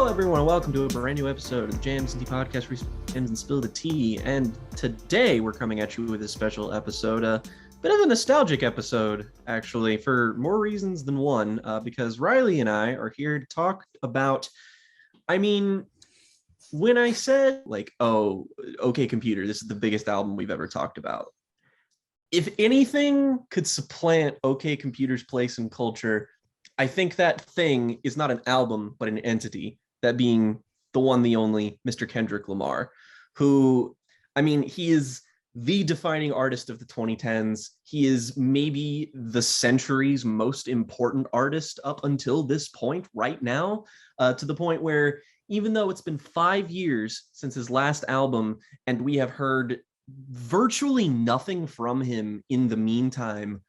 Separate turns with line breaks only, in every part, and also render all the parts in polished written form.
Hello, everyone. Welcome to a brand new episode of the Jams and Tea Podcast, where we spin jams and spill the tea. And today we're coming at you with a special episode, a bit of a nostalgic episode, actually, for more reasons than one, because Riley and I are here to talk about, when I said, OK Computer, this is the biggest album we've ever talked about. If anything could supplant OK Computer's place in culture, I think that thing is not an album, but an entity, that being the one, the only Mr. Kendrick Lamar, who, he is the defining artist of the 2010s. He is maybe the century's most important artist up until this point right now, to the point where even though it's been 5 years since his last album and we have heard virtually nothing from him in the meantime,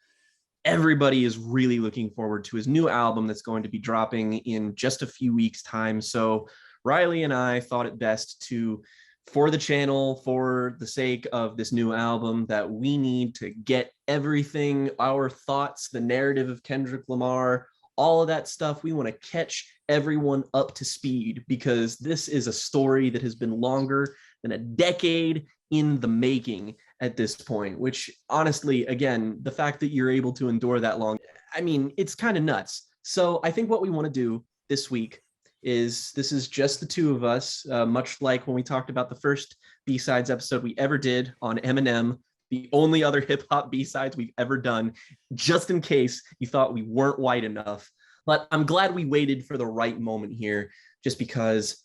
everybody is really looking forward to his new album that's going to be dropping in just a few weeks' time. So Riley and I thought it best to, for the channel, for the sake of this new album, that we need to get everything, our thoughts, the narrative of Kendrick Lamar, all of that stuff. We want to catch everyone up to speed because this is a story that has been longer than a decade in the making at this point, which honestly, again, the fact that you're able to endure that long, it's kind of nuts. So I think what we want to do this week is, this is just the two of us, much like when we talked about the first B-sides episode we ever did on Eminem, the only other hip hop B-sides we've ever done, just in case you thought we weren't white enough. But I'm glad we waited for the right moment here, just because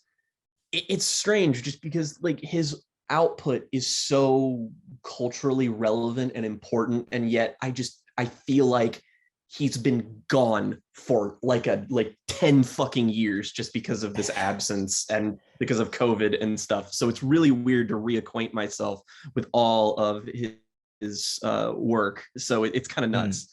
it's strange, just because his output is so culturally relevant and important, and yet I feel like he's been gone for like 10 fucking years just because of this absence and because of COVID and stuff. So it's really weird to reacquaint myself with all of his work. So it's kind of nuts.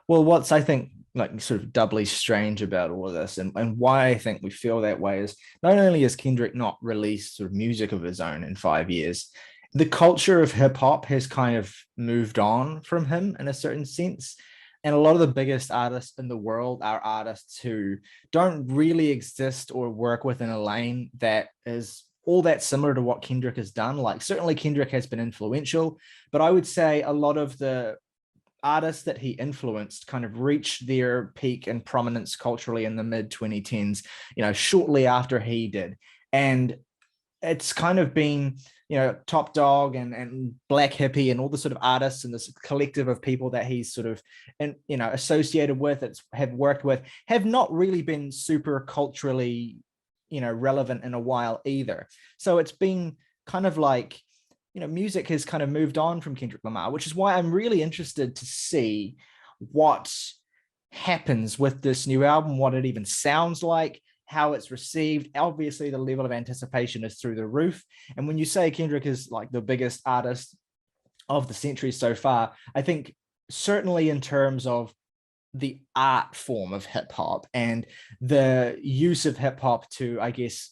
Well, what's I think sort of doubly strange about all of this, and why I think we feel that way, is not only has Kendrick not released sort of music of his own in 5 years, the culture of hip hop has kind of moved on from him in a certain sense. And a lot of the biggest artists in the world are artists who don't really exist or work within a lane that is all that similar to what Kendrick has done. Like, certainly Kendrick has been influential, but I would say a lot of the artists that he influenced kind of reached their peak and prominence culturally in the mid 2010s, shortly after he did. And it's kind of been, Top Dog and Black Hippie and all the sort of artists and this collective of people that he's sort of, associated with, have worked with, have not really been super culturally, relevant in a while either. So it's been kind of like, music has kind of moved on from Kendrick Lamar, which is why I'm really interested to see what happens with this new album, what it even sounds like, how it's received. Obviously, the level of anticipation is through the roof. And when you say Kendrick is like the biggest artist of the century so far, I think certainly in terms of the art form of hip hop and the use of hip hop to, I guess,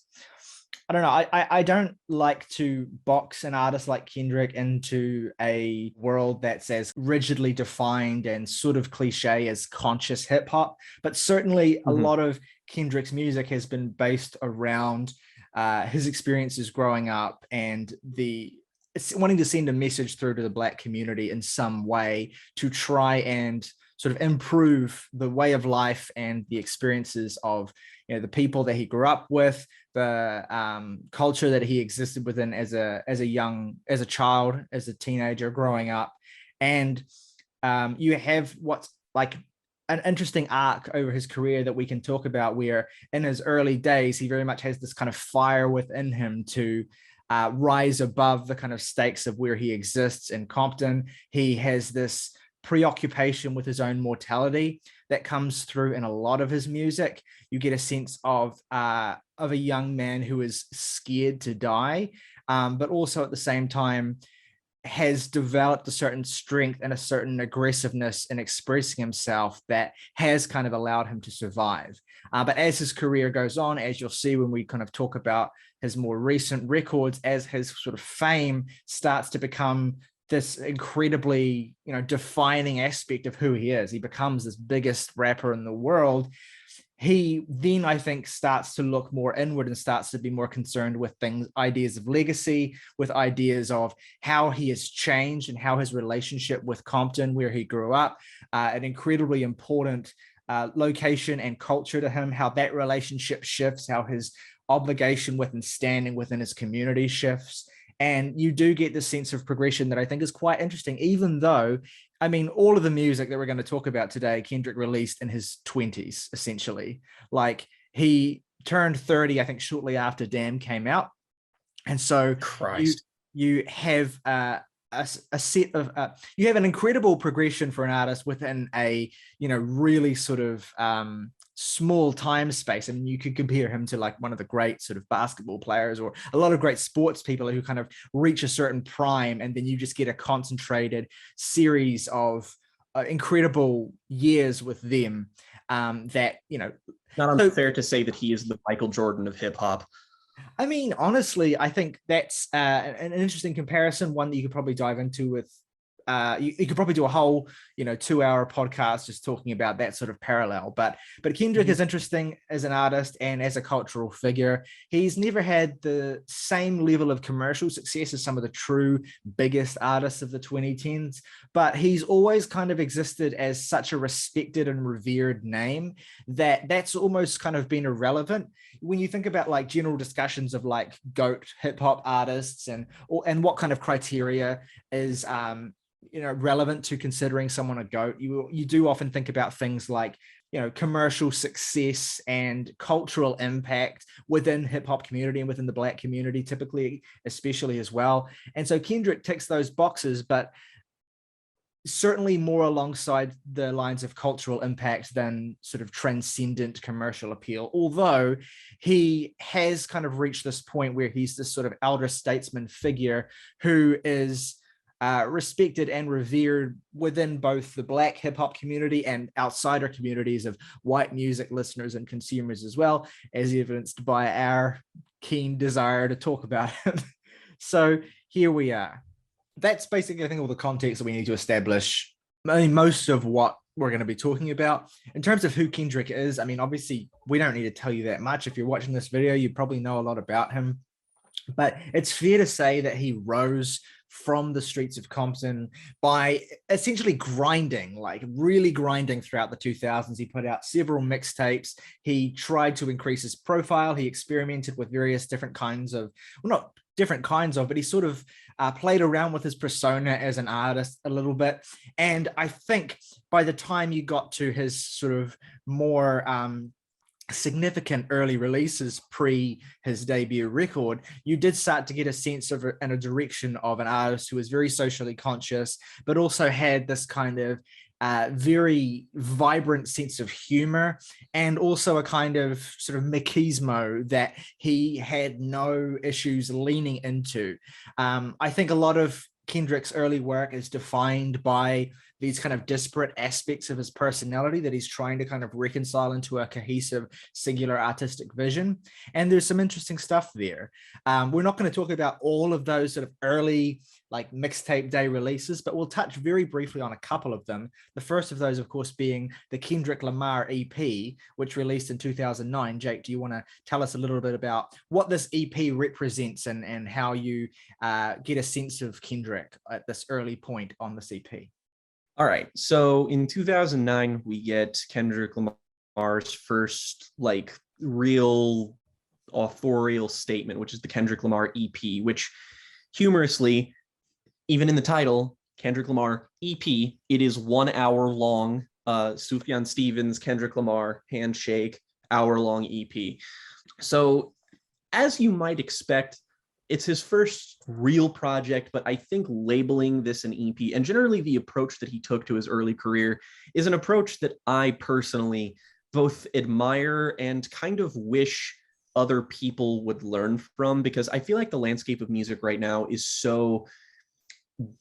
I don't know. I don't like to box an artist like Kendrick into a world that's as rigidly defined and sort of cliche as conscious hip hop. But certainly a lot of Kendrick's music has been based around his experiences growing up and wanting to send a message through to the Black community in some way to try and sort of improve the way of life and the experiences of the people that he grew up with, the culture that he existed within as a child, as a teenager growing up. And you have what's like an interesting arc over his career that we can talk about, where in his early days, he very much has this kind of fire within him to rise above the kind of stakes of where he exists in Compton. He has this preoccupation with his own mortality that comes through in a lot of his music. You get a sense of a young man who is scared to die, but also at the same time has developed a certain strength and a certain aggressiveness in expressing himself that has kind of allowed him to survive. But as his career goes on, as you'll see when we kind of talk about his more recent records, as his sort of fame starts to become this incredibly, defining aspect of who he is, he becomes this biggest rapper in the world. he then, I think, starts to look more inward and starts to be more concerned with things, ideas of legacy, with ideas of how he has changed and how his relationship with Compton, where he grew up, an incredibly important location and culture to him, how that relationship shifts, how his obligation with and standing within his community shifts. And you do get this sense of progression that I think is quite interesting, even though, I mean, all of the music that we're going to talk about today, Kendrick released in his 20s, essentially. Like, he turned 30, I think, shortly after Damn came out. And so
Christ.
you have a set of you have an incredible progression for an artist within a, you know, really sort of small time space. I mean, you could compare him to like one of the great sort of basketball players or a lot of great sports people who kind of reach a certain prime, and then you just get a concentrated series of incredible years with them, that, you know.
Not
So,
unfair to say that he is the Michael Jordan of hip hop.
I mean, honestly, I think that's an interesting comparison, one that you could probably dive into with. You could probably do a whole, you know, 2-hour podcast just talking about that sort of parallel. But Kendrick is interesting as an artist and as a cultural figure. He's never had the same level of commercial success as some of the true biggest artists of the 2010s, but he's always kind of existed as such a respected and revered name that that's almost kind of been irrelevant when you think about like general discussions of like GOAT hip hop artists and what kind of criteria is you know, relevant to considering someone a GOAT. You do often think about things like, you know, commercial success and cultural impact within hip hop community and within the Black community, typically, especially as well. And so Kendrick ticks those boxes, but certainly more alongside the lines of cultural impact than sort of transcendent commercial appeal, although he has kind of reached this point where he's this sort of elder statesman figure who is respected and revered within both the Black hip hop community and outsider communities of white music listeners and consumers as well, as evidenced by our keen desire to talk about it. So here we are. That's basically, I think, all the context that we need to establish. I mean, most of what we're going to be talking about in terms of who Kendrick is. I mean, obviously, we don't need to tell you that much. If you're watching this video, you probably know a lot about him. But it's fair to say that he rose from the streets of Compton by essentially grinding, like really grinding throughout the 2000s. He put out several mixtapes. He tried to increase his profile. He experimented with various different kinds of, well, not different kinds of, but he sort of played around with his persona as an artist a little bit. And I think by the time you got to his sort of more significant early releases pre his debut record, you did start to get a sense of and a direction of an artist who was very socially conscious, but also had this kind of very vibrant sense of humor, and also a kind of sort of machismo that he had no issues leaning into. I think a lot of Kendrick's early work is defined by these kind of disparate aspects of his personality that he's trying to kind of reconcile into a cohesive, singular artistic vision. And there's some interesting stuff there. We're not going to talk about all of those sort of early like mixtape day releases, but we'll touch very briefly on a couple of them. The first of those, of course, being the Kendrick Lamar EP, which released in 2009. Jake, do you want to tell us a little bit about what this EP represents and how you get a sense of Kendrick at this early point on this EP?
All right. So in 2009, we get Kendrick Lamar's first like real authorial statement, which is the Kendrick Lamar EP, which humorously, even in the title, Kendrick Lamar EP, it is 1 hour long. Sufjan Stevens, Kendrick Lamar, handshake, hour-long EP. So as you might expect, it's his first real project, but I think labeling this an EP and generally the approach that he took to his early career is an approach that I personally both admire and kind of wish other people would learn from, because I feel like the landscape of music right now is so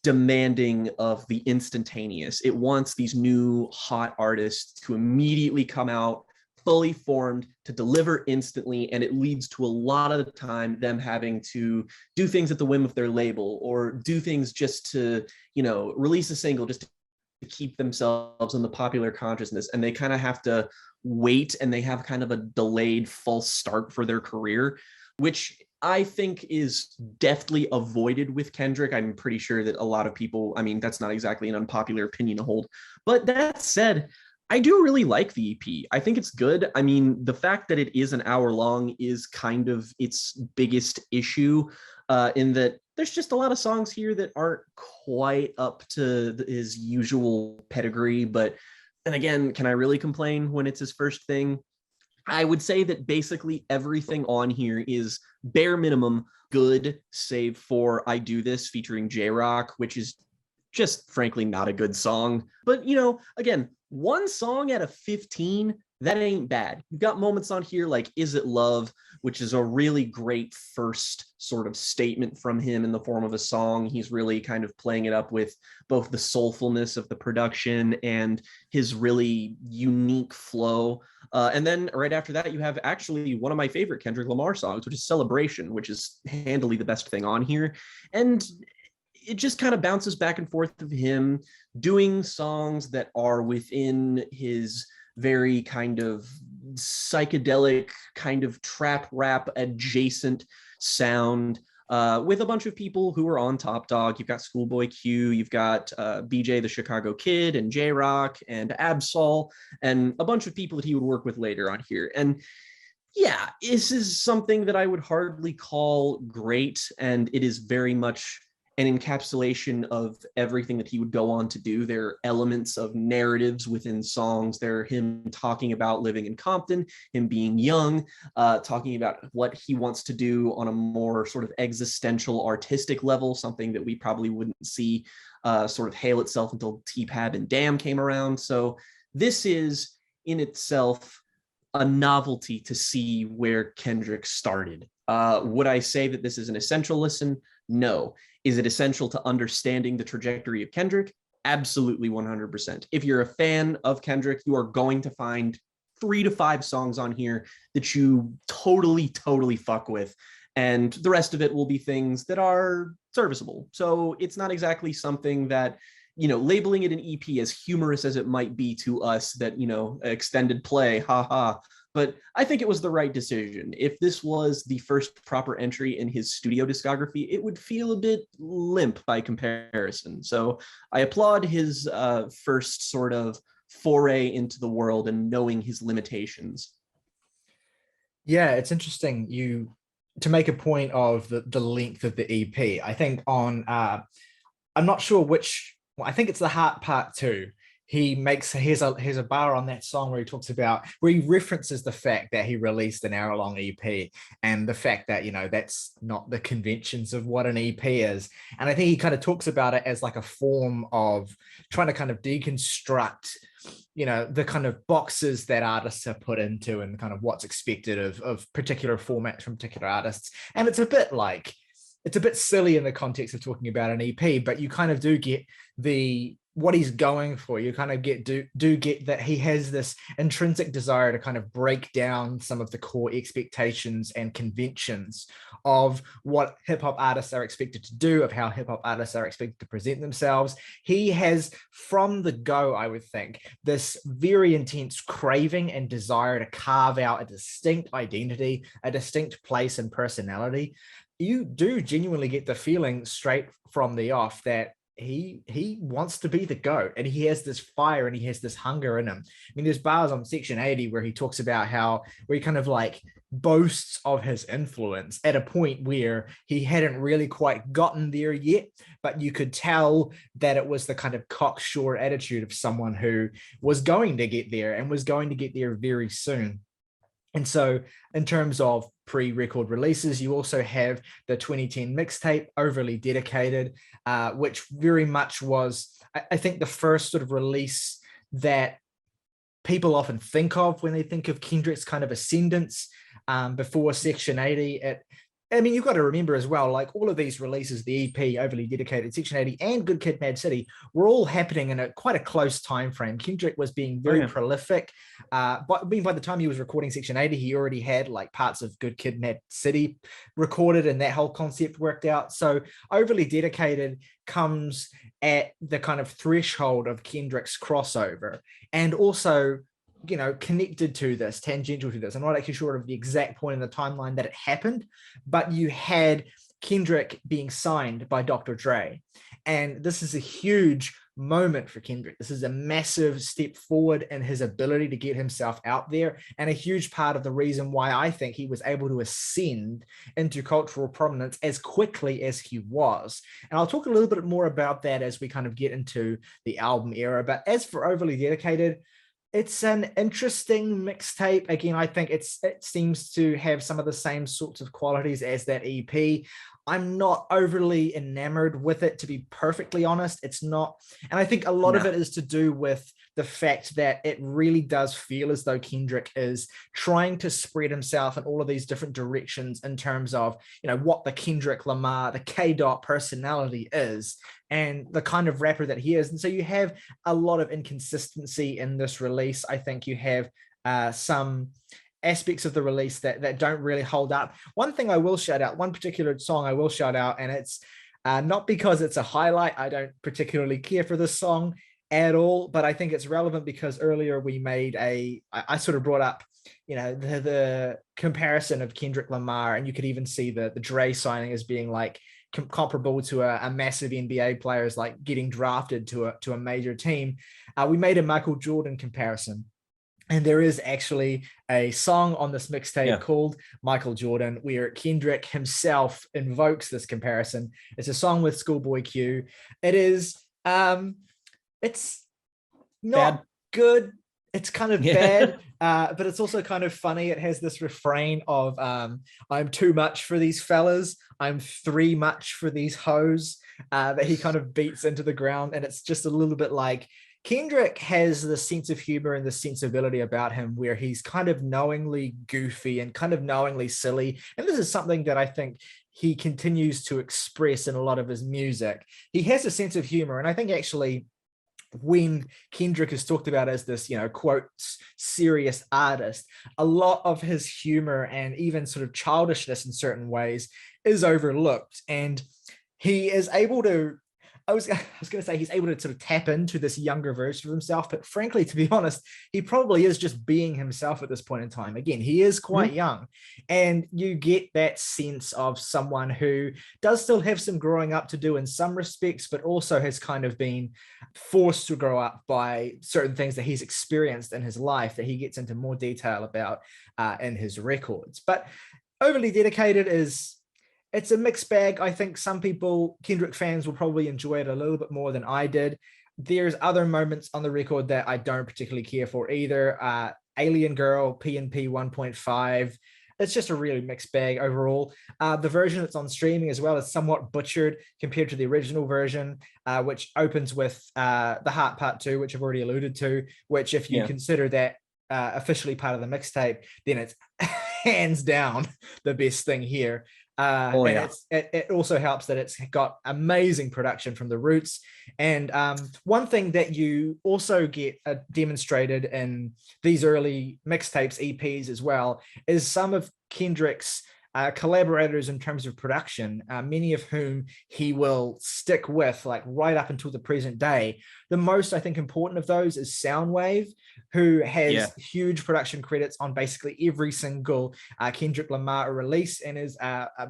demanding of the instantaneous. It wants these new hot artists to immediately come out fully formed to deliver instantly, and it leads to a lot of the time them having to do things at the whim of their label or do things just to, you know, release a single just to keep themselves in the popular consciousness, and they kind of have to wait, and they have kind of a delayed false start for their career, which I think is deftly avoided with Kendrick. I'm pretty sure that a lot of people, I mean, that's not exactly an unpopular opinion to hold. But that said, I do really like the EP. I think it's good. I mean, the fact that it is an hour long is kind of its biggest issue, in that there's just a lot of songs here that aren't quite up to his usual pedigree. But then again, can I really complain when it's his first thing? I would say that basically everything on here is bare minimum good, save for I Do This featuring J Rock, which is just frankly not a good song. But, you know, again, one song out of 15, that ain't bad. You've got moments on here like Is It Love, which is a really great first sort of statement from him in the form of a song. He's really kind of playing it up with both the soulfulness of the production and his really unique flow. And then right after that, you have actually one of my favorite Kendrick Lamar songs, which is Celebration, which is handily the best thing on here. And it just kind of bounces back and forth of him doing songs that are within his very kind of psychedelic, kind of trap rap adjacent sound, with a bunch of people who are on Top Dog. You've got Schoolboy Q, you've got BJ the Chicago Kid, and J Rock, and Absol, and a bunch of people that he would work with later on here. And yeah, this is something that I would hardly call great, and it is very much an encapsulation of everything that he would go on to do. There are elements of narratives within songs. There are him talking about living in Compton, him being young, talking about what he wants to do on a more sort of existential artistic level, something that we probably wouldn't see sort of hail itself until T-Pab and Damn came around. So this is in itself a novelty to see where Kendrick started. Would I say that this is an essential listen? No. Is it essential to understanding the trajectory of Kendrick? Absolutely 100%. If you're a fan of Kendrick, you are going to find 3 to 5 songs on here that you totally fuck with. And the rest of it will be things that are serviceable. So it's not exactly something that, you know, labeling it an EP, as humorous as it might be to us, that, you know, extended play, haha. But I think it was the right decision. If this was the first proper entry in his studio discography, it would feel a bit limp by comparison. So I applaud his first sort of foray into the world and knowing his limitations.
Yeah, it's interesting to make a point of the length of the EP. I think on I'm not sure which, well, I think it's the Heart Part 2. Here's a bar on that song where he talks about, where he references the fact that he released an hour-long EP and the fact that, you know, that's not the conventions of what an EP is. And I think he kind of talks about it as like a form of trying to kind of deconstruct, you know, the kind of boxes that artists are put into and kind of what's expected of particular formats from particular artists. And it's a bit silly in the context of talking about an EP, but you kind of do get what he's going for. You kind of do get that he has this intrinsic desire to kind of break down some of the core expectations and conventions of what hip hop artists are expected to do, of how hip hop artists are expected to present themselves. He has, from the go, I would think, this very intense craving and desire to carve out a distinct identity, a distinct place and personality. You do genuinely get the feeling straight from the off that he wants to be the GOAT, and he has this fire and he has this hunger in him. I mean, there's bars on Section 80 where he talks about where he kind of like boasts of his influence at a point where he hadn't really quite gotten there yet, but you could tell that it was the kind of cocksure attitude of someone who was going to get there and was going to get there very soon. And so in terms of pre-record releases, you also have the 2010 mixtape, Overly Dedicated, which very much was, I think, the first sort of release that people often think of when they think of Kendrick's kind of ascendance before Section 80. I mean, you've got to remember as well, like all of these releases, the EP, Overly Dedicated, Section 80, and Good Kid, Mad City, were all happening in a quite a close time frame. Kendrick was being very prolific. But by the time he was recording Section 80, he already had like parts of Good Kid, Mad City recorded, and that whole concept worked out. So Overly Dedicated comes at the kind of threshold of Kendrick's crossover, and also, you know, connected to this, tangential to this. I'm not actually sure of the exact point in the timeline that it happened, but you had Kendrick being signed by Dr. Dre. And this is a huge moment for Kendrick. This is a massive step forward in his ability to get himself out there, and a huge part of the reason why I think he was able to ascend into cultural prominence as quickly as he was. And I'll talk a little bit more about that as we kind of get into the album era. But as for Overly Dedicated, it's an interesting mixtape. Again, I think it seems to have some of the same sorts of qualities as that EP. I'm not overly enamored with it, to be perfectly honest. It's not, and I think a lot of it is to do with the fact that it really does feel as though Kendrick is trying to spread himself in all of these different directions in terms of, you know, what the Kendrick Lamar, the K-Dot personality is, and the kind of rapper that he is. And so you have a lot of inconsistency in this release. I think you have some aspects of the release that don't really hold up. One thing I will shout out, one particular song I will shout out, and it's not because it's a highlight. I don't particularly care for this song at all, but I think it's relevant because earlier we made I sort of brought up, you know, the comparison of Kendrick Lamar, and you could even see the Dre signing as being like comparable to a massive NBA players like getting drafted to a major team. We made a Michael Jordan comparison. And there is actually a song on this mixtape called Michael Jordan, where Kendrick himself invokes this comparison. It's a song with Schoolboy Q. It is, it's not
bad.
Good. It's kind of bad, but it's also kind of funny. It has this refrain of, I'm too much for these fellas. I'm three much for these hoes, that he kind of beats into the ground. And it's just a little bit like, Kendrick has the sense of humor and the sensibility about him where he's kind of knowingly goofy and kind of knowingly silly. And this is something that I think he continues to express in a lot of his music. He has a sense of humor. And I think actually when Kendrick is talked about as this, you know, quote, serious artist, a lot of his humor and even sort of childishness in certain ways is overlooked. And he is able to, I was going to say he's able to sort of tap into this younger version of himself, but frankly, to be honest, he probably is just being himself at this point in time. Again, he is quite young, and you get that sense of someone who does still have some growing up to do in some respects, but also has kind of been forced to grow up by certain things that he's experienced in his life that he gets into more detail about in his records. But Overly Dedicated it's a mixed bag. I think some people, Kendrick fans, will probably enjoy it a little bit more than I did. There's other moments on the record that I don't particularly care for either. Alien Girl, PNP 1.5. It's just a really mixed bag overall. The version that's on streaming as well is somewhat butchered compared to the original version, which opens with The Heart Part 2, which I've already alluded to, which if you consider that officially part of the mixtape, then it's hands down the best thing here. It also helps that it's got amazing production from the Roots. And one thing that you also get demonstrated in these early mixtapes, EPs as well, is some of Kendrick's collaborators in terms of production, many of whom he will stick with like right up until the present day. The most, I think, important of those is Soundwave, who has huge production credits on basically every single Kendrick Lamar release, and is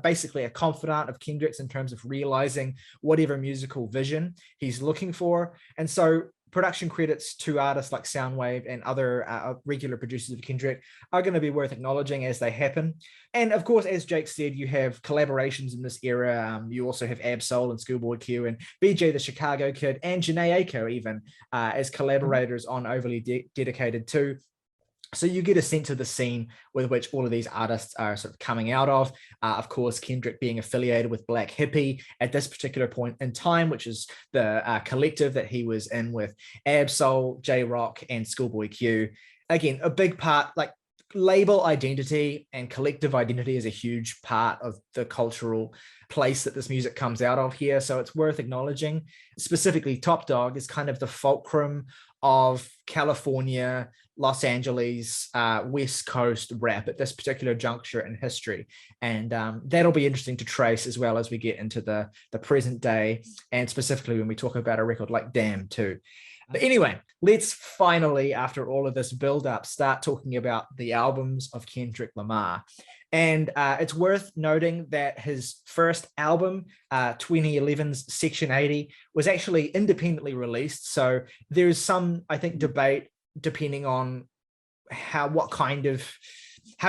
basically a confidant of Kendrick's in terms of realizing whatever musical vision he's looking for. And so production credits to artists like Soundwave and other regular producers of Kendrick are going to be worth acknowledging as they happen. And of course, as Jake said, you have collaborations in this era. You also have Ab-Soul and Schoolboy Q and BJ the Chicago Kid and Janae Aiko even as collaborators on Overly Dedicated too. So you get a sense of the scene with which all of these artists are sort of coming out of. Of course, Kendrick being affiliated with Black Hippie at this particular point in time, which is the collective that he was in with Ab-Soul, J-Rock, and Schoolboy Q. Again, a big part, like label identity and collective identity is a huge part of the cultural place that this music comes out of here. So it's worth acknowledging. Specifically, Top Dog is kind of the fulcrum of California, Los Angeles, West Coast rap at this particular juncture in history. And that'll be interesting to trace as well as we get into the present day, and specifically when we talk about a record like Damn too. But anyway, let's finally, after all of this build up, start talking about the albums of Kendrick Lamar. And it's worth noting that his first album, 2011's Section 80, was actually independently released. So there's some, I think, debate depending on how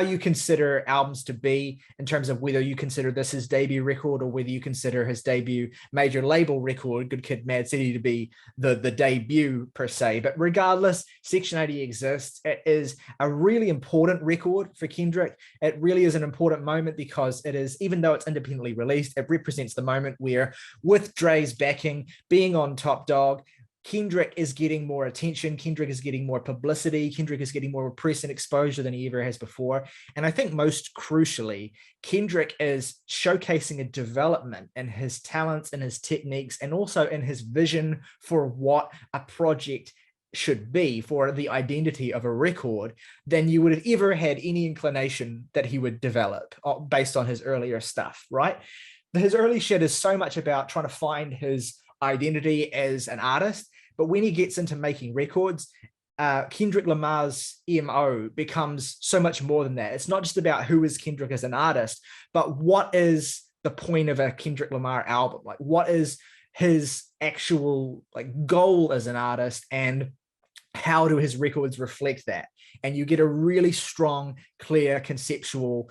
you consider albums to be, in terms of whether you consider this his debut record or whether you consider his debut major label record, Good Kid, M.A.A.d City, to be the debut per se. But regardless, Section 80 exists. It is a really important record for Kendrick. It really is an important moment because it is, even though it's independently released, it represents the moment where, with Dre's backing, being on Top Dog, Kendrick is getting more attention. Kendrick is getting more publicity. Kendrick is getting more press and exposure than he ever has before. And I think most crucially, Kendrick is showcasing a development in his talents and his techniques, and also in his vision for what a project should be, for the identity of a record, than you would have ever had any inclination that he would develop based on his earlier stuff, right? His early shit is so much about trying to find his identity as an artist, but when he gets into making records, Kendrick Lamar's MO becomes so much more than that. It's not just about who is Kendrick as an artist, but what is the point of a Kendrick Lamar album? Like, what is his actual goal as an artist, and how do his records reflect that? And you get a really strong, clear, conceptual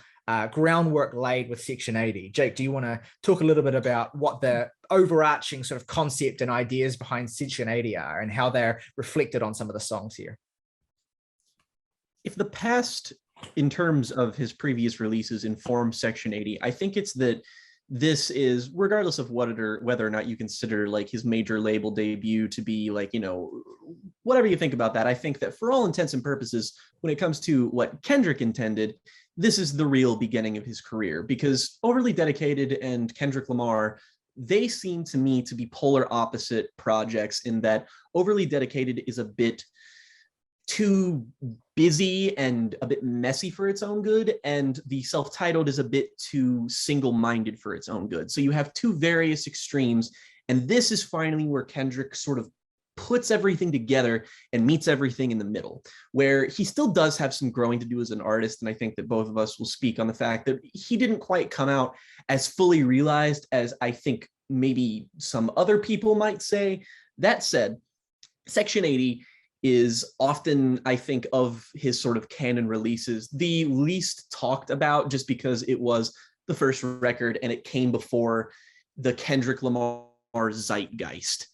groundwork laid with Section 80. Jake, do you want to talk a little bit about what the overarching sort of concept and ideas behind Section 80 are, and how they're reflected on some of the songs here?
If the past, in terms of his previous releases, informs Section 80, I think it's that this is, regardless of whether or not you consider his major label debut to be whatever you think about that, I think that for all intents and purposes, when it comes to what Kendrick intended, this is the real beginning of his career, because Overly Dedicated and Kendrick Lamar, they seem to me to be polar opposite projects, in that Overly Dedicated is a bit too busy and a bit messy for its own good, and the self-titled is a bit too single-minded for its own good. So you have two various extremes, and this is finally where Kendrick sort of puts everything together and meets everything in the middle, where he still does have some growing to do as an artist. And I think that both of us will speak on the fact that he didn't quite come out as fully realized as I think maybe some other people might say. That said, Section 80 is often, I think, of his sort of canon releases, the least talked about, just because it was the first record and it came before the Kendrick Lamar zeitgeist.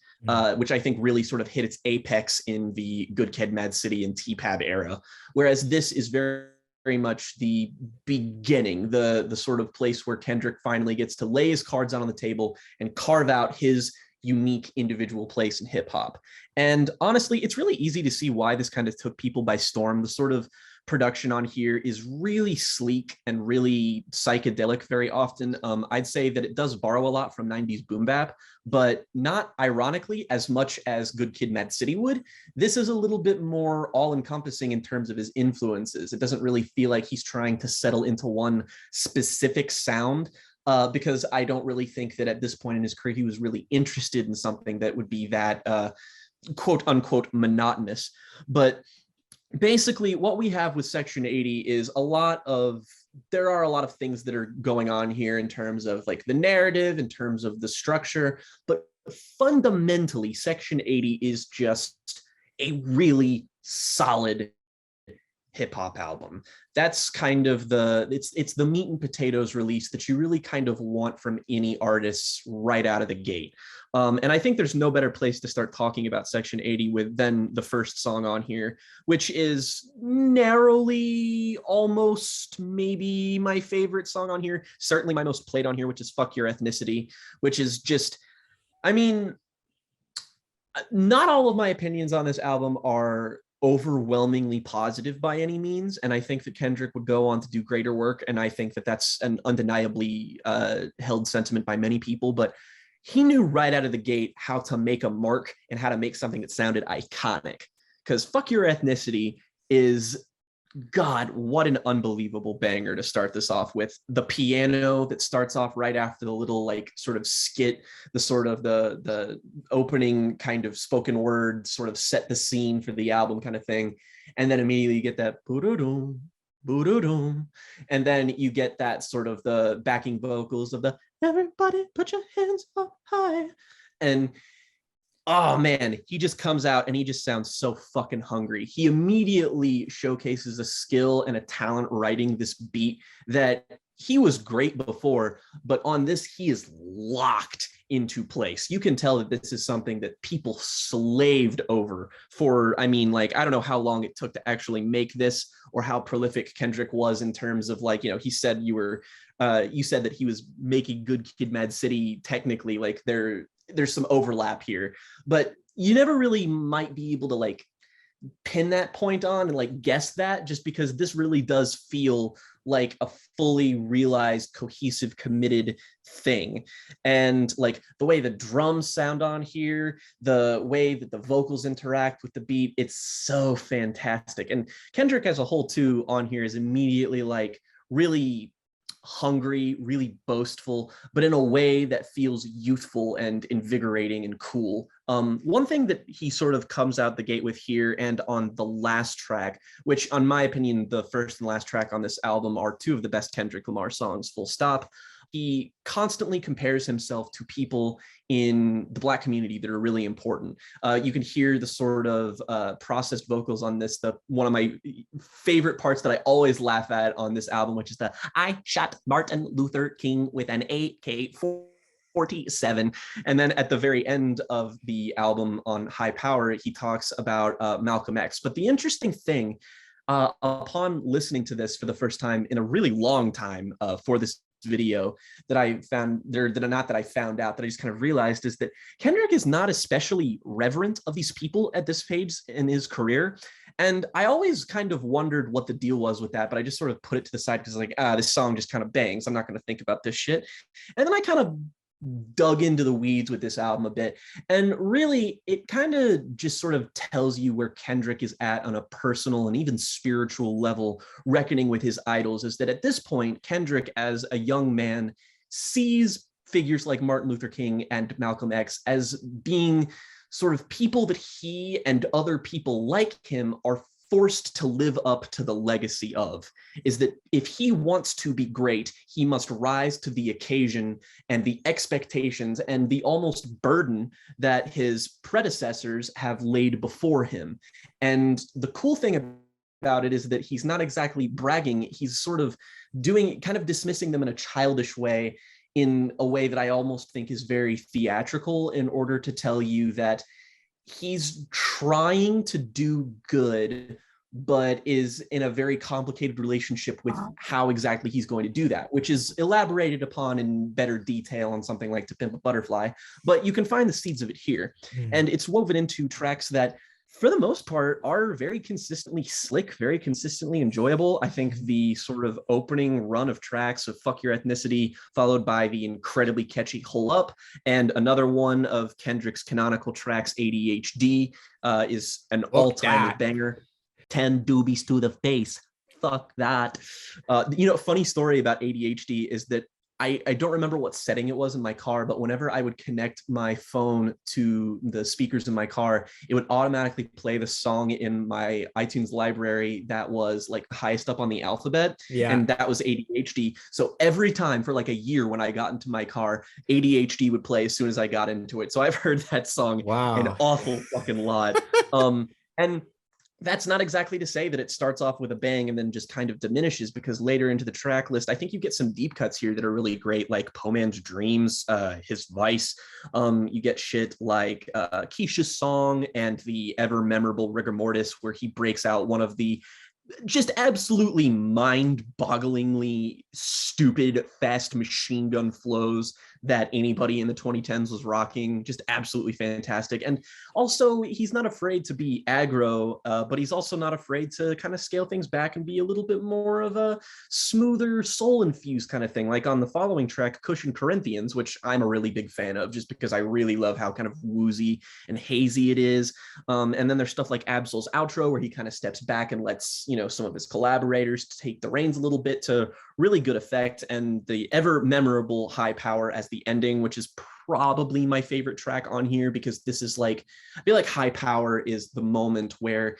Which I think really sort of hit its apex in the Good Kid, M.A.A.d City and T-Pab era. Whereas this is very, very much the beginning, the sort of place where Kendrick finally gets to lay his cards out on the table and carve out his unique individual place in hip hop. And honestly, it's really easy to see why this kind of took people by storm. The sort of production on here is really sleek and really psychedelic very often. I'd say that it does borrow a lot from 90s boom bap, but not ironically as much as Good Kid, M.A.A.d City would. This is a little bit more all-encompassing in terms of his influences. It doesn't really feel like he's trying to settle into one specific sound, because I don't really think that at this point in his career he was really interested in something that would be that quote unquote monotonous. But basically what we have with Section 80 is there are a lot of things that are going on here in terms of the narrative, in terms of the structure, but fundamentally Section 80 is just a really solid hip hop album. That's kind of it's the meat and potatoes release that you really kind of want from any artists right out of the gate. And I think there's no better place to start talking about Section 80 than the first song on here, which is narrowly almost maybe my favorite song on here, certainly my most played on here, which is Fuck Your Ethnicity, which is just, I mean, not all of my opinions on this album are overwhelmingly positive by any means. And I think that Kendrick would go on to do greater work. And I think that that's an undeniably held sentiment by many people. But he knew right out of the gate how to make a mark and how to make something that sounded iconic. Because Fuck Your Ethnicity is, God, what an unbelievable banger to start this off with. The piano that starts off right after the little like sort of skit, the sort of the opening kind of spoken word sort of set the scene for the album kind of thing. And then immediately you get that boo-doo-doom, boo-doo-doom. And then you get that sort of the backing vocals of the everybody put your hands up high. And oh man, he just comes out and he just sounds so fucking hungry. He immediately showcases a skill and a talent writing this beat that he was great before, but on this, he is locked into place. You can tell that this is something that people slaved over for. I mean, like, I don't know how long it took to actually make this or how prolific Kendrick was in terms of like, you know, he said you said that he was making Good Kid, Mad City. Technically, like there's some overlap here, but you never really might be able to like pin that point on and like guess that, just because this really does feel like a fully realized, cohesive, committed thing. And like the way the drums sound on here, the way that the vocals interact with the beat, it's so fantastic. And Kendrick as a whole too on here is immediately like really hungry, really boastful, but in a way that feels youthful and invigorating and cool. One thing that he sort of comes out the gate with here and on the last track, which on my opinion, the first and last track on this album are two of the best Kendrick Lamar songs, full stop. He constantly compares himself to people in the Black community that are really important. You can hear the sort of processed vocals on this. One of my favorite parts that I always laugh at on this album, which is the "I shot Martin Luther King with an AK-47." And then at the very end of the album on High Power, he talks about Malcolm X. But the interesting thing, upon listening to this for the first time in a really long time for this video that I found there, that I found out, that I just kind of realized, is that Kendrick is not especially reverent of these people at this stage in his career. And I always kind of wondered what the deal was with that, but I just sort of put it to the side because like, this song just kind of bangs. I'm not going to think about this shit. And then I kind of dug into the weeds with this album a bit, and really it kind of just sort of tells you where Kendrick is at on a personal and even spiritual level, reckoning with his idols. Is that at this point Kendrick as a young man sees figures like Martin Luther King and Malcolm X as being sort of people that he and other people like him are forced to live up to the legacy of. Is that if he wants to be great, he must rise to the occasion and the expectations and the almost burden that his predecessors have laid before him. And the cool thing about it is that he's not exactly bragging. He's sort of kind of dismissing them in a childish way, in a way that I almost think is very theatrical, in order to tell you that he's trying to do good, but is in a very complicated relationship with how exactly he's going to do that, which is elaborated upon in better detail on something like To Pimp a Butterfly. But you can find the seeds of it here. And it's woven into tracks that, for the most part, are very consistently slick, very consistently enjoyable. I think the sort of opening run of tracks of Fuck Your Ethnicity, followed by the incredibly catchy Hole Up, and another one of Kendrick's canonical tracks, ADHD, is an all-time banger. 10 doobies to the face. Fuck that. Funny story about ADHD is that I don't remember what setting it was in my car, but whenever I would connect my phone to the speakers in my car, it would automatically play the song in my iTunes library that was like highest up on the alphabet. Yeah. And that was ADHD. So every time for like a year when I got into my car, ADHD would play as soon as I got into it. So I've heard that song an awful fucking lot. And that's not exactly to say that it starts off with a bang and then just kind of diminishes, because later into the track list, I think you get some deep cuts here that are really great, like Poe Man's Dreams, his Vice. You get shit like Keisha's Song and the ever memorable Rigor Mortis, where he breaks out one of the just absolutely mind-bogglingly stupid fast machine gun flows that anybody in the 2010s was rocking. Just absolutely fantastic. And also, he's not afraid to be aggro, but he's also not afraid to kind of scale things back and be a little bit more of a smoother, soul-infused kind of thing. Like on the following track, Cushion Corinthians, which I'm a really big fan of just because I really love how kind of woozy and hazy it is. And then there's stuff like Absol's outro, where he kind of steps back and lets, some of his collaborators take the reins a little bit to really good effect. And the ever memorable High Power as the ending, which is probably my favorite track on here, because this is like, I feel like High Power is the moment where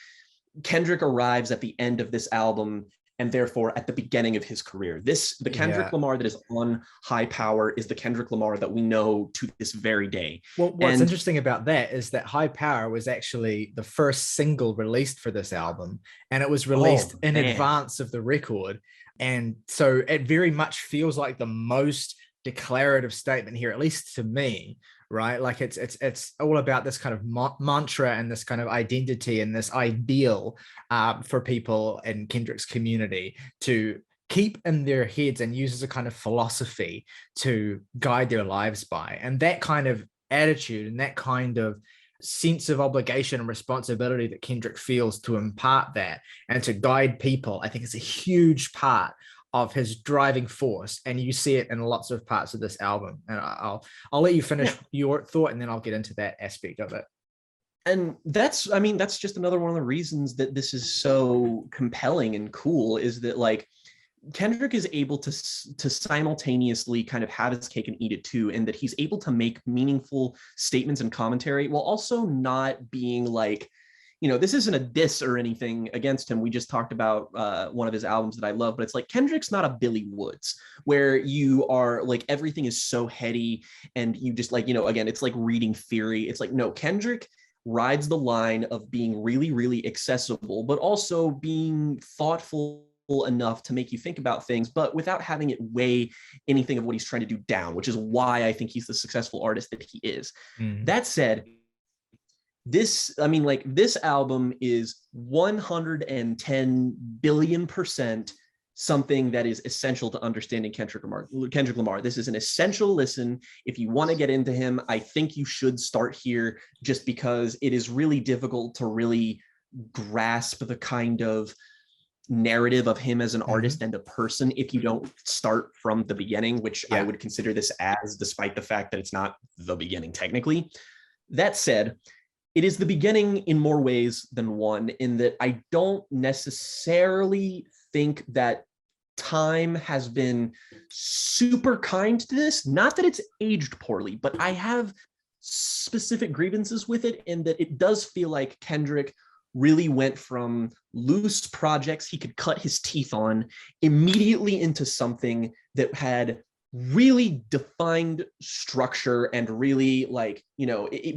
Kendrick arrives at the end of this album and therefore at the beginning of his career. The Kendrick Lamar that is on High Power is the Kendrick Lamar that we know to this very day.
Well, what's interesting about that is that High Power was actually the first single released for this album, and it was released in advance of the record. And so it very much feels like the most declarative statement here, at least to me, right? Like it's all about this kind of mantra and this kind of identity and this ideal for people in Kendrick's community to keep in their heads and use as a kind of philosophy to guide their lives by. And that kind of attitude and that kind of sense of obligation and responsibility that Kendrick feels to impart that and to guide people, I think is a huge part of his driving force, and you see it in lots of parts of this album. And I'll let you finish your thought, and then I'll get into that aspect of it.
And that's just another one of the reasons that this is so compelling and cool, is that like Kendrick is able to simultaneously kind of have his cake and eat it too, and that he's able to make meaningful statements and commentary while also not being like, this isn't a diss or anything against him. We just talked about one of his albums that I love, but it's like Kendrick's not a Billy Woods, where you are like, everything is so heady and you just like, again, it's like reading theory. It's like, no, Kendrick rides the line of being really, really accessible, but also being thoughtful enough to make you think about things, but without having it weigh anything of what he's trying to do down, which is why I think he's the successful artist that he is. That said, this album is 110 billion% something that is essential to understanding Kendrick Lamar. This is an essential listen. If you want to get into him, I think you should start here, just because it is really difficult to really grasp the kind of narrative of him as an artist and a person if you don't start from the beginning, which I would consider this as, despite the fact that it's not the beginning technically. That said, it is the beginning in more ways than one, in that I don't necessarily think that time has been super kind to this. Not that it's aged poorly, but I have specific grievances with it, in that it does feel like Kendrick really went from loose projects he could cut his teeth on immediately into something that had really defined structure and really like,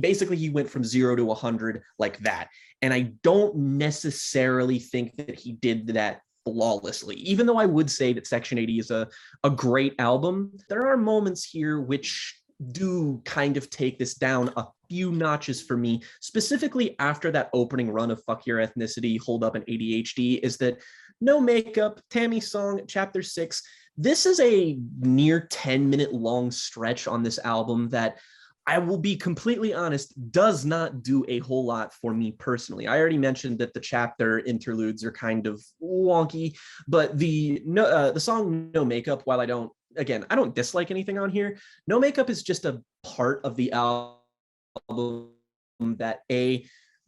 basically he went from 0 to 100 like that. And I don't necessarily think that he did that flawlessly, even though I would say that Section 80 is a great album. There are moments here which do kind of take this down a few notches for me, specifically after that opening run of Fuck Your Ethnicity, Hold Up, and ADHD, is that No Makeup, Tammy Song, Chapter 6, this is a near 10-minute long stretch on this album that, I will be completely honest, does not do a whole lot for me personally. I already mentioned that the chapter interludes are kind of wonky, but the song No Makeup, while I don't dislike anything on here, No Makeup is just a part of the album that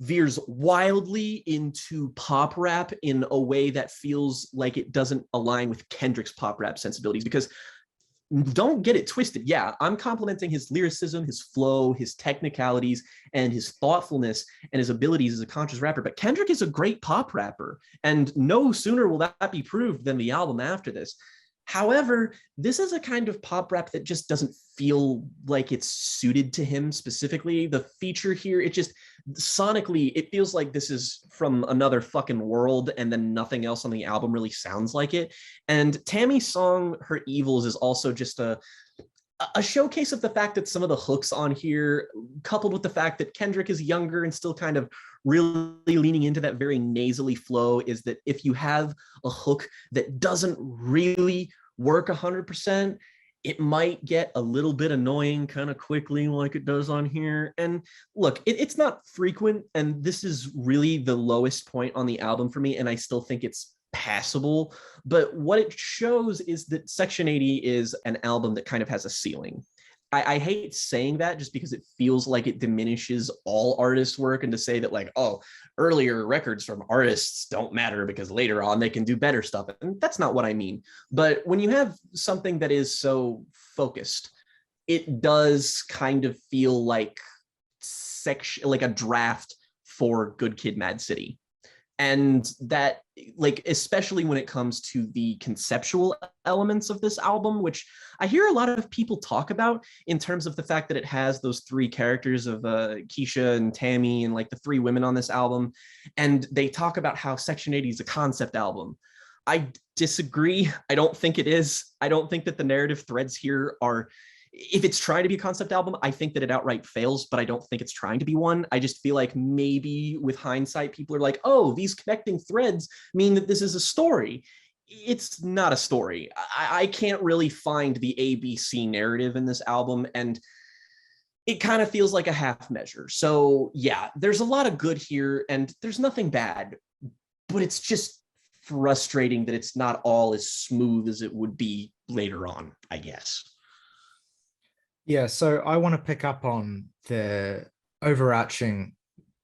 veers wildly into pop rap in a way that feels like it doesn't align with Kendrick's pop rap sensibilities. Because don't get it twisted. Yeah, I'm complimenting his lyricism, his flow, his technicalities, and his thoughtfulness and his abilities as a conscious rapper. But Kendrick is a great pop rapper, and no sooner will that be proved than the album after this. However, this is a kind of pop rap that just doesn't feel like it's suited to him specifically. The feature here, it just sonically, it feels like this is from another fucking world, and then nothing else on the album really sounds like it. And Tammy's song, Her Evils, is also just a showcase of the fact that some of the hooks on here, coupled with the fact that Kendrick is younger and still kind of really leaning into that very nasally flow, is that if you have a hook that doesn't really work 100%, it might get a little bit annoying kind of quickly, like it does on here. And look, it's not frequent, and this is really the lowest point on the album for me, and I still think it's passable. But what it shows is that Section 80 is an album that kind of has a ceiling. I hate saying that just because it feels like it diminishes all artists' work, and to say that, like, oh, earlier records from artists don't matter because later on they can do better stuff. And that's not what I mean. But when you have something that is so focused, it does kind of feel like like a draft for Good Kid, Mad City. And that, like, especially when it comes to the conceptual elements of this album, which I hear a lot of people talk about in terms of the fact that it has those three characters of Keisha and Tammy and like the three women on this album. And they talk about how Section 80 is a concept album. I disagree. I don't think it is. I don't think that the narrative threads here are, if it's trying to be a concept album, I think that it outright fails, but I don't think it's trying to be one. I just feel like maybe with hindsight, people are like, oh, these connecting threads mean that this is a story. It's not a story. I can't really find the ABC narrative in this album, and it kind of feels like a half measure. So yeah, there's a lot of good here, and there's nothing bad, but it's just frustrating that it's not all as smooth as it would be later on, I guess.
Yeah, so I want to pick up on the overarching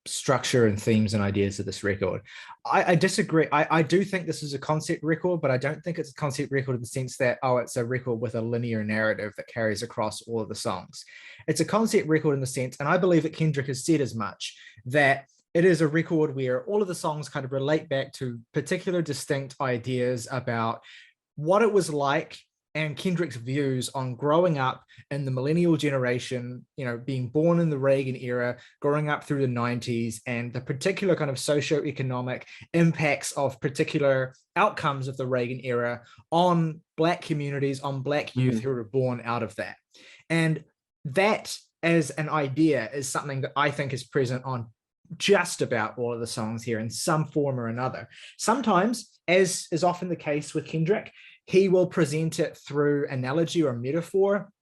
structure and themes and ideas of this record. I disagree. I do think this is a concept record, but I don't think it's a concept record in the sense that, oh, it's a record with a linear narrative that carries across all of the songs. It's a concept record in the sense, and I believe that Kendrick has said as much, that it is a record where all of the songs kind of relate back to particular distinct ideas about what it was like, and Kendrick's views on growing up in the millennial generation, you know, being born in the Reagan era, growing up through the 90s, and the particular kind of socioeconomic impacts of particular outcomes of the Reagan era on Black communities, on Black youth who were born out of that. And that as an idea is something that I think is present on just about all of the songs here in some form or another. Sometimes, as is often the case with Kendrick, he will present it through analogy or metaphor.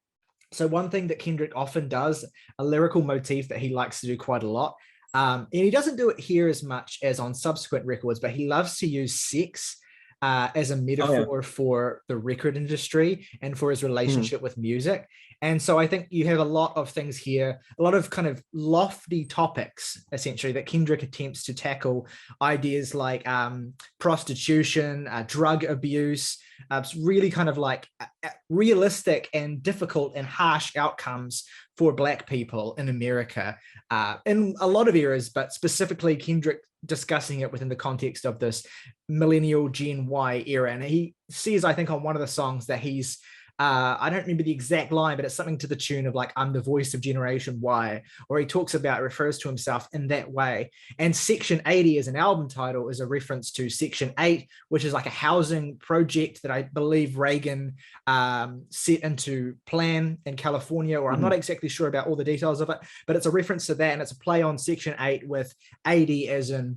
So one thing that Kendrick often does, a lyrical motif that he likes to do quite a lot, and he doesn't do it here as much as on subsequent records, but he loves to use sex as a metaphor for the record industry and for his relationship with music. And so I think you have a lot of things here, a lot of kind of lofty topics, essentially, that Kendrick attempts to tackle, ideas like prostitution, drug abuse, really kind of like realistic and difficult and harsh outcomes for Black people in America in a lot of eras, but specifically Kendrick discussing it within the context of this millennial Gen Y era. And he says, I think on one of the songs that he's, I don't remember the exact line, but it's something to the tune of like, I'm the voice of Generation Y, or he talks about, refers to himself in that way. And Section 80 as an album title is a reference to Section 8, which is like a housing project that I believe Reagan set into plan in California, or I'm not exactly sure about all the details of it, but it's a reference to that. And it's a play on Section 8 with 80 as in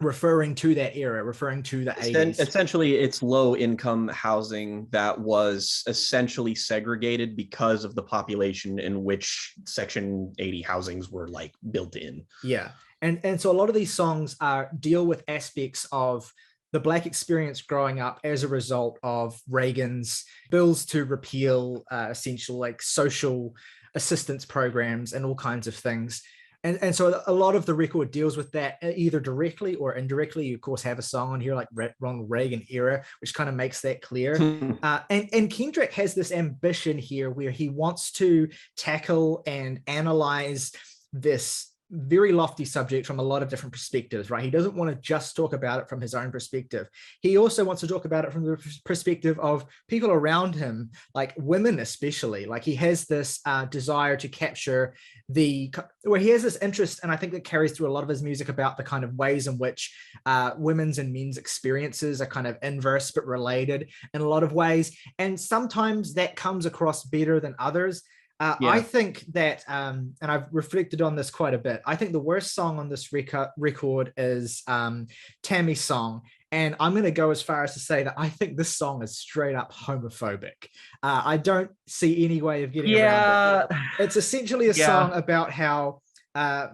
referring to that era, referring to the 80s.
Essentially, it's low-income housing that was essentially segregated because of the population in which Section 80 housings were like built in.
Yeah, and so a lot of these songs deal with aspects of the Black experience growing up as a result of Reagan's bills to repeal essential like social assistance programs and all kinds of things. And so a lot of the record deals with that either directly or indirectly. You, of course, have a song on here like Ronald Reagan era, which kind of makes that clear. And Kendrick has this ambition here where he wants to tackle and analyze this very lofty subject from a lot of different perspectives, right? He doesn't want to just talk about it from his own perspective. He also wants to talk about it from the perspective of people around him, like women especially. Like he has this desire to capture where he has this interest, and I think that carries through a lot of his music, about the kind of ways in which women's and men's experiences are kind of inverse but related in a lot of ways. And sometimes that comes across better than others. I think that, and I've reflected on this quite a bit, I think the worst song on this record is Tammy's song. And I'm going to go as far as to say that I think this song is straight up homophobic. I don't see any way of getting around it. It's essentially a song about how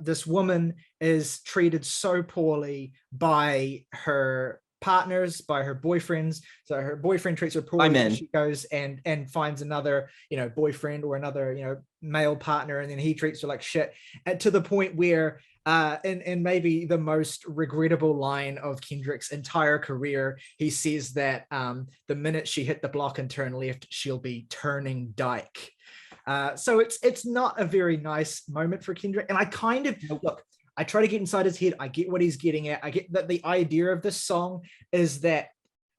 this woman is treated so poorly by her partners, by her boyfriends. So her boyfriend treats her poorly, and she goes and finds another, boyfriend or another, male partner, and then he treats her like shit, and to the point where and maybe the most regrettable line of Kendrick's entire career, he says that the minute she hit the block and turn left, she'll be turning dyke. So it's not a very nice moment for Kendrick. And I kind of, look, I try to get inside his head. I get what he's getting at. I get that the idea of this song is that,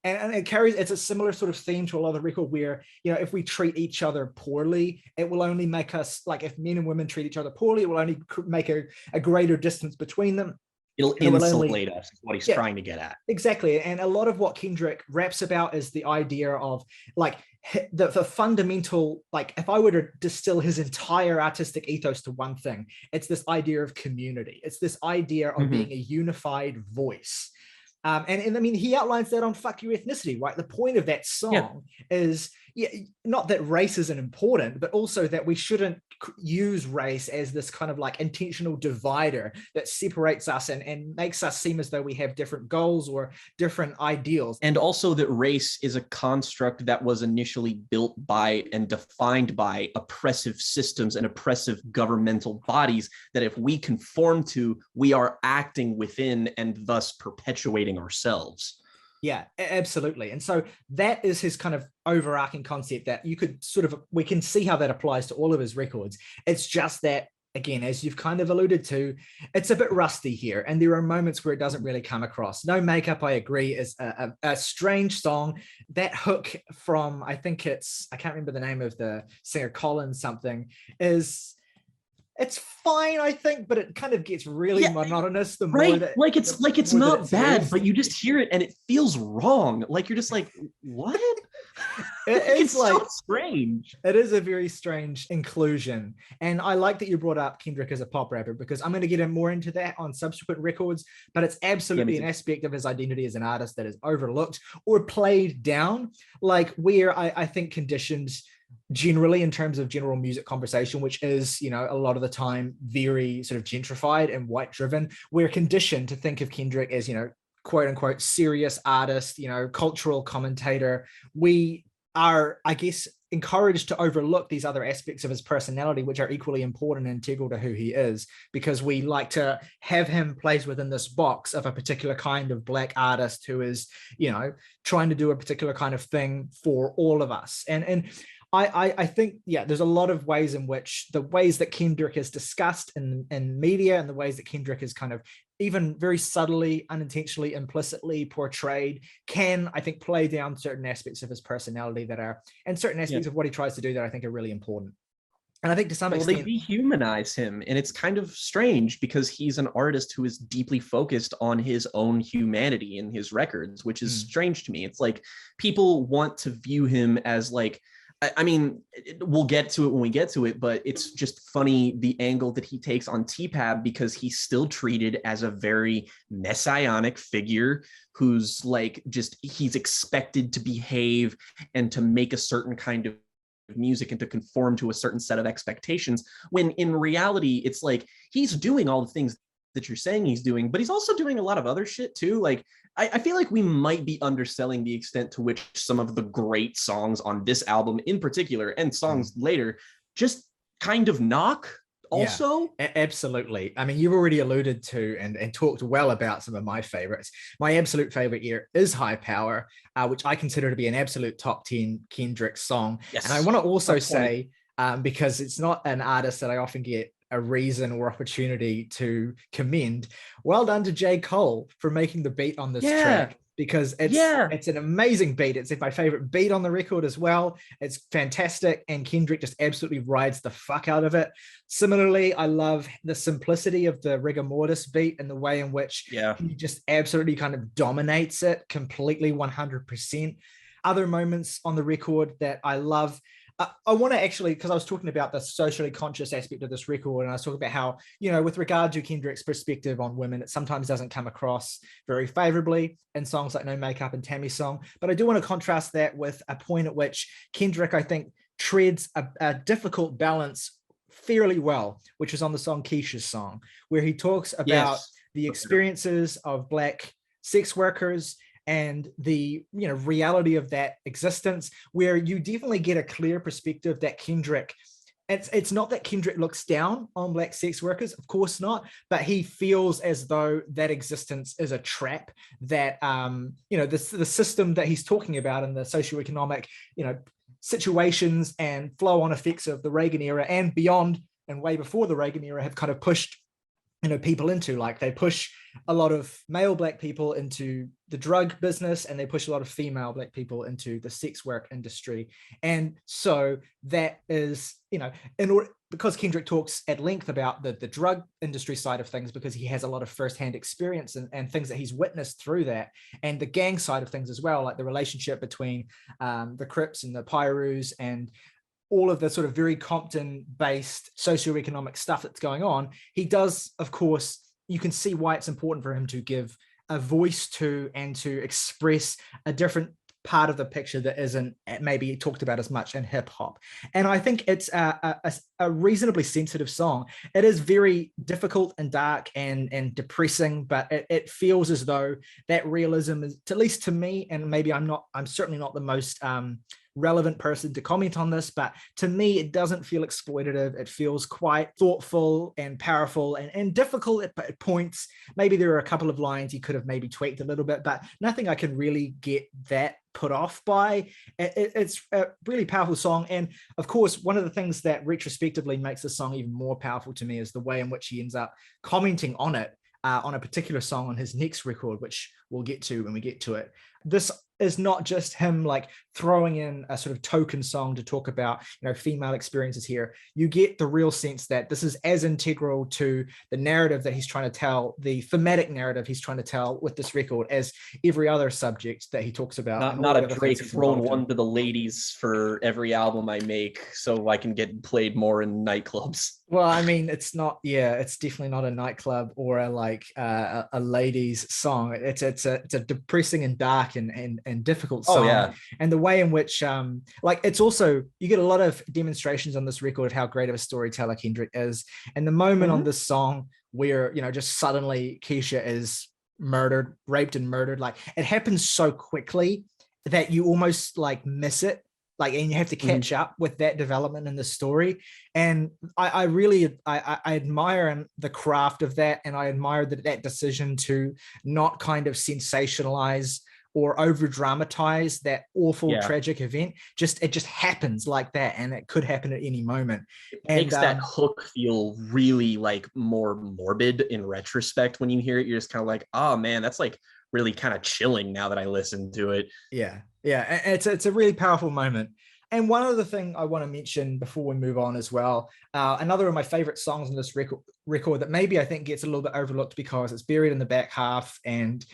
and it's a similar sort of theme to a lot of the record where, if we treat each other poorly, it will only make us, like, if men and women treat each other poorly, it will only make a greater distance between them.
It'll insulate us, is what he's trying to get at.
Exactly. And a lot of what Kendrick raps about is the idea of, like, the fundamental, like, if I were to distill his entire artistic ethos to one thing, it's this idea of community. It's this idea of being a unified voice. And I mean, he outlines that on Fuck Your Ethnicity, right? The point of that song is, not that race isn't important, but also that we shouldn't use race as this kind of like intentional divider that separates us and makes us seem as though we have different goals or different ideals.
And also that race is a construct that was initially built by and defined by oppressive systems and oppressive governmental bodies that if we conform to, we are acting within and thus perpetuating ourselves.
Yeah, absolutely. And so that is his kind of overarching concept that we can see how that applies to all of his records. It's just that, again, as you've kind of alluded to, it's a bit rusty here. And there are moments where it doesn't really come across. No Makeup, I agree, is a strange song. That hook from, I can't remember the name of the singer, Collins something, it's fine, I think, but it kind of gets really monotonous the more that,
it's not bad, but you just hear it and it feels wrong. Like you're just like, what? It's like so strange.
It is a very strange inclusion. And I like that you brought up Kendrick as a pop rapper, because I'm going to get more into that on subsequent records, but it's absolutely an aspect of his identity as an artist that is overlooked or played down, like where I think conditions generally in terms of general music conversation, which is, a lot of the time very sort of gentrified and white driven, we're conditioned to think of Kendrick as, quote unquote, serious artist, cultural commentator. We are, I guess, encouraged to overlook these other aspects of his personality, which are equally important and integral to who he is, because we like to have him placed within this box of a particular kind of Black artist who is, trying to do a particular kind of thing for all of us. And I think, there's a lot of ways in which the ways that Kendrick is discussed in media and the ways that Kendrick is kind of even very subtly, unintentionally, implicitly portrayed can, I think, play down certain aspects of his personality and certain aspects of what he tries to do that I think are really important. And I think to some extent,
they dehumanize him, and it's kind of strange because he's an artist who is deeply focused on his own humanity in his records, which is strange to me. It's like people want to view him as like, I mean, we'll get to it when we get to it, but it's just funny the angle that he takes on T-Pab, because he's still treated as a very messianic figure who's like, he's expected to behave and to make a certain kind of music and to conform to a certain set of expectations, when in reality, it's like, he's doing all the things that you're saying he's doing, but he's also doing a lot of other shit too. Like, I feel like we might be underselling the extent to which some of the great songs on this album in particular, and songs later, just kind of knock also.
Absolutely. I mean, you've already alluded to and talked well about some of my favorites. My absolute favorite here is High Power, which I consider to be an absolute top 10 Kendrick song. Yes. And I want to also say, because it's not an artist that I often get a reason or opportunity to commend. Well done to J. Cole for making the beat on this track, because it's an amazing beat. It's my favorite beat on the record as well. It's fantastic, and Kendrick just absolutely rides the fuck out of it. Similarly, I love the simplicity of the rigor mortis beat and the way in which he just absolutely kind of dominates it completely, 100%. Other moments on the record that I love, I want to actually, because I was talking about the socially conscious aspect of this record, and I was talking about how, you know, with regard to Kendrick's perspective on women, it sometimes doesn't come across very favorably in songs like No Makeup and Tammy's Song. But I do want to contrast that with a point at which Kendrick, I think, treads a difficult balance fairly well, which is on the song Keisha's Song, where he talks about the experiences of Black sex workers and the, you know, reality of that existence, where you definitely get a clear perspective that Kendrick, it's not that Kendrick looks down on Black sex workers, of course not, but he feels as though that existence is a trap, that you know, the system that he's talking about and the socioeconomic, you know, situations and flow-on effects of the Reagan era and beyond and way before the Reagan era have kind of pushed, you know, people into, like, they push a lot of male Black people into the drug business, and they push a lot of female Black people into the sex work industry. And so that is, you know, in order, because Kendrick talks at length about the drug industry side of things, because he has a lot of firsthand experience and things that he's witnessed through that, and the gang side of things as well, like the relationship between the Crips and the Pyrus, and all of the sort of very Compton-based socioeconomic stuff that's going on. He does, of course, you can see why it's important for him to give a voice to and to express a different part of the picture that isn't maybe talked about as much in hip hop. And I think it's a reasonably sensitive song. It is very difficult and dark and depressing, but it feels as though that realism is, at least to me, and maybe I'm certainly not the most relevant person to comment on this, but to me, it doesn't feel exploitative. It feels quite thoughtful and powerful and difficult at points. Maybe there are a couple of lines he could have maybe tweaked a little bit, but nothing I can really get that put off by. It's a really powerful song. And of course, one of the things that retrospectively makes the song even more powerful to me is the way in which he ends up commenting on it, on a particular song on his next record, which we'll get to when we get to it. This is not just him like throwing in a sort of token song to talk about, you know, female experiences here. You get the real sense that this is as integral to the narrative that he's trying to tell, the thematic narrative he's trying to tell with this record, as every other subject that he talks about.
Not a Drake throwing one to the ladies for every album I make so I can get played more in nightclubs.
Well, I mean, it's not, it's definitely not a nightclub or a ladies song. It's a depressing and dark and difficult song.
Oh, yeah.
And the way in which like, it's also, you get a lot of demonstrations on this record of how great of a storyteller Kendrick is. And the moment on this song where, you know, just suddenly Keisha is murdered, raped and murdered, like, it happens so quickly that you almost like miss it. Like, and you have to catch up with that development in the story. And I really admire the craft of that. And I admire that decision to not kind of sensationalize or over dramatize that awful tragic event. It just happens like that. And it could happen at any moment.
It makes that hook feel really like more morbid in retrospect. When you hear it, you're just kind of like, oh man, that's like really kind of chilling now that I listen to it.
Yeah. It's a really powerful moment. And one other thing I want to mention before we move on as well, another of my favorite songs on this record that maybe I think gets a little bit overlooked because it's buried in the back half, and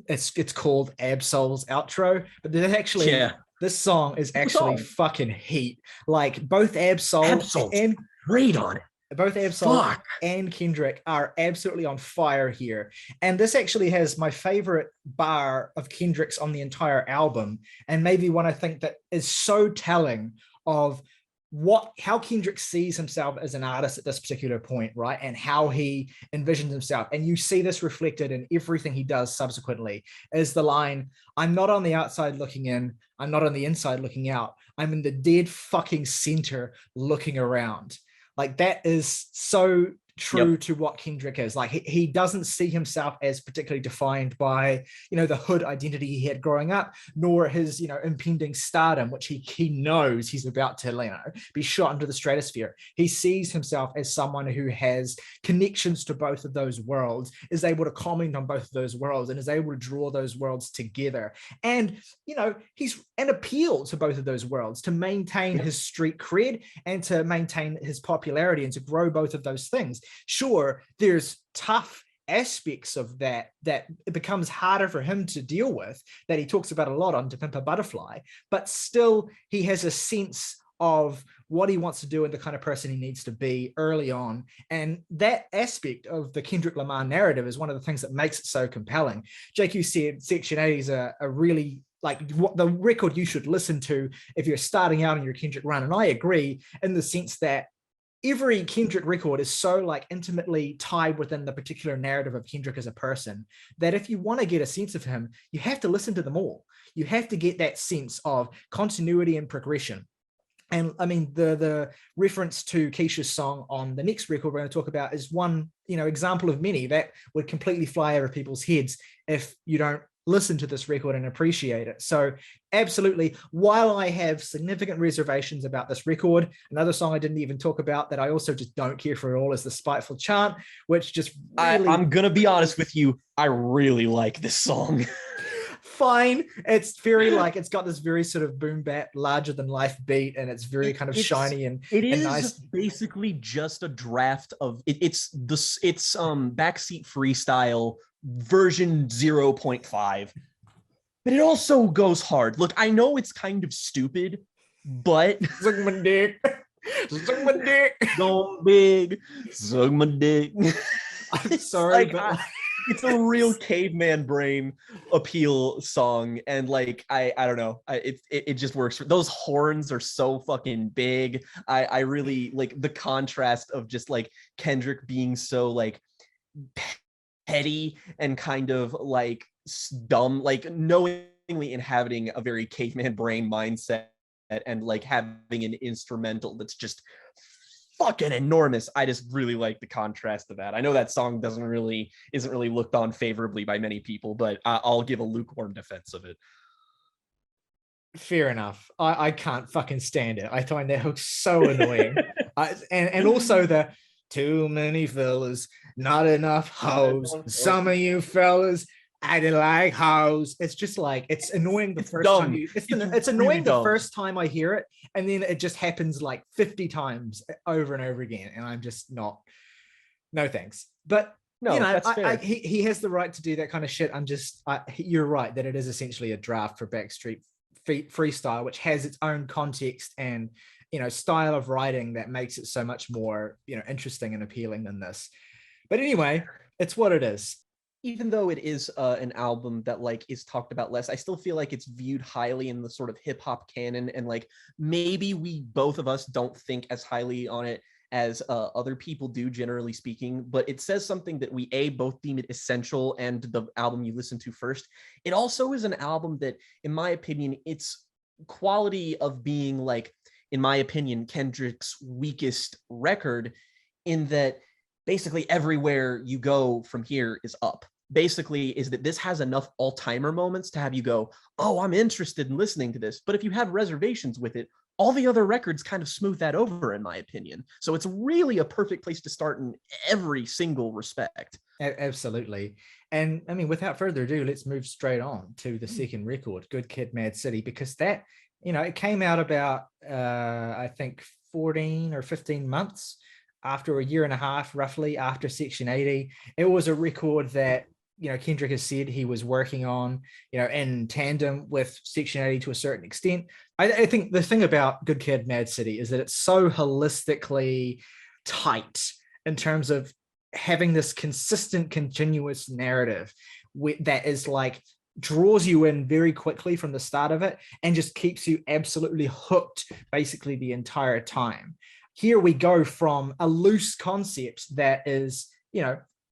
it's called Ab-Soul's Outro. But there's actually this song is actually fucking heat. Like, both Ab-Soul and
great on it.
Both Ab-Soul and Kendrick are absolutely on fire here. And this actually has my favorite bar of Kendrick's on the entire album, and maybe one I think that is so telling of how Kendrick sees himself as an artist at this particular point, right? And how he envisions himself. And you see this reflected in everything he does subsequently, is the line, "I'm not on the outside looking in, I'm not on the inside looking out, I'm in the dead fucking center looking around." Like, that is so true to what Kendrick is. Like he doesn't see himself as particularly defined by, the hood identity he had growing up, nor his, impending stardom, which he knows he's about to, be shot into the stratosphere. He sees himself as someone who has connections to both of those worlds, is able to comment on both of those worlds, and is able to draw those worlds together. And, he's an appeal to both of those worlds to maintain his street cred and to maintain his popularity and to grow both of those things. Sure, there's tough aspects of that it becomes harder for him to deal with, that he talks about a lot on To Pimp a Butterfly, but still he has a sense of what he wants to do and the kind of person he needs to be early on. And that aspect of the Kendrick Lamar narrative is one of the things that makes it so compelling. JQ said Section 80 is a really what the record you should listen to if you're starting out in your Kendrick run. And I agree in the sense that every Kendrick record is so intimately tied within the particular narrative of Kendrick as a person, that if you want to get a sense of him, you have to listen to them all. You have to get that sense of continuity and progression. And I mean, the reference to Keisha's song on the next record we're going to talk about is one, example of many that would completely fly over people's heads if you don't listen to this record and appreciate it. So absolutely, while I have significant reservations about this record, another song I didn't even talk about that I also just don't care for at all is The Spiteful Chant, which just really...
I'm gonna be honest with you, I really like this song.
Fine, it's very it's got this very sort of boom bap, larger than life beat, and it's very kind of shiny and nice.
Basically just a draft of it's Backseat Freestyle version 0.5, but it also goes hard. Look, I know it's kind of stupid, but
suck my dick, suck my dick,
go big, suck my dick.
I'm sorry, but
it's a real caveman brain appeal song, and I don't know, it just works. Those horns are so fucking big. I really like the contrast of just Kendrick being so petty and kind of dumb, knowingly inhabiting a very caveman brain mindset, and having an instrumental that's just fucking enormous. I just really like the contrast of that. I know that song isn't really looked on favorably by many people, but I'll give a lukewarm defense of it.
Fair enough. I can't fucking stand it. I find that hook so annoying. And also the too many fellas, not enough hoes. Some of you fellas acting like hoes. It's just it's annoying the first time. It's annoying the first time I hear it, and then it just happens 50 times over and over again, and I'm just not. No thanks. But
no, that's fair.
He has the right to do that kind of shit. You're right that it is essentially a draft for Backstreet Freestyle, which has its own context and style of writing that makes it so much more interesting and appealing than this. But anyway, it's what it is.
Even though it is an album that is talked about less, I still feel like it's viewed highly in the sort of hip hop canon, and maybe we both of us don't think as highly on it as other people do, generally speaking, but it says something that we both deem it essential, and the album you listen to first. It also is an album that, in my opinion, its quality of being in my opinion, Kendrick's weakest record, in that basically everywhere you go from here is up. Basically, is that this has enough all-timer moments to have you go, oh, I'm interested in listening to this. But if you have reservations with it, all the other records kind of smooth that over, in my opinion. So it's really a perfect place to start in every single respect.
Absolutely. And I mean, without further ado, let's move straight on to the second record, Good Kid, M.A.A.d City, because that, it came out about, I think, 14 or 15 months after a year and a half, roughly, after Section 80. It was a record that, Kendrick has said he was working on, in tandem with Section 80 to a certain extent. I think the thing about Good Kid, M.A.A.d City is that it's so holistically tight in terms of having this consistent, continuous narrative that is draws you in very quickly from the start of it and just keeps you absolutely hooked basically the entire time. Here we go from a loose concept that is,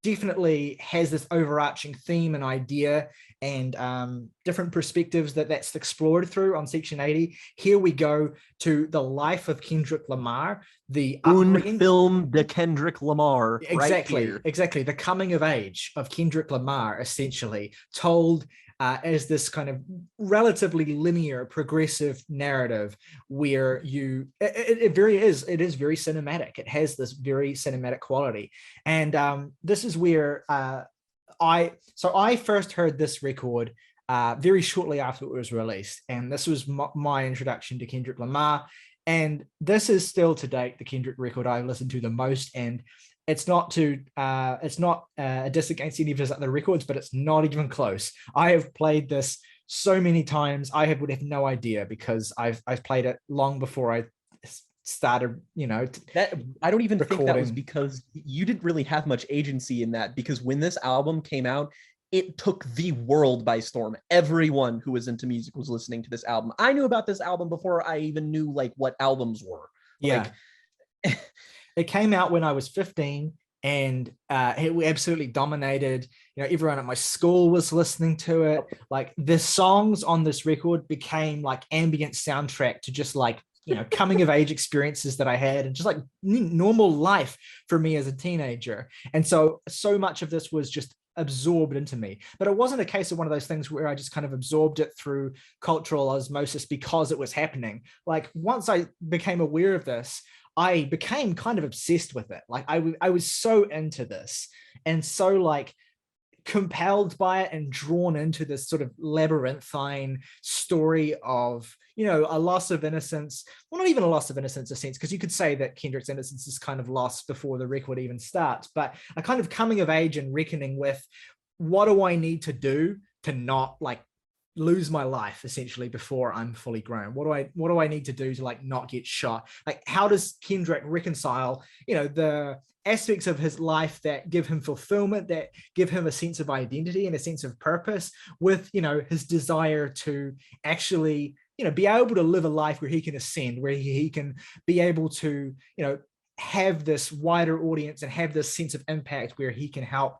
definitely has this overarching theme and idea and different perspectives that's explored through on Section 80. Here we go to the life of Kendrick Lamar, the upbringing.
Film de Kendrick Lamar,
Exactly,
right
exactly. The coming of age of Kendrick Lamar, essentially told as this kind of relatively linear, progressive narrative, where it is very cinematic. It has this very cinematic quality, and this is where I first heard this record very shortly after it was released, and this was my introduction to Kendrick Lamar. And this is still to date the Kendrick record I've listened to the most, and it's not a diss against any of his other records, but it's not even close. I have played this so many times. Would have no idea, because I've played it long before I started,
that I don't even
recording.
think that was because you didn't really have much agency in that, because when this album came out, it took the world by storm. Everyone who was into music was listening to this album. I knew about this album before I even knew like what albums were.
Yeah. Like, it came out when I was 15, and it absolutely dominated. Everyone at my school was listening to it. Like, the songs on this record became like ambient soundtrack to just like, coming of age experiences that I had, and just like normal life for me as a teenager. And so much of this was just absorbed into me. But it wasn't a case of one of those things where I just kind of absorbed it through cultural osmosis because it was happening. Like, once I became aware of this, I became kind of obsessed with it. Like, I was so into this, and so like compelled by it and drawn into this sort of labyrinthine story of, a loss of innocence. Well, not even a loss of innocence, in a sense, because you could say that Kendrick's innocence is kind of lost before the record even starts, but a kind of coming of age and reckoning with, what do I need to do to not like lose my life, essentially, before I'm fully grown? What do I need to do to like not get shot? Like, how does Kendrick reconcile, the aspects of his life that give him fulfillment, that give him a sense of identity and a sense of purpose, with, his desire to actually, be able to live a life where he can ascend, where he can be able to, have this wider audience and have this sense of impact, where he can help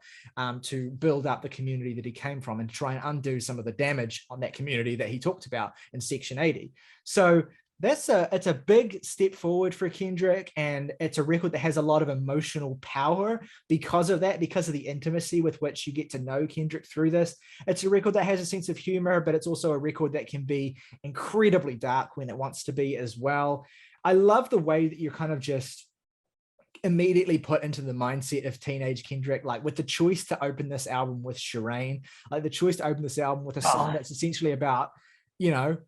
to build up the community that he came from, and try and undo some of the damage on that community that he talked about in Section 80. So it's a big step forward for Kendrick, and it's a record that has a lot of emotional power because of that, because of the intimacy with which you get to know Kendrick through this. It's a record that has a sense of humor, but it's also a record that can be incredibly dark when it wants to be as well. I love the way that you're kind of just immediately put into the mindset of teenage Kendrick, like with the choice to open this album with Shireen, like the choice to open this album with a song that's essentially about,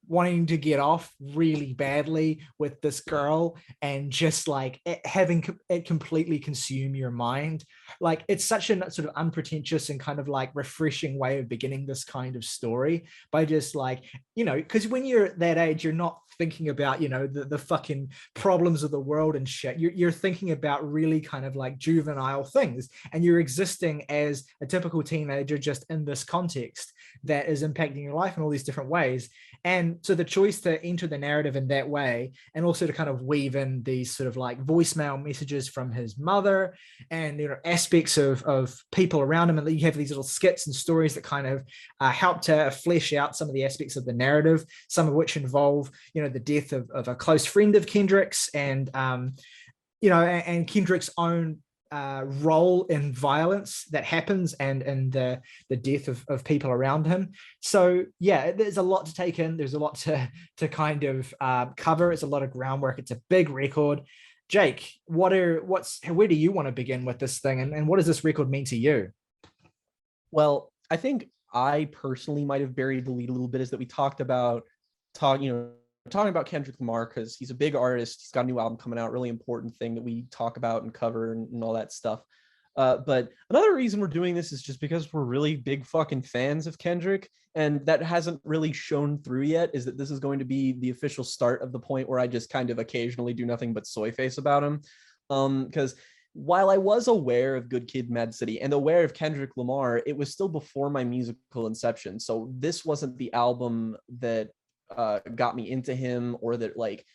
wanting to get off really badly with this girl, and just like having it completely consume your mind. Like, it's such a sort of unpretentious and kind of like refreshing way of beginning this kind of story, by just like, because when you're that age, you're not thinking about, the fucking problems of the world and shit. You're thinking about really kind of like juvenile things, and you're existing as a typical teenager just in this context that is impacting your life in all these different ways. And so the choice to enter the narrative in that way, and also to kind of weave in these sort of like voicemail messages from his mother, and aspects of people around him, and you have these little skits and stories that kind of help to flesh out some of the aspects of the narrative, some of which involve the death of a close friend of Kendrick's, and and Kendrick's own role in violence that happens, and the death of people around him. So yeah, there's a lot to take in. There's a lot to kind of cover. It's a lot of groundwork. It's a big record. Jake, where do you want to begin with this thing, and what does this record mean to you?
Well, I think I personally might have buried the lead a little bit, is that we talking about Kendrick Lamar because he's a big artist. He's got a new album coming out, really important thing that we talk about and cover and all that stuff. But another reason we're doing this is just because we're really big fucking fans of Kendrick, and that hasn't really shown through yet, is that this is going to be the official start of the point where I just kind of occasionally do nothing but soy face about him. Because while I was aware of Good Kid, Mad City and aware of Kendrick Lamar, it was still before my musical inception. So this wasn't the album that got me into him, or that like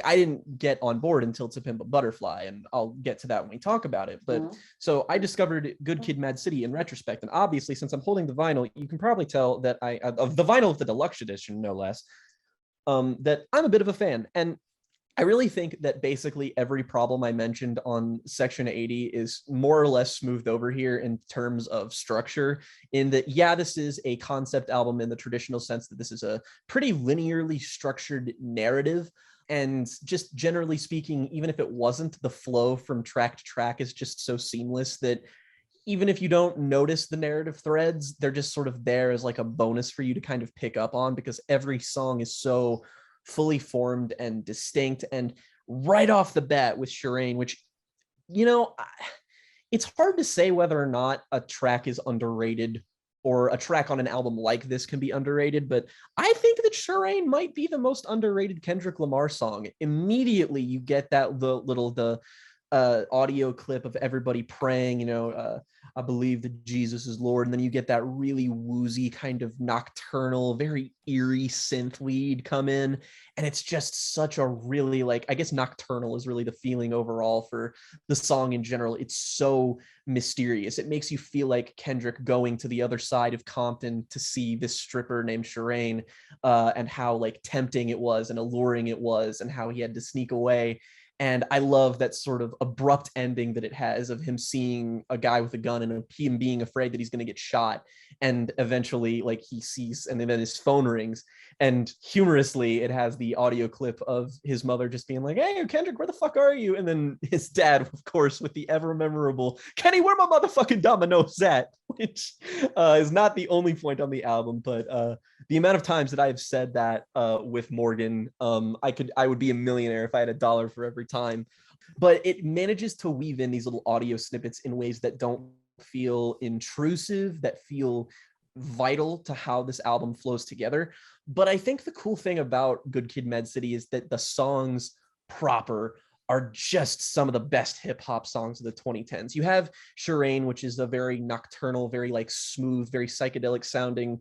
I didn't get on board until To Pimp a Butterfly, and I'll get to that when we talk about it. But so I discovered Good Kid, M.A.A.d City in retrospect, and obviously since I'm holding the vinyl, you can probably tell that I of the vinyl of the deluxe edition, no less, that I'm a bit of a fan. And I really think that basically every problem I mentioned on Section 80 is more or less smoothed over here in terms of structure, in that, yeah, this is a concept album in the traditional sense that this is a pretty linearly structured narrative. And just generally speaking, even if it wasn't, the flow from track to track is just so seamless that even if you don't notice the narrative threads, they're just sort of there as like a bonus for you to kind of pick up on, because every song is so fully formed and distinct. And right off the bat with Shireen, which, you know, it's hard to say whether or not a track is underrated or a track on an album like this can be underrated, but I think that Shireen might be the most underrated Kendrick Lamar song. Immediately you get that the audio clip of everybody praying, you know, I believe that Jesus is Lord. And then you get that really woozy kind of nocturnal, very eerie synth lead come in. And it's just such a really, like, I guess nocturnal is really the feeling overall for the song in general. It's so mysterious. It makes you feel like Kendrick going to the other side of Compton to see this stripper named Shireen, and how like tempting it was and alluring it was, and how he had to sneak away. And I love that sort of abrupt ending that it has of him seeing a guy with a gun and him being afraid that he's going to get shot. And eventually, like, he sees, and then his phone rings. And humorously, it has the audio clip of his mother just being like, "Hey, Kendrick, where the fuck are you?" And then his dad, of course, with the ever memorable, "Kenny, where my motherfucking dominoes at?" Which is not the only point on the album, but the amount of times that I've said that with Morgan, I would be a millionaire if I had $1 for every time. But it manages to weave in these little audio snippets in ways that don't feel intrusive, that feel vital to how this album flows together. But I think the cool thing about Good Kid, M.A.A.d City is that the songs proper are just some of the best hip hop songs of the 2010s. You have Shireen, which is a very nocturnal, very like smooth, very psychedelic sounding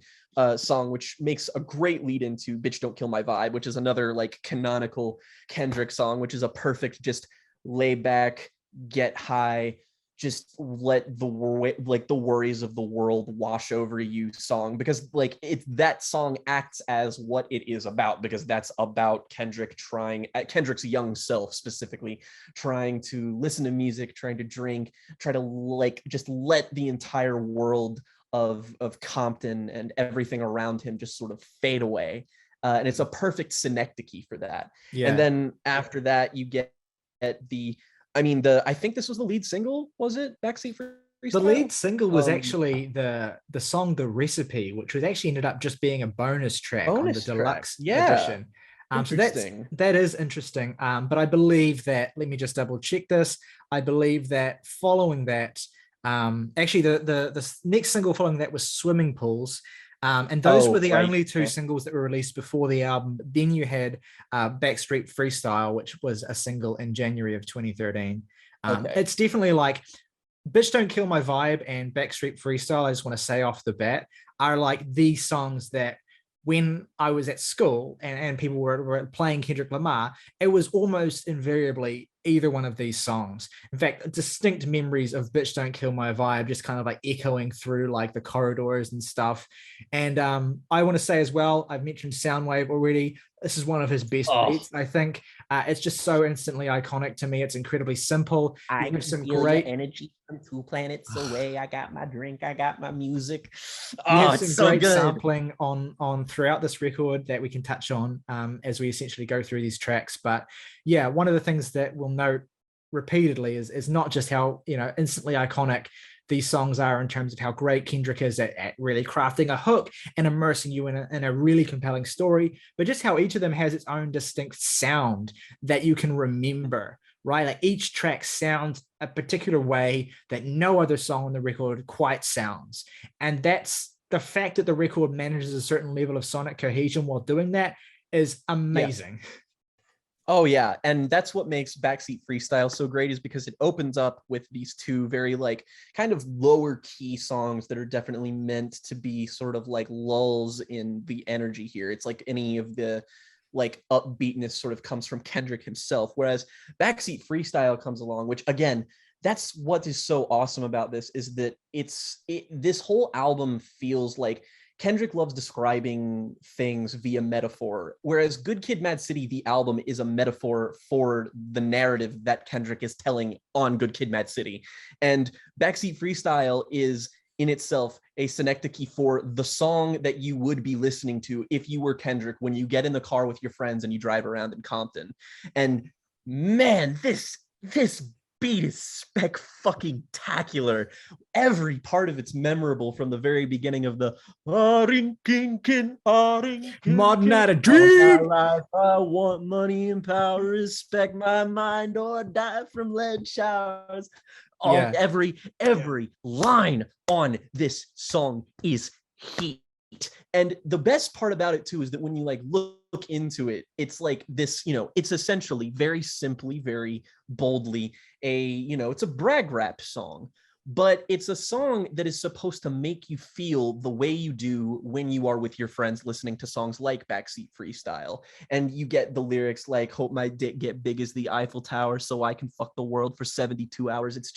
song, which makes a great lead into Bitch Don't Kill My Vibe, which is another like canonical Kendrick song, which is a perfect just lay back, get high, just let the worries of the world wash over you song, because like that song acts as what it is about, because that's about Kendrick's young self specifically trying to listen to music, trying to drink, try to like just let the entire world of Compton and everything around him just sort of fade away. And it's a perfect synecdoche for that.
Yeah.
And then after that you get I think this was the lead single, was it? Backseat Freestyle?
The lead single was actually the song "The Recipe," which was actually ended up just being a bonus track on the deluxe edition. So that is interesting. But I believe that, let me just double check this. I believe that following that, actually the next single following that was "Swimming Pools." And those were the only two singles that were released before the album. Then you had Backstreet Freestyle, which was a single in January of 2013. It's definitely like Bitch Don't Kill My Vibe and Backstreet Freestyle, I just want to say off the bat, are like the songs that when I was at school and people were playing Kendrick Lamar, it was almost invariably either one of these songs. In fact, distinct memories of Bitch Don't Kill My Vibe just kind of like echoing through like the corridors and stuff. And I want to say as well, I've mentioned Soundwave already. This is one of his best beats, I think. It's just so instantly iconic to me. It's incredibly simple.
I have some great energy from 2 planets away. I got my drink, I got my music.
It's so great good sampling on throughout this record that we can touch on as we essentially go through these tracks. But yeah, one of the things that we'll note repeatedly is not just how, you know, instantly iconic these songs are in terms of how great Kendrick is at really crafting a hook and immersing you in a really compelling story, but just how each of them has its own distinct sound that you can remember, right? Like each track sounds a particular way that no other song on the record quite sounds. And that's the fact that the record manages a certain level of sonic cohesion while doing that is amazing.
Oh yeah, and that's what makes Backseat Freestyle so great, is because it opens up with these two very like kind of lower key songs that are definitely meant to be sort of like lulls in the energy here. It's like any of the like upbeatness sort of comes from Kendrick himself, whereas Backseat Freestyle comes along, which again, that's what is so awesome about this, is that this whole album feels like Kendrick loves describing things via metaphor, whereas Good Kid, Mad City, the album, is a metaphor for the narrative that Kendrick is telling on Good Kid, Mad City. And Backseat Freestyle is in itself a synecdoche for the song that you would be listening to if you were Kendrick when you get in the car with your friends and you drive around in Compton. And man, this beat is spec fucking tacular. Every part of it's memorable, from the very beginning of the
Modern Night a
all my
Dream.
life I want money and power, respect my mind or die from lead showers. All
Yeah.
every line on this song is heat. And the best part about it too is that when you like look into it, it's like this, it's essentially very simply, very boldly it's a brag rap song, but it's a song that is supposed to make you feel the way you do when you are with your friends listening to songs like Backseat Freestyle. And you get the lyrics like, hope my dick get big as the Eiffel Tower so I can fuck the world for 72 hours. It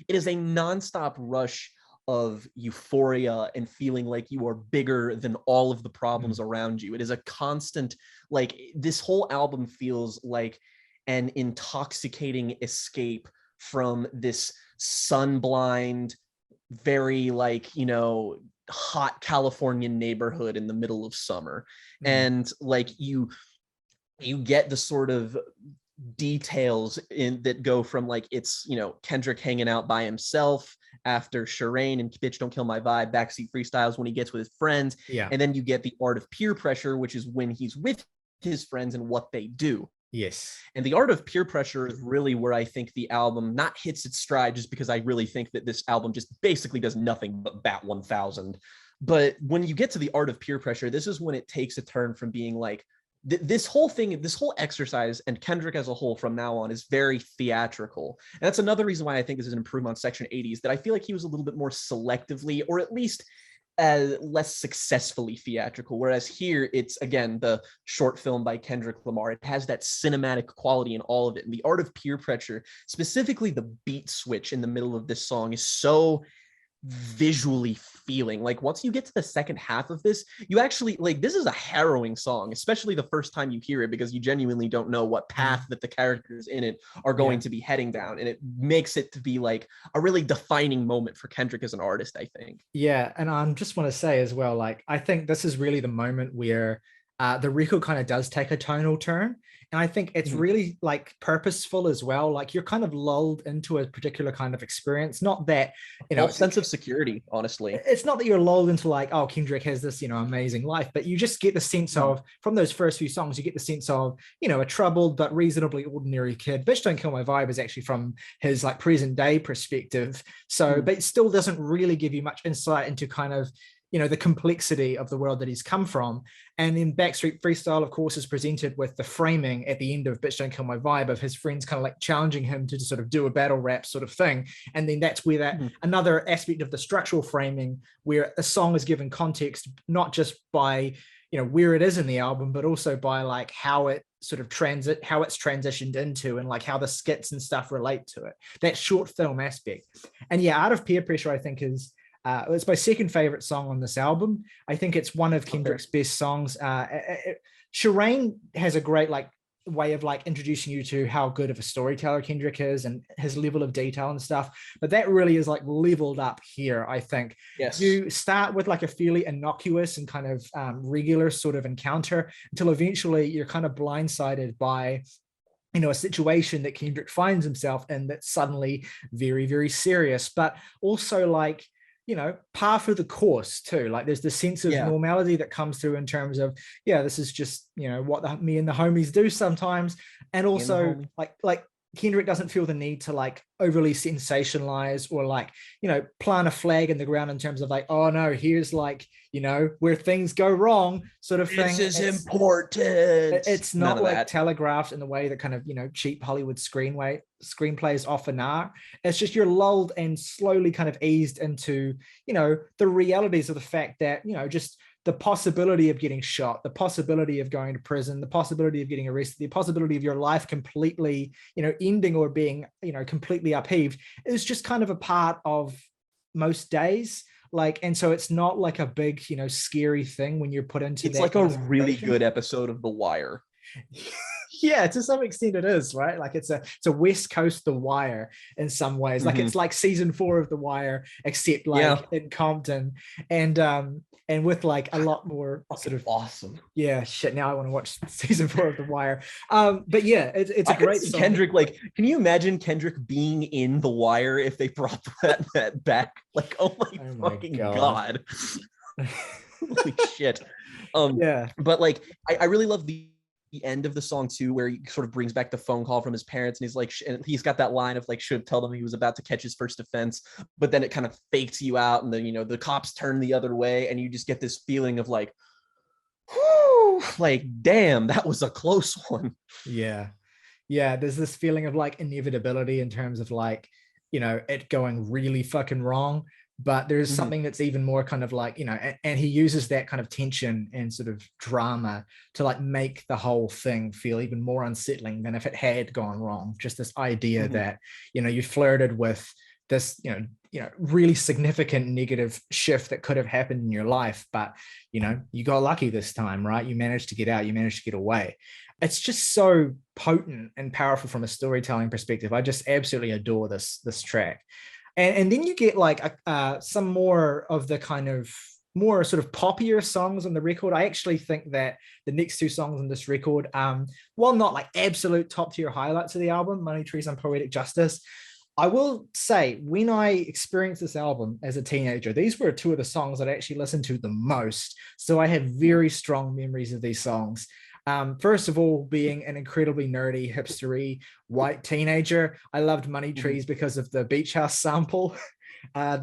is a nonstop rush of euphoria and feeling like you are bigger than all of the problems around you. It is a constant, like, this whole album feels like an intoxicating escape from this sunblind, very like, hot Californian neighborhood in the middle of summer. And like you get the sort of details in that go from like, it's Kendrick hanging out by himself after Shireen and Bitch Don't Kill My Vibe, Backseat Freestyles when he gets with his friends,
Yeah.
and then you get the art of peer pressure, which is when he's with his friends and what they do.
Yes.
And the art of peer pressure is really where I think the album not hits its stride, just because I really think that this album just basically does nothing but bat 1000. But when you get to the art of peer pressure, this is when it takes a turn from being like, this whole exercise, and Kendrick as a whole from now on, is very theatrical. And that's another reason why I think this is an improvement on Section 80s, that I feel like he was a little bit more selectively, or at least less successfully theatrical. Whereas here, it's again the short film by Kendrick Lamar. It has that cinematic quality in all of it. And the art of peer pressure, specifically the beat switch in the middle of this song, is so visually feeling. Like once you get to the second half of this, you actually like, this is a harrowing song, especially the first time you hear it, because you genuinely don't know what path that the characters in it are going to be heading down. And it makes it to be like a really defining moment for Kendrick as an artist, I think.
Yeah, and I just want to say as well, like, I think this is really the moment where the record kind of does take a tonal turn. And I think it's really like purposeful as well. Like you're kind of lulled into a particular kind of experience. Not that,
False sense of security, honestly.
it's not that you're lulled into like, oh, Kendrick has this, amazing life, but you just get the sense of, from those first few songs, you get the sense of, a troubled but reasonably ordinary kid. Bitch Don't Kill My Vibe is actually from his like present day perspective. So, but it still doesn't really give you much insight into kind of, the complexity of the world that he's come from. And then Backstreet Freestyle, of course, is presented with the framing at the end of Bitch Don't Kill My Vibe of his friends kind of like challenging him to sort of do a battle rap sort of thing. And then that's where that another aspect of the structural framing, where a song is given context, not just by, where it is in the album, but also by like how it sort of how it's transitioned into, and like how the skits and stuff relate to it, that short film aspect. And yeah, Art of Peer Pressure, I think it's my second favorite song on this album. I think it's one of Kendrick's best songs. Shireen has a great like way of like introducing you to how good of a storyteller Kendrick is and his level of detail and stuff. But that really is like leveled up here, I think.
Yes.
You start with like a fairly innocuous and kind of regular sort of encounter until eventually you're kind of blindsided by a situation that Kendrick finds himself in that's suddenly very, very serious, but also like, par for the course too. Like there's the sense of normality that comes through in terms of, this is just, what me and the homies do sometimes. And also like Kendrick doesn't feel the need to like overly sensationalize or like, plant a flag in the ground in terms of like, oh no, here's like, where things go wrong sort of thing.
This is important.
It's
None
not
of
like
that.
telegraphed in the way that kind of, cheap Hollywood screenplays often are. It's just you're lulled and slowly kind of eased into, the realities of the fact that, just the possibility of getting shot, the possibility of going to prison, the possibility of getting arrested, the possibility of your life completely, ending or being, completely upheaved is just kind of a part of most days. Like, and so it's not like a big, scary thing when you're put into
It's
that
like
kind
a
of
really
situation.
good episode of The Wire.
Yeah, to some extent it is, right? Like it's a West Coast The Wire in some ways. Like it's like season 4 of The Wire, except like in Compton, and with like a lot more sort of
awesome.
Yeah, shit. Now I want to watch season 4 of The Wire. But yeah, it's a great song.
Kendrick, like, can you imagine Kendrick being in The Wire if they brought that back? Like, oh my fucking God. Holy shit.
Yeah.
But like, I really love the end of the song too, where he sort of brings back the phone call from his parents, and he's like, and he's got that line of like, should have told him he was about to catch his first offense, but then it kind of fakes you out, and then the cops turn the other way, and you just get this feeling of like, whew, like, damn, that was a close one.
Yeah. There's this feeling of like inevitability in terms of like, it going really fucking wrong. But there's something that's even more kind of like, and he uses that kind of tension and sort of drama to like make the whole thing feel even more unsettling than if it had gone wrong. Just this idea that, you flirted with this, really significant negative shift that could have happened in your life, but you got lucky this time, right? You managed to get out, you managed to get away. It's just so potent and powerful from a storytelling perspective. I just absolutely adore this track. And then you get like some more of the kind of more sort of poppier songs on the record. I actually think that the next 2 songs on this record, while not like absolute top tier highlights of the album, Money Trees and Poetic Justice, I will say when I experienced this album as a teenager, these were 2 of the songs that I actually listened to the most. So I have very strong memories of these songs. First of all, being an incredibly nerdy, hipstery white teenager, I loved Money Trees because of the Beach House sample. But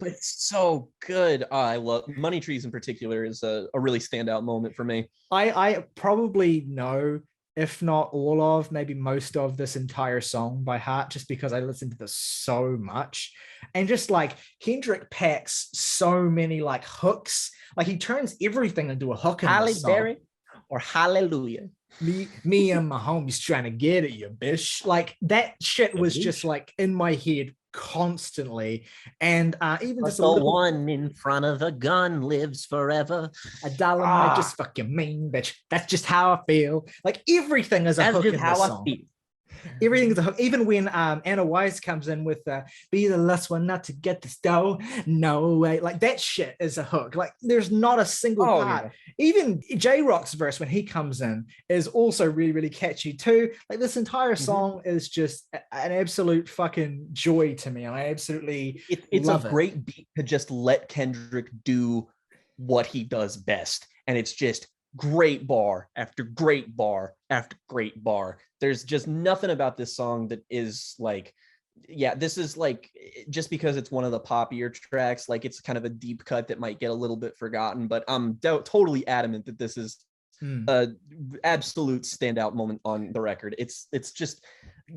it's so good. I love Money Trees in particular is a really standout moment for me.
I probably know, if not all of, maybe most of this entire song by heart, just because I listened to this so much. And just like Kendrick packs so many like hooks, like he turns everything into a hook in this song.
Berry or Hallelujah.
Me and my homies trying to get at you, bitch. Like that shit was just like in my head constantly. And even just
the one in front of a gun lives forever.
A dollar might just fuck you mean, bitch. That's just how I feel. Like everything is a hook in this song. Everything is a hook. Even when Anna Weiss comes in with be the last one not to get this dough. No way. Like that shit is a hook. Like there's not a single part. Yeah. Even J-Rock's verse when he comes in is also really, really catchy too. Like this entire song is just an absolute fucking joy to me. And I absolutely
it's a great beat to just let Kendrick do what he does best. And it's just great bar after great bar after great bar. There's just nothing about this song that is like, yeah, this is like, just because it's one of the poppier tracks, like it's kind of a deep cut that might get a little bit forgotten, but I'm totally adamant that this is a absolute standout moment on the record. It's just,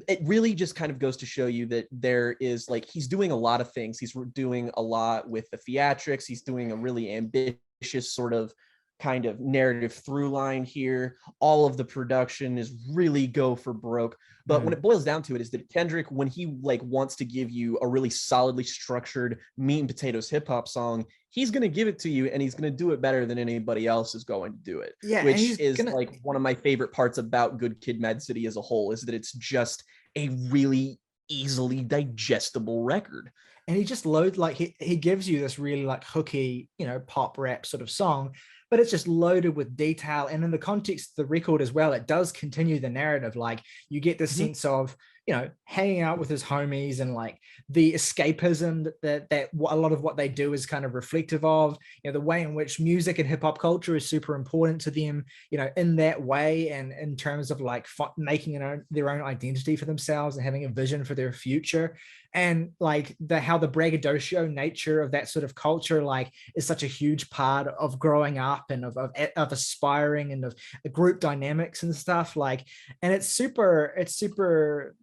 it really just kind of goes to show you that there is like, he's doing a lot of things. He's doing a lot with the theatrics. He's doing a really ambitious sort of kind of narrative through line here. All of the production is really go for broke. But when it boils down to it, is that Kendrick, when he like wants to give you a really solidly structured meat and potatoes hip hop song, he's going to give it to you, and he's going to do it better than anybody else is going to do it. Yeah, which is like one of my favorite parts about Good Kid, Mad City as a whole, is that it's just a really easily digestible record.
And he just loads, like he gives you this really like hooky, pop rap sort of song. but it's just loaded with detail. And in the context of the record as well, it does continue the narrative. Like you get the sense of, you know, hanging out with his homies and like the escapism that a lot of what they do is kind of reflective of, you know, the way in which music and hip hop culture is super important to them, you know, in that way, and in terms of like making their own identity for themselves and having a vision for their future. And like how the braggadocio nature of that sort of culture like is such a huge part of growing up and of aspiring and of group dynamics and stuff like. And it's super,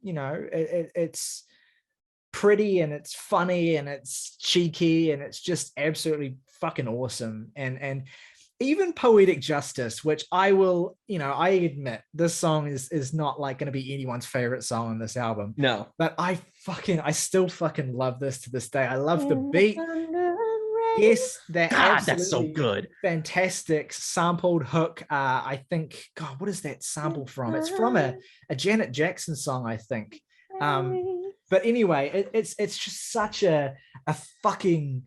you know, it's pretty and it's funny and it's cheeky and it's just absolutely fucking awesome. And even Poetic Justice, which I will, you know, I admit this song is not like going to be anyone's favorite song on this album.
No,
but I still fucking love this to this day. I love the beat. Yes, that
God,
absolutely
that's so good.
fantastic sampled hook. I think, God, what is that sample from? It's from a Janet Jackson song, I think. But anyway, it's just such a fucking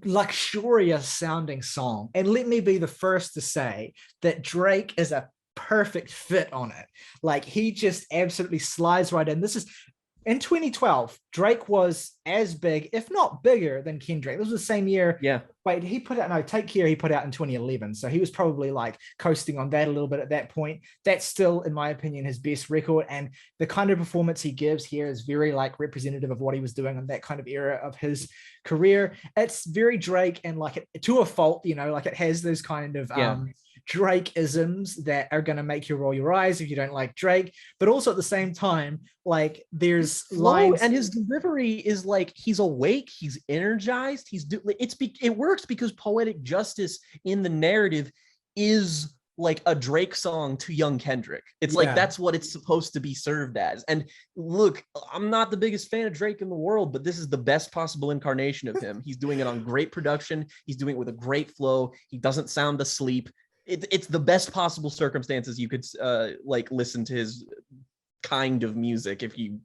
luxurious sounding song. And let me be the first to say that Drake is a perfect fit on it. Like he just absolutely slides right in. This is in 2012, Drake was as big, if not bigger, than Kendrick. This was the same year.
Yeah.
Wait, he put out, no, Take Care, he put out in 2011. So he was probably like coasting on that a little bit at that point. That's still, in my opinion, his best record. And the kind of performance he gives here is very like representative of what he was doing in that kind of era of his career. It's very Drake, and like to a fault, you know, like it has those kind of Drake-isms that are going to make you roll your eyes if you don't like Drake, but also at the same time, like there's lines,
and his delivery is like he's awake, he's energized, it works because Poetic Justice in the narrative is like a Drake song to young Kendrick. It's like that's what it's supposed to be served as. And look, I'm not the biggest fan of Drake in the world, but this is the best possible incarnation of him. He's doing it on great production. He's doing it with a great flow. He doesn't sound asleep. It's the best possible circumstances you could like listen to his kind of music if you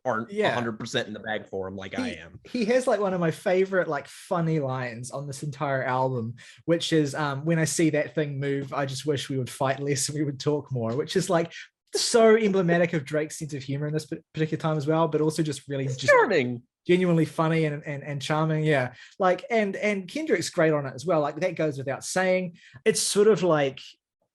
aren't 100% in the bag for him like I am.
He has like one of my favorite like funny lines on this entire album, which is when I see that thing move, I just wish we would fight less and we would talk more, which is like so emblematic of Drake's sense of humor in this particular time as well, but also just really just
charming,
genuinely funny and charming. Yeah, like and Kendrick's great on it as well. Like that goes without saying. It's sort of like,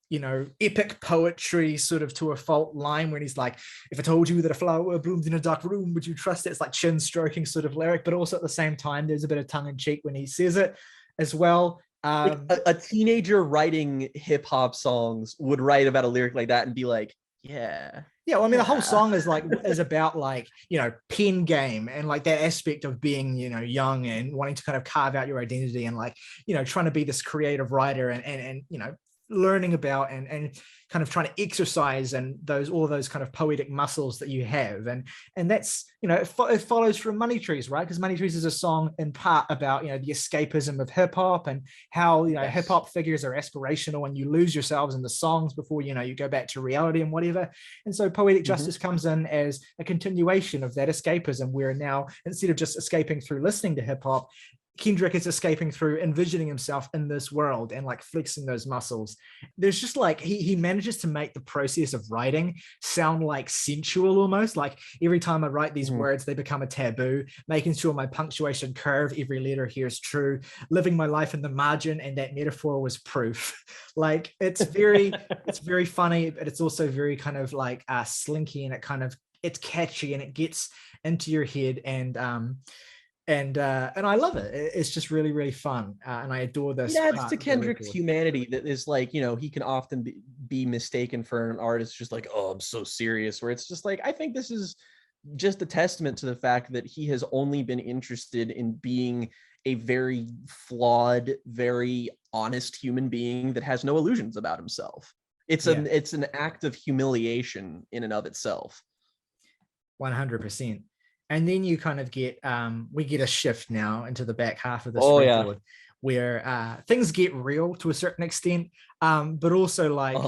you know, epic poetry sort of to a fault line when he's like, if I told you that a flower bloomed in a dark room, would you trust it? It's like chin stroking sort of lyric, but also at the same time, there's a bit of tongue in cheek when he says it as well.
Like a teenager writing hip hop songs would write about a lyric like that and be like, yeah.
Well, I mean, the whole song is about like, you know, pen game and like that aspect of being, you know, young and wanting to kind of carve out your identity and like, you know, trying to be this creative writer and you know, learning about and kind of trying to exercise and all those kind of poetic muscles that you have. And that's, you know, it follows from Money Trees, right? Because Money Trees is a song in part about, you know, the escapism of hip hop and how, you know, hip hop figures are aspirational and you lose yourselves in the songs before, you know, you go back to reality and whatever. And so Poetic Justice comes in as a continuation of that escapism, where now instead of just escaping through listening to hip hop, Kendrick is escaping through envisioning himself in this world and like flexing those muscles. There's just like he manages to make the process of writing sound like sensual almost. Like every time I write these words, they become a taboo, making sure my punctuation curve, every letter here is true, living my life in the margin, and that metaphor was proof. Like it's very funny, but it's also very kind of like slinky, and it's catchy and it gets into your head, and I love it. It's just really, really fun, and I adore this.
Yeah, it's to Kendrick's humanity that is like, you know, he can often be mistaken for an artist just like, oh, I'm so serious, where it's just like, I think this is just a testament to the fact that he has only been interested in being a very flawed, very honest human being that has no illusions about himself. It's an act of humiliation in and of itself.
100%. And then you kind of get, we get a shift now into the back half of this record, where things get real to a certain extent, but also like,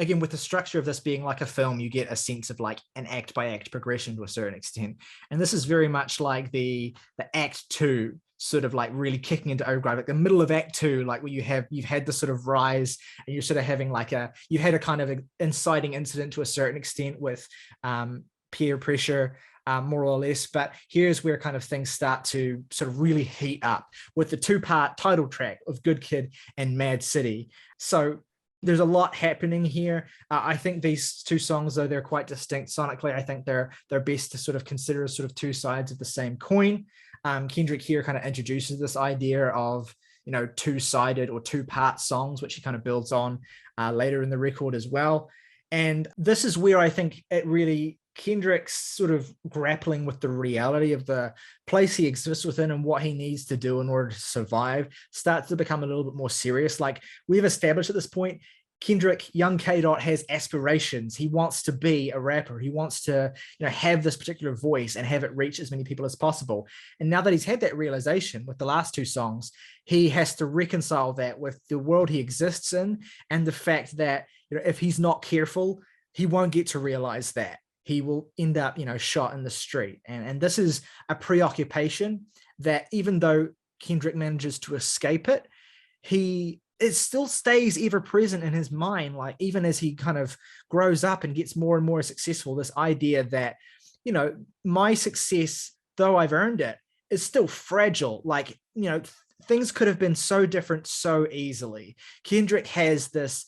again, with the structure of this being like a film, you get a sense of like an act by act progression to a certain extent. And this is very much like the act 2
sort of like really kicking into overdrive, like the middle of Act 2, like where you've had the sort of rise, and you're sort of having like you've had a kind of inciting incident to a certain extent with peer pressure, more or less. But here's where kind of things start to sort of really heat up with the 2-part title track of Good Kid and Mad City. So there's a lot happening here. I think these two songs, though they're quite distinct sonically, I think they're best to sort of consider as sort of two sides of the same coin. Kendrick here kind of introduces this idea of, you know, two-sided or two-part songs, which he kind of builds on later in the record as well. And this is where I think it really, Kendrick's sort of grappling with the reality of the place he exists within and what he needs to do in order to survive starts to become a little bit more serious. Like we've established at this point, Kendrick, young K. has aspirations. He wants to be a rapper. He wants to, you know, have this particular voice and have it reach as many people as possible. And now that he's had that realization with the last two songs, he has to reconcile that with the world he exists in and the fact that, you know, if he's not careful, he won't get to realize that. He will end up, you know, shot in the street. And this is a preoccupation that even though Kendrick manages to escape it, it still stays ever present in his mind. Like even as he kind of grows up and gets more and more successful, this idea that, you know, my success, though I've earned it, is still fragile. Like, you know, things could have been so different so easily. Kendrick has this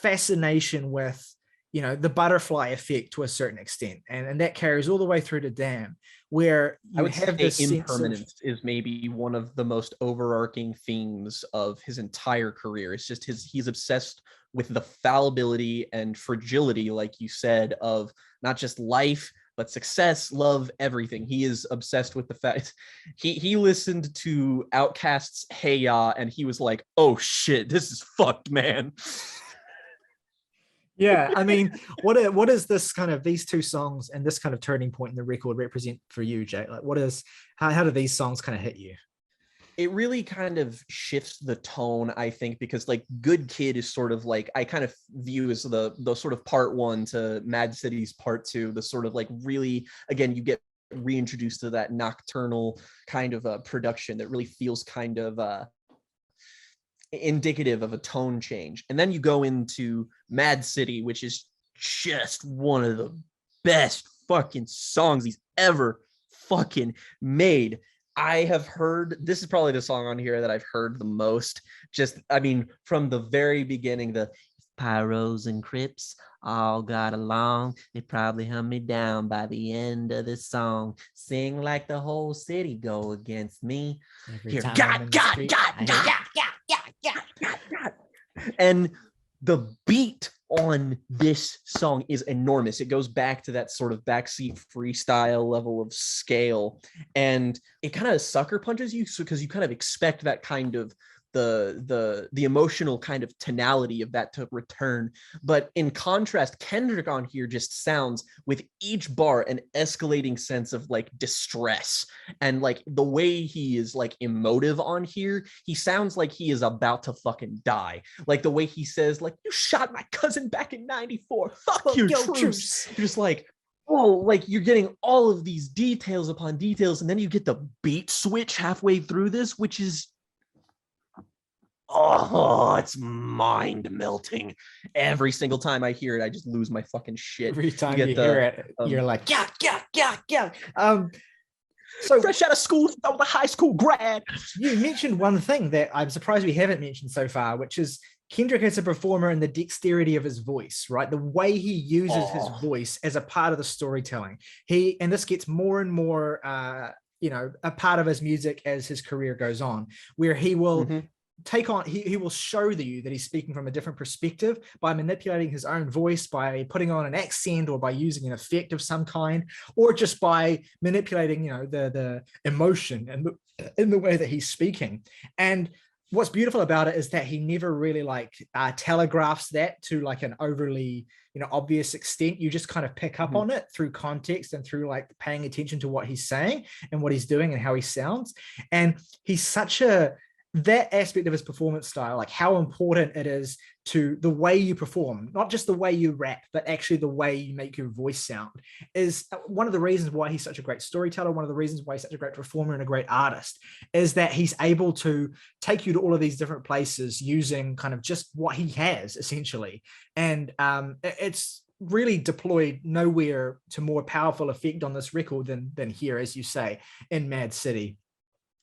fascination with, you know, the butterfly effect to a certain extent. And that carries all the way through to Damn, where you have this
impermanence is maybe one of the most overarching themes of his entire career. It's just he's obsessed with the fallibility and fragility, like you said, of not just life, but success, love, everything. He is obsessed with the fact he listened to Outkast's Hey Ya and he was like, oh shit, this is fucked, man.
Yeah, I mean, what is this kind of, these two songs and this kind of turning point in the record represent for you, Jake? Like how do these songs kind of hit you?
It really kind of shifts the tone, I think, because like Good Kid is sort of like, I kind of view as the sort of part one to Mad City's part two, the sort of like really, again, you get reintroduced to that nocturnal kind of production that really feels kind of indicative of a tone change. And then you go into Mad City, which is just one of the best fucking songs he's ever fucking made. I have heard, this is probably the song on here that I've heard the most. Just, I mean, from the very beginning, the Pyros and Crips all got along. They probably hung me down by the end of this song. Sing like the whole city go against me. Here, God. And the beat on this song is enormous. It goes back to that sort of backseat freestyle level of scale, and it kind of sucker punches you because you kind of expect that kind of the emotional kind of tonality of that to return. But in contrast, Kendrick on here just sounds with each bar an escalating sense of like distress, and like the way he is like emotive on here, he sounds like he is about to fucking die. Like the way he says, like, you shot my cousin back in 94, fuck your truce. You're just like, oh, like you're getting all of these details upon details, and then you get the beat switch halfway through this, which is, oh, it's mind melting. Every single time I hear it, I just lose my fucking shit.
Every time you hear it, you're like, yeah.
So fresh out of school, I was a high school grad.
You mentioned one thing that I'm surprised we haven't mentioned so far, which is Kendrick as a performer and the dexterity of his voice, right? The way he uses his voice as a part of the storytelling. And this gets more and more, a part of his music as his career goes on, where he will take on, he will show you that he's speaking from a different perspective by manipulating his own voice, by putting on an accent, or by using an effect of some kind, or just by manipulating, the emotion and in the way that he's speaking. And what's beautiful about it is that he never really telegraphs that to like an overly obvious extent. You just kind of pick up on it through context and through like paying attention to what he's saying and what he's doing and how he sounds. And he's such a that aspect of his performance style, like how important it is to the way you perform, not just the way you rap, but actually the way you make your voice sound, is one of the reasons why he's such a great storyteller. One of the reasons why he's such a great performer and a great artist is that he's able to take you to all of these different places using kind of just what he has, essentially. And it's really deployed nowhere to more powerful effect on this record than here, as you say, in Mad City,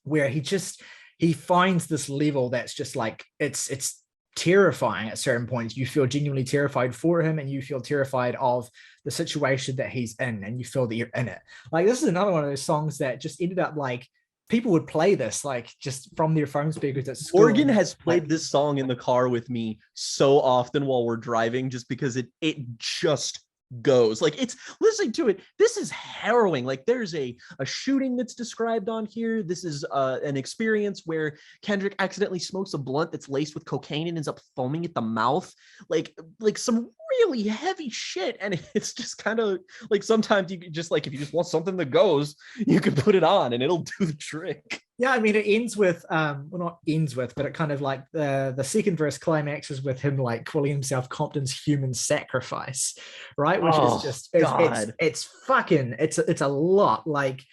where he finds this level that's just like it's terrifying. At certain points you feel genuinely terrified for him, and you feel terrified of the situation that he's in, and you feel that you're in it. Like, this is another one of those songs that just ended up like people would play this like just from their phone speakers at school.
Morgan has played this song in the car with me so often while we're driving, just because it just goes. Like, it's listening to it, this is harrowing. Like, there's a shooting that's described on here. This is an experience where Kendrick accidentally smokes a blunt that's laced with cocaine and ends up foaming at the mouth. Like some really heavy shit. And it's just kind of like, sometimes you just like, if you just want something that goes, you can put it on and it'll do the trick.
Yeah, I mean, it ends with well, not ends with, but it kind of like the second verse climaxes with him like calling himself Compton's human sacrifice, right? Which is just it's fucking it's a lot. Like,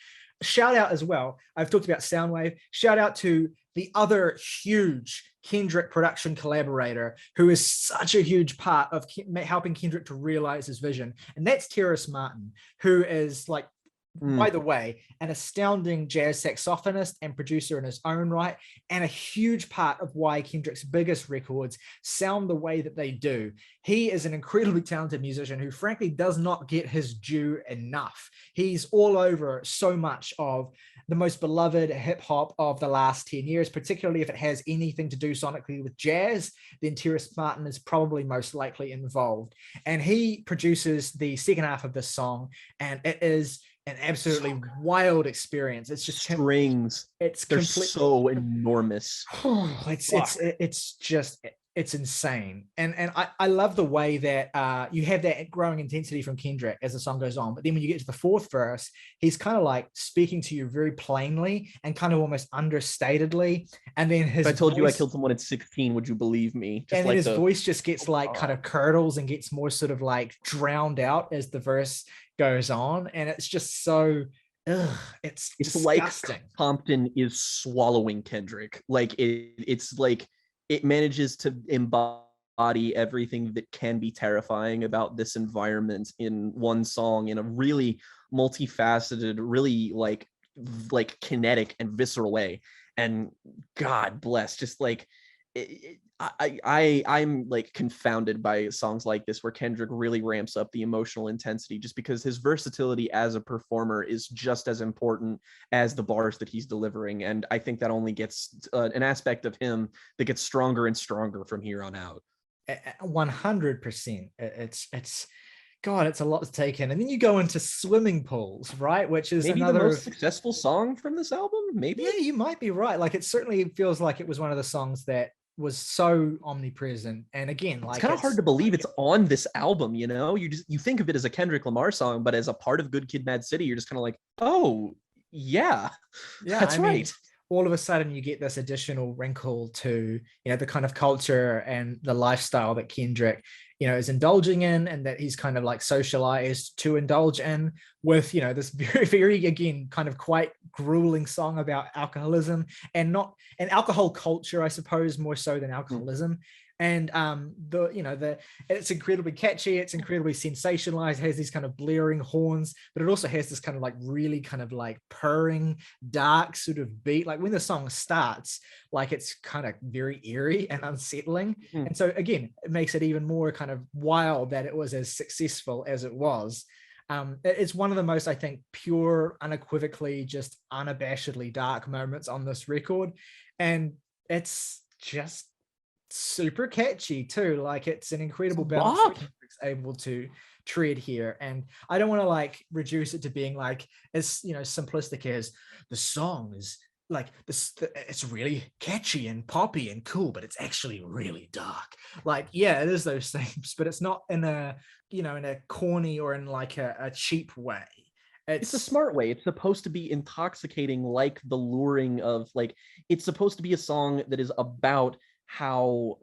shout out as well. I've talked about Soundwave. Shout out to the other huge Kendrick production collaborator who is such a huge part of helping Kendrick to realize his vision, and that's Terrace Martin, who is like, by the way, an astounding jazz saxophonist and producer in his own right, and a huge part of why Kendrick's biggest records sound the way that they do. He is an incredibly talented musician who frankly does not get his due enough. He's all over so much of the most beloved hip hop of the last 10 years, particularly if it has anything to do sonically with jazz, then Terrace Martin is probably most likely involved. And he produces the second half of this song, and it is an absolutely wild experience. It's just
strings. They're so enormous.
It's insane. And I love the way that you have that growing intensity from Kendrick as the song goes on. But then when you get to the fourth verse, he's kind of like speaking to you very plainly and kind of almost understatedly. And then his
if I told you I killed someone at 16, would you believe me?
Just and like his voice just gets like kind of curdles and gets more sort of like drowned out as the verse goes on. And it's just so it's disgusting.
Like Compton is swallowing Kendrick. Like it's like it manages to embody everything that can be terrifying about this environment in one song, in a really multifaceted, really like kinetic and visceral way. And God bless, just like I'm like confounded by songs like this where Kendrick really ramps up the emotional intensity, just because his versatility as a performer is just as important as the bars that he's delivering. And I think that only gets an aspect of him that gets stronger and stronger from here on out.
100%. It's God, it's a lot to take in. And then you go into Swimming Pools, right? Which is
maybe
another
the most successful song from this album. Maybe.
Yeah, you might be right. Like, it certainly feels like it was one of the songs that was so omnipresent. And again, like,
it's kind of hard to believe it's on this album, you know? You think of it as a Kendrick Lamar song, but as a part of Good Kid, Mad City, you're just kind of like, oh yeah, that's right.
All of a sudden you get this additional wrinkle to, the kind of culture and the lifestyle that Kendrick, is indulging in, and that he's kind of like socialized to indulge in, with, this very, very, again, kind of quite grueling song about alcoholism and alcohol culture, I suppose, more so than alcoholism. And it's incredibly catchy, it's incredibly sensationalized, it has these kind of blaring horns, but it also has this kind of like really kind of like purring, dark sort of beat. Like when the song starts, like it's kind of very eerie and unsettling. And so again, it makes it even more kind of wild that it was as successful as it was. It's one of the most, I think, pure, unequivocally, just unabashedly dark moments on this record. And it's just super catchy too. Like, it's an incredible balance Kendrick's able to tread here. And I don't want to like reduce it to being like as simplistic as the song is like this. It's really catchy and poppy and cool, but it's actually really dark. Like, yeah, it is those things, but it's not in a in a corny or in like a cheap way.
It's a smart way. It's supposed to be intoxicating, like the luring of like, it's supposed to be a song that is about how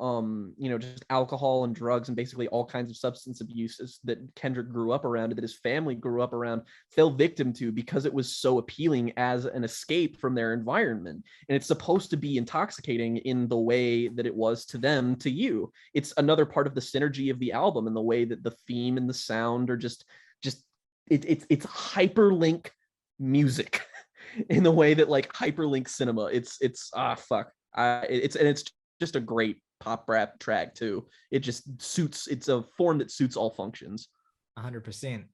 just alcohol and drugs and basically all kinds of substance abuses that Kendrick grew up around, that his family grew up around, fell victim to, because it was so appealing as an escape from their environment. And it's supposed to be intoxicating in the way that it was to them, to you. It's another part of the synergy of the album, and the way that the theme and the sound are just it's hyperlink music in the way that like hyperlink cinema. It's it's just a great pop rap track too. It just suits. It's a form that suits all functions.
100%.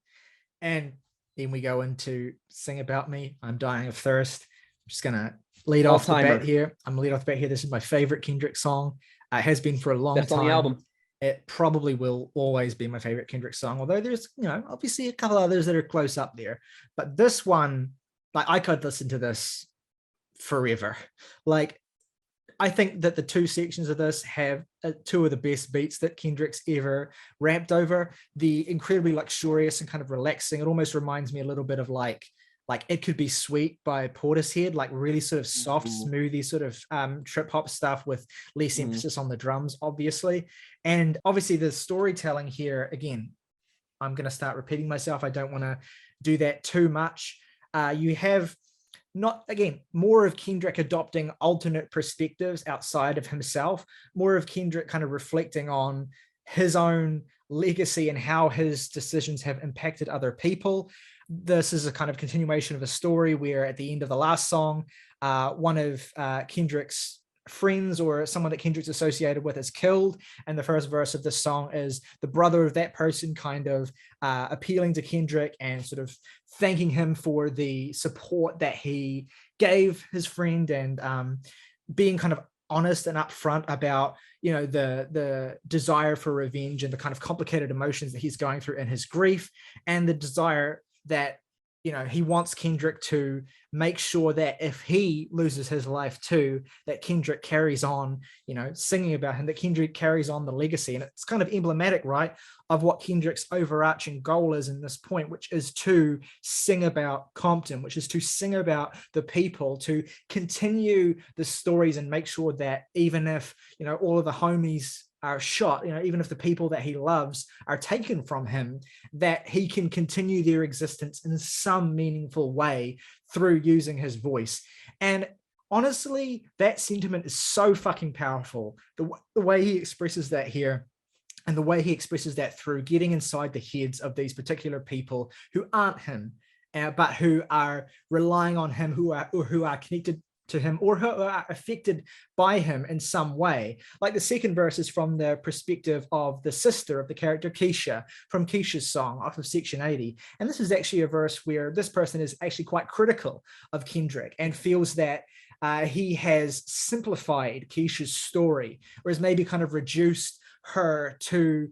And then we go into Sing About Me, I'm Dying of Thirst. I'm just gonna lead off the bat here. I'm gonna lead off the bat here. This is my favorite Kendrick song. It has been for a long time.
On the album.
It probably will always be my favorite Kendrick song, although there's, obviously a couple others that are close up there. But this one, like, I could listen to this forever. Like, I think that the two sections of this have two of the best beats that Kendrick's ever rapped over. The incredibly luxurious and kind of relaxing. It almost reminds me a little bit of like It Could Be Sweet by Portishead, like really sort of soft, smoothie sort of trip hop stuff with less emphasis on the drums, obviously. And obviously the storytelling here, again, I'm going to start repeating myself. I don't want to do that too much. You have more of Kendrick adopting alternate perspectives outside of himself, more of Kendrick kind of reflecting on his own legacy and how his decisions have impacted other people. This is a kind of continuation of a story where at the end of the last song, one of Kendrick's friends or someone that Kendrick's associated with is killed. And the first verse of this song is the brother of that person kind of appealing to Kendrick and sort of thanking him for the support that he gave his friend, and being kind of honest and upfront about, the desire for revenge and the kind of complicated emotions that he's going through in his grief, and the desire that he wants Kendrick to make sure that if he loses his life too, that Kendrick carries on, singing about him, that Kendrick carries on the legacy. And it's kind of emblematic, right, of what Kendrick's overarching goal is in this point, which is to sing about Compton, which is to sing about the people, to continue the stories and make sure that even if, all of the homies are shot, even if the people that he loves are taken from him, that he can continue their existence in some meaningful way through using his voice. And honestly, that sentiment is so fucking powerful. The way he expresses that here, and the way he expresses that through getting inside the heads of these particular people who aren't him, but who are relying on him, who are connected to him, or who are affected by him in some way. Like the second verse is from the perspective of the sister of the character Keisha, from Keisha's song off of Section 80. And this is actually a verse where this person is actually quite critical of Kendrick and feels that he has simplified Keisha's story, or has maybe kind of reduced her to,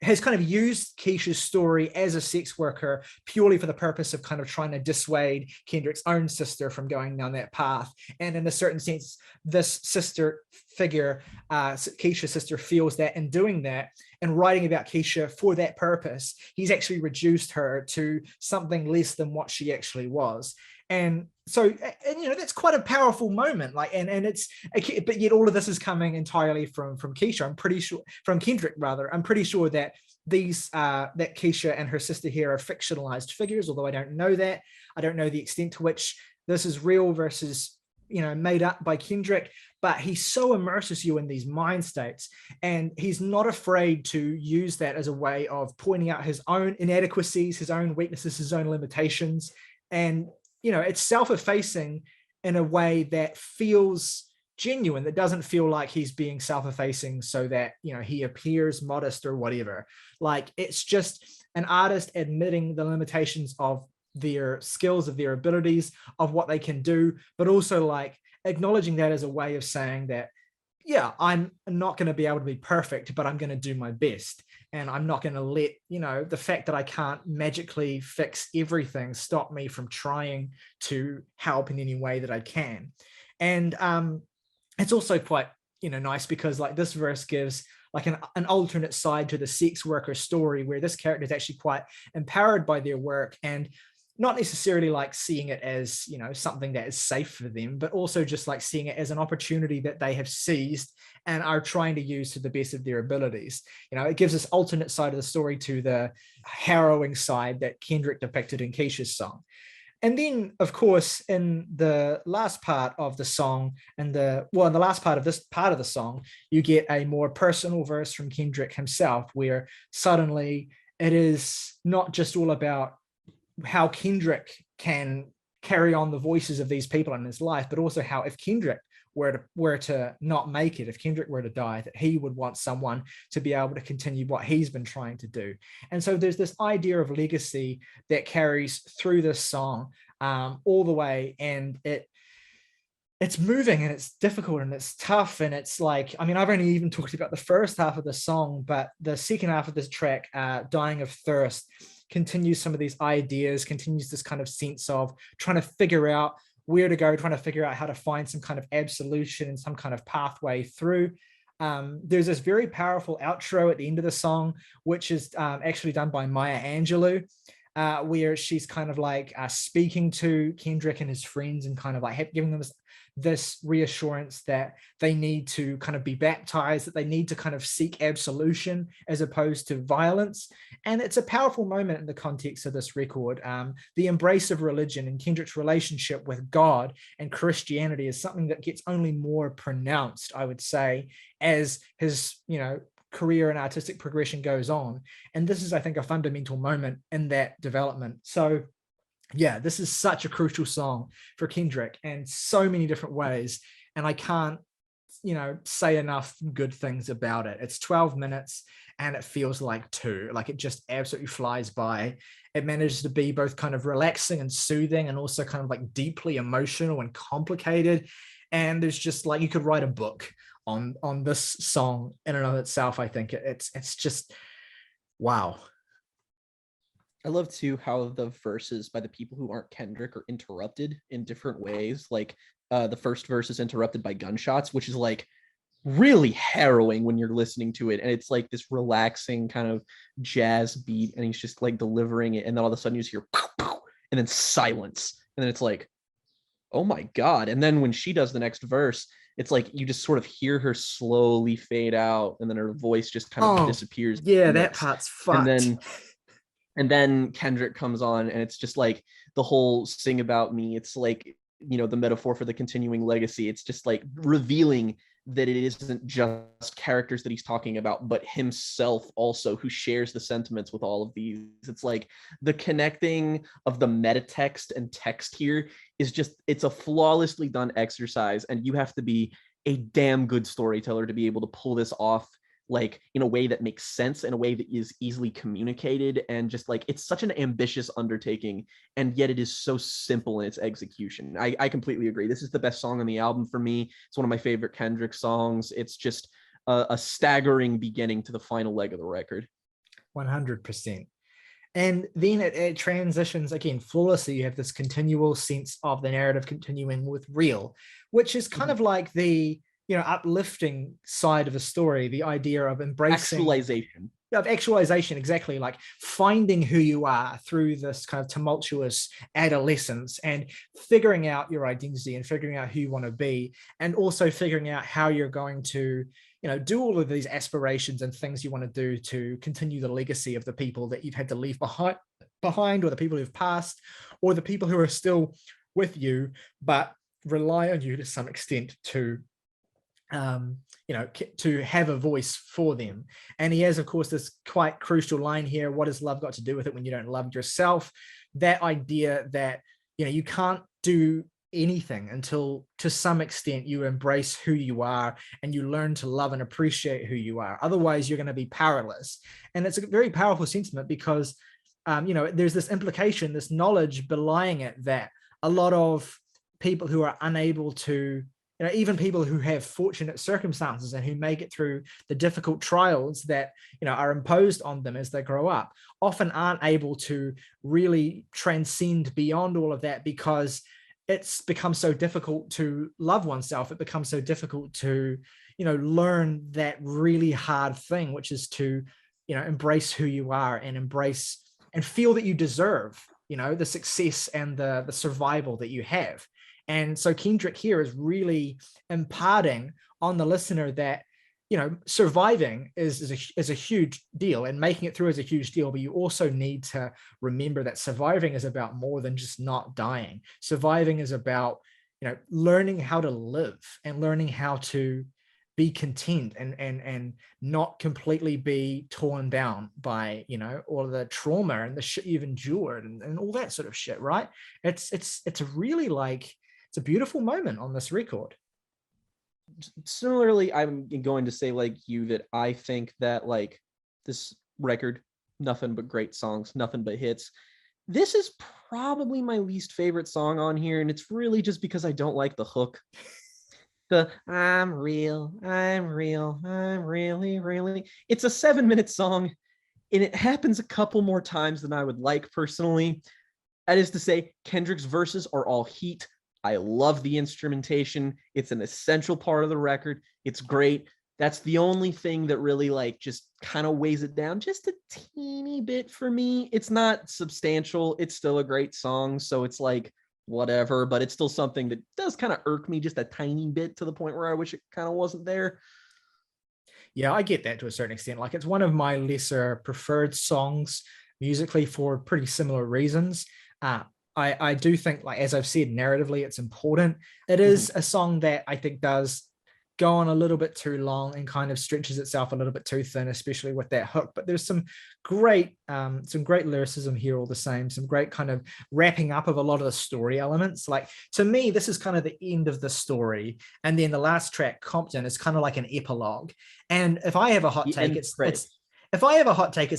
has kind of used Keisha's story as a sex worker purely for the purpose of kind of trying to dissuade Kendrick's own sister from going down that path. And in a certain sense, this sister figure, Keisha's sister, feels that in doing that and writing about Keisha for that purpose, he's actually reduced her to something less than what she actually was. And so, that's quite a powerful moment. Like, and it's, but yet all of this is coming entirely from Keisha. I'm pretty sure, from Kendrick rather. I'm pretty sure that that Keisha and her sister here are fictionalized figures, although I don't know that. I don't know the extent to which this is real versus, made up by Kendrick. But he so immerses you in these mind states, and he's not afraid to use that as a way of pointing out his own inadequacies, his own weaknesses, his own limitations. And it's self-effacing in a way that feels genuine, that doesn't feel like he's being self-effacing so that, he appears modest or whatever. Like, it's just an artist admitting the limitations of their skills, of their abilities, of what they can do, but also like acknowledging that as a way of saying that, yeah, I'm not going to be able to be perfect, but I'm going to do my best. And I'm not going to let, the fact that I can't magically fix everything stop me from trying to help in any way that I can. And it's also quite nice, because like this verse gives like an alternate side to the sex worker story, where this character is actually quite empowered by their work, and not necessarily like seeing it as, something that is safe for them, but also just like seeing it as an opportunity that they have seized and are trying to use to the best of their abilities. It gives this alternate side of the story to the harrowing side that Kendrick depicted in Keisha's song. And then, of course, in the last part of the song, in the last part of this part of the song, you get a more personal verse from Kendrick himself, where suddenly it is not just all about how Kendrick can carry on the voices of these people in his life, but also how if Kendrick were to not make it, if Kendrick were to die, that he would want someone to be able to continue what he's been trying to do. And so there's this idea of legacy that carries through this song all the way, and it's moving and it's difficult and it's tough, and it's like, I've only even talked about the first half of the song, but the second half of this track, Dying of Thirst, continues some of these ideas, continues this kind of sense of trying to figure out where to go, trying to figure out how to find some kind of absolution and some kind of pathway through. There's this very powerful outro at the end of the song, which is actually done by m.A.A.d, where she's kind of like speaking to Kendrick and his friends, and kind of like giving them this reassurance that they need to kind of be baptized, that they need to kind of seek absolution as opposed to violence. And it's a powerful moment in the context of this record. The embrace of religion and Kendrick's relationship with God and Christianity is something that gets only more pronounced, I would say, as his, career and artistic progression goes on. And this is, I think, a fundamental moment in that development. So yeah, this is such a crucial song for Kendrick in so many different ways. And I can't, say enough good things about it. It's 12 minutes and it feels like 2, like it just absolutely flies by. It manages to be both kind of relaxing and soothing, and also kind of like deeply emotional and complicated. And there's just like, you could write a book on this song in and of itself. I think it's just, wow.
I love too how the verses by the people who aren't Kendrick are interrupted in different ways. Like the first verse is interrupted by gunshots, which is like really harrowing when you're listening to it. And it's like this relaxing kind of jazz beat, and he's just like delivering it. And then all of a sudden you just hear pow, pow, and then silence. And then it's like, oh my God. And then when she does the next verse, it's like you just sort of hear her slowly fade out, and then her voice just kind of disappears.
Yeah, that part's fucked.
And then Kendrick comes on, and it's just like the whole "Sing About Me." It's like, the metaphor for the continuing legacy. It's just like revealing that it isn't just characters that he's talking about, but himself also, who shares the sentiments with all of these. It's like the connecting of the meta text and text here is just, it's a flawlessly done exercise. And you have to be a damn good storyteller to be able to pull this off, like in a way that makes sense, in a way that is easily communicated, and just like, it's such an ambitious undertaking, and yet it is so simple in its execution. I completely agree. This is the best song on the album for me. It's one of my favorite Kendrick songs. It's just a staggering beginning to the final leg of the record.
100%. And then it transitions again flawlessly. You have this continual sense of the narrative continuing with real, which is kind of like the uplifting side of a story, the idea of embracing actualization, exactly, like finding who you are through this kind of tumultuous adolescence, and figuring out your identity and figuring out who you want to be, and also figuring out how you're going to do all of these aspirations and things you want to do to continue the legacy of the people that you've had to leave behind, or the people who've passed, or the people who are still with you but rely on you to some extent to to have a voice for them. And he has, of course, this quite crucial line here: what has love got to do with it when you don't love yourself? That idea that you can't do anything until to some extent you embrace who you are and you learn to love and appreciate who you are. Otherwise you're going to be powerless. And it's a very powerful sentiment, because there's this implication, this knowledge belying it, that a lot of people who are unable to, even people who have fortunate circumstances and who make it through the difficult trials that, are imposed on them as they grow up, often aren't able to really transcend beyond all of that, because it's become so difficult to love oneself. It becomes so difficult to, learn that really hard thing, which is to, embrace who you are and embrace and feel that you deserve, the success and the survival that you have. And so Kendrick here is really imparting on the listener that, surviving is a huge deal, and making it through is a huge deal. But you also need to remember that surviving is about more than just not dying. Surviving is about, learning how to live and learning how to be content and not completely be torn down by, all of the trauma and the shit you've endured and all that sort of shit, right? It's a really it's a beautiful moment on this record.
Similarly, I'm going to say like you that I think that like this record, nothing but great songs, nothing but hits. This is probably my least favorite song on here, and it's really just because I don't like the hook. The I'm real, I'm really, really. It's a 7-minute song, and it happens a couple more times than I would like personally. That is to say, Kendrick's verses are all heat. I love the instrumentation. It's an essential part of the record. It's great. That's the only thing that really like just kind of weighs it down just a teeny bit for me. It's not substantial. It's still a great song. So it's like whatever, but it's still something that does kind of irk me just a tiny bit to the point where I wish it kind of wasn't there.
Yeah, I get that to a certain extent. Like, it's one of my lesser preferred songs musically for pretty similar reasons. I do think, like, as I've said, narratively, it's important. It is a song that I think does go on a little bit too long and kind of stretches itself a little bit too thin, especially with that hook. But there's some great lyricism here all the same, some great kind of wrapping up of a lot of the story elements. Like, to me, this is kind of the end of the story. And then the last track, Compton, is kind of like an epilogue. And if I have a hot take, it's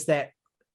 that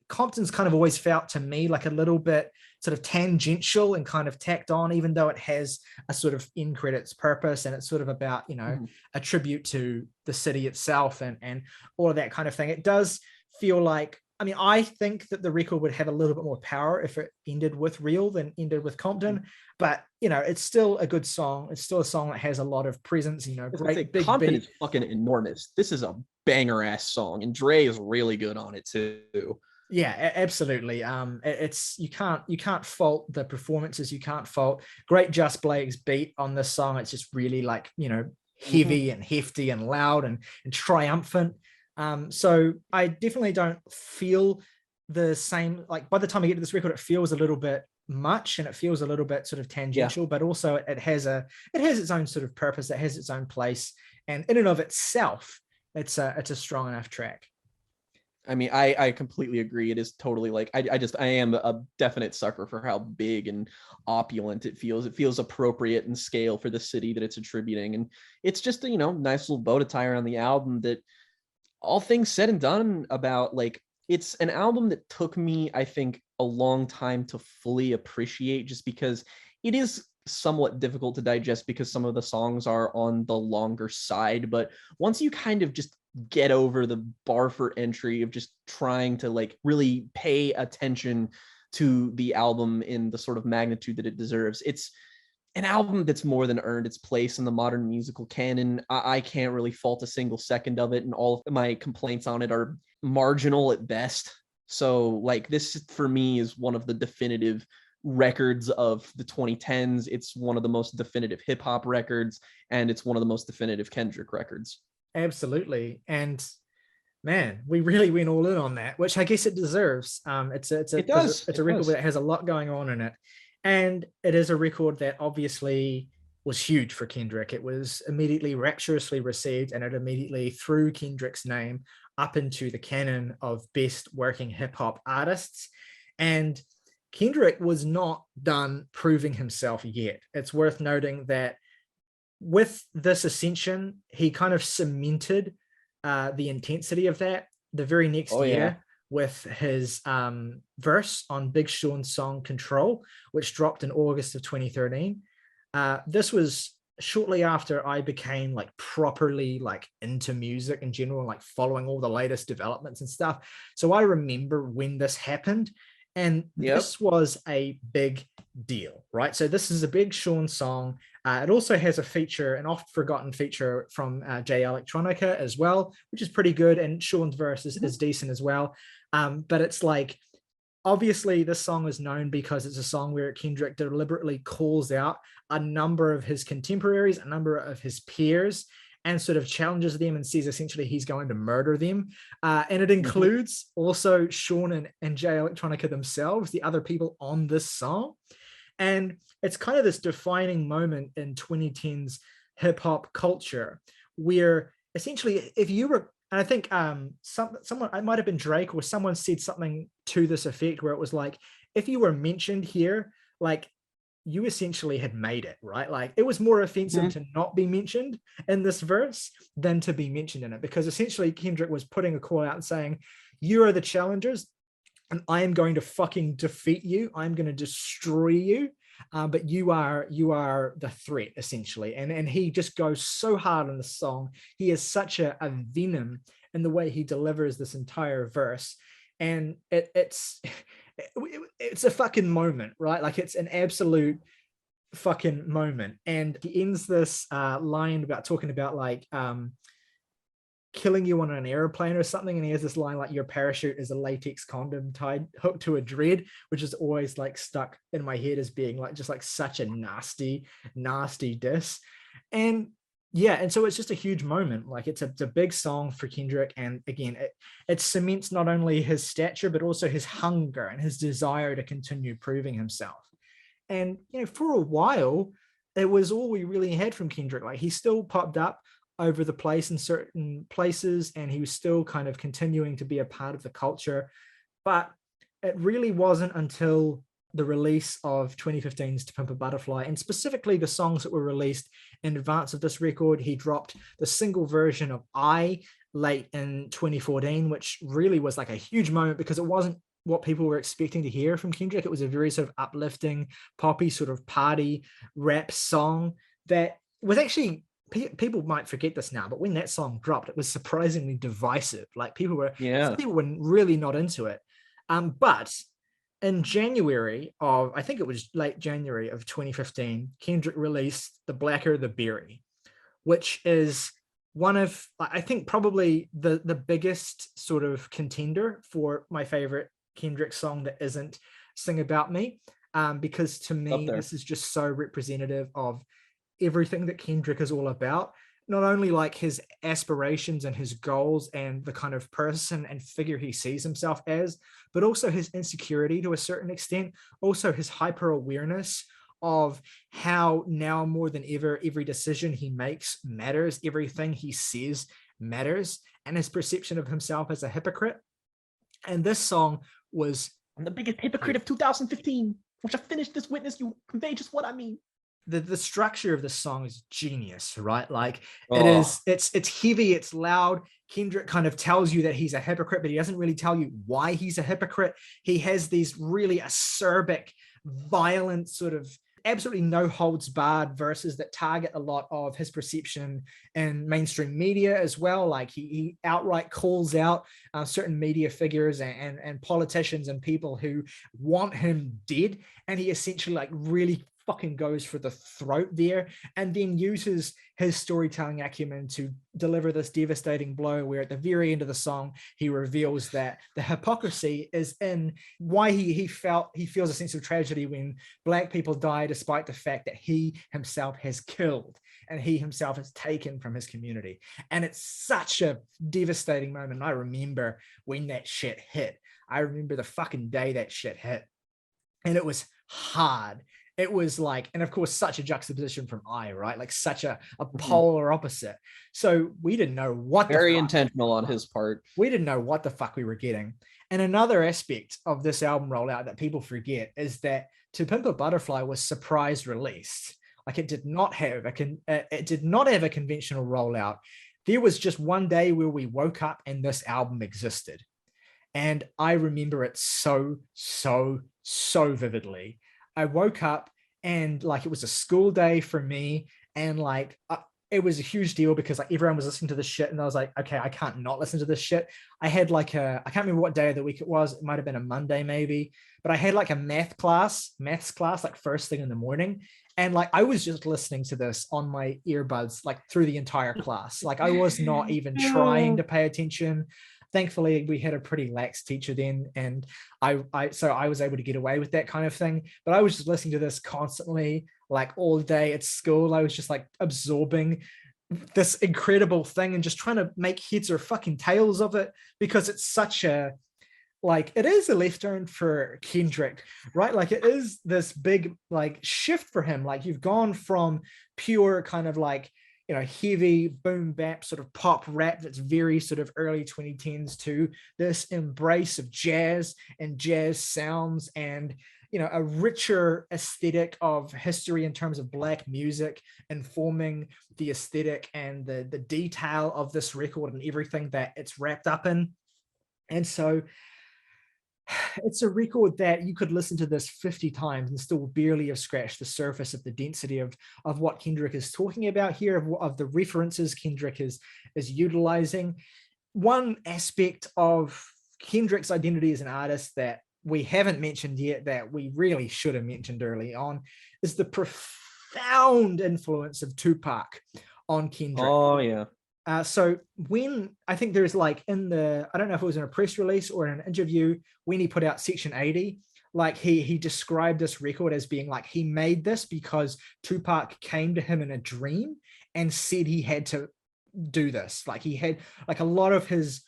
Compton's kind of always felt to me like a little bit sort of tangential and kind of tacked on, even though it has a sort of end credits purpose, and it's sort of about, a tribute to the city itself and all of that kind of thing. It does feel like, I think that the record would have a little bit more power if it ended with Real than ended with Compton, but it's still a good song. It's still a song that has a lot of presence, great big
Compton
beat.
is fucking enormous. This is a banger ass song, and Dre is really good on it too.
Yeah, absolutely. It's you can't fault the performances. You can't fault great Just Blake's beat on this song. It's just really like, heavy and hefty and loud and triumphant. So I definitely don't feel the same. Like, by the time I get to this record, it feels a little bit much and it feels a little bit sort of tangential, but also it has its own sort of purpose. It has its own place, and in and of itself, it's a strong enough track.
I completely agree. It is totally like, I am a definite sucker for how big and opulent it feels. It feels appropriate in scale for the city that it's attributing. And it's just a, nice little bow to tie around the album that, all things said and done about, like, it's an album that took me, I think, a long time to fully appreciate, just because it is somewhat difficult to digest because some of the songs are on the longer side. But once you kind of just get over the bar for entry of just trying to like really pay attention to the album in the sort of magnitude that it deserves, it's an album that's more than earned its place in the modern musical canon. I can't really fault a single second of it, and all of my complaints on it are marginal at best. So like, this for me is one of the definitive records of the 2010s. It's one of the most definitive hip hop records, and it's one of the most definitive Kendrick records.
Absolutely. And man, we really went all in on that, which I guess it deserves. It's a record that has a lot going on in it. And it is a record that obviously was huge for Kendrick. It was immediately rapturously received, and it immediately threw Kendrick's name up into the canon of best working hip hop artists. And Kendrick was not done proving himself yet. It's worth noting that with this ascension, he kind of cemented the intensity of that the very next year with his verse on Big Sean's song Control, which dropped in August of 2013. This was shortly after I became like properly like into music in general, like following all the latest developments and stuff. So I remember when this happened, And this was a big deal, right? So this is a big Sean song. It also has a feature, an oft forgotten feature from Jay Electronica as well, which is pretty good. And Sean's verse is decent as well. But it's like, obviously this song is known because it's a song where Kendrick deliberately calls out a number of his contemporaries, a number of his peers, and sort of challenges them and says essentially he's going to murder them. And it includes also Sean and Jay Electronica themselves, the other people on this song. And it's kind of this defining moment in 2010s hip hop culture where essentially if you were, and I think someone, it might have been Drake or someone said something to this effect where it was like, if you were mentioned here, like you essentially had made it, right? Like it was more offensive to not be mentioned in this verse than to be mentioned in it, because essentially Kendrick was putting a call out and saying, you are the challengers and I am going to fucking defeat you. I'm going to destroy you. But you are the threat essentially. And he just goes so hard on the song. He is such a venom in the way he delivers this entire verse. And it's a fucking moment, right? Like it's an absolute fucking moment. And he ends this line about talking about like killing you on an airplane or something, and he has this line like, your parachute is a latex condom tied hooked to a dread, which is always like stuck in my head as being like just like such a nasty diss. And yeah, and so it's just a huge moment. Like it's a big song for Kendrick, and again it cements not only his stature but also his hunger and his desire to continue proving himself. And you know, for a while it was all we really had from Kendrick. Like he still popped up over the place in certain places, and he was still kind of continuing to be a part of the culture. But it really wasn't until the release of 2015's To Pimp a Butterfly, and specifically the songs that were released in advance of this record. He dropped the single version of I late in 2014, which really was like a huge moment because it wasn't what people were expecting to hear from Kendrick. It was a very sort of uplifting, poppy sort of party rap song that was actually, people might forget this now, but when that song dropped, it was surprisingly divisive. Like people were really not into it. But in January of, I think it was late January of 2015, Kendrick released The Blacker the Berry, which is one of, I think probably the biggest sort of contender for my favorite Kendrick song that isn't Sing About Me. Because to me, this is just so representative of everything that Kendrick is all about. Not only like his aspirations and his goals and the kind of person and figure he sees himself as, but also his insecurity to a certain extent, also his hyper awareness of how now more than ever, every decision he makes matters, everything he says matters, and his perception of himself as a hypocrite. And this song was...
I'm the biggest hypocrite of 2015. Once I finish this witness, you convey just what I mean.
The structure of the song is genius, right? Like it's heavy, it's loud. Kendrick kind of tells you that he's a hypocrite, but he doesn't really tell you why he's a hypocrite. He has these really acerbic, violent sort of absolutely no holds barred verses that target a lot of his perception in mainstream media as well. Like he outright calls out certain media figures and politicians and people who want him dead. And he essentially like really fucking goes for the throat there, and then uses his storytelling acumen to deliver this devastating blow where at the very end of the song he reveals that the hypocrisy is in why he feels a sense of tragedy when Black people die, despite the fact that he himself has killed and he himself has taken from his community. And it's such a devastating moment. I remember when that shit hit. I remember the fucking day that shit hit, and it was hard. It was like, and of course, such a juxtaposition from right? Like such a polar opposite. So we didn't know what
very intentional on his part.
We didn't know what the fuck we were getting. And another aspect of this album rollout that people forget is that To Pimp a Butterfly was surprise released. Like it did not have a conventional rollout. There was just one day where we woke up and this album existed. And I remember it so vividly. I woke up and like it was a school day for me, and like it was a huge deal because like everyone was listening to this shit, and I was like, okay, I can't not listen to this shit. I had like I can't remember what day of the week it was. It might have been a Monday maybe, but I had like a maths class, like first thing in the morning. And like I was just listening to this on my earbuds like through the entire class. Like I was not even trying to pay attention. Thankfully, we had a pretty lax teacher then, and so I was able to get away with that kind of thing. But I was just listening to this constantly, like all day at school. I was just like absorbing this incredible thing and just trying to make heads or fucking tails of it, because it's such a, like, it is a left turn for Kendrick, right? Like it is this big like shift for him. Like you've gone from pure kind of like, you know, heavy boom bap sort of pop rap that's very sort of early 2010s to this embrace of jazz and jazz sounds, and you know, a richer aesthetic of history in terms of Black music informing the aesthetic and the detail of this record and everything that it's wrapped up in. And so it's a record that you could listen to this 50 times and still barely have scratched the surface of the density of what Kendrick is talking about here, of the references Kendrick is utilizing. One aspect of Kendrick's identity as an artist that we haven't mentioned yet, that we really should have mentioned early on, is the profound influence of Tupac on Kendrick.
Oh yeah.
So when I think there's like in the, I don't know if it was in a press release or in an interview when he put out Section 80, like he described this record as being like, he made this because Tupac came to him in a dream and said he had to do this. Like he had like a lot of his,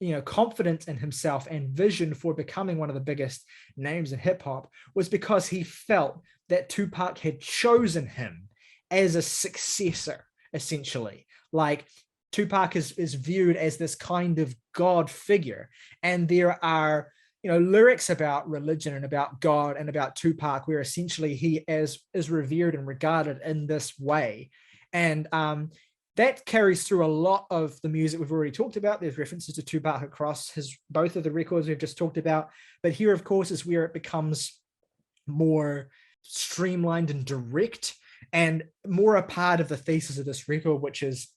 you know, confidence in himself and vision for becoming one of the biggest names in hip hop was because he felt that Tupac had chosen him as a successor, essentially. Like Tupac is viewed as this kind of God figure. And there are, you know, lyrics about religion and about God and about Tupac where essentially he is revered and regarded in this way. And that carries through a lot of the music we've already talked about. There's references to Tupac across both of the records we've just talked about. But here, of course, is where it becomes more streamlined and direct and more a part of the thesis of this record, which is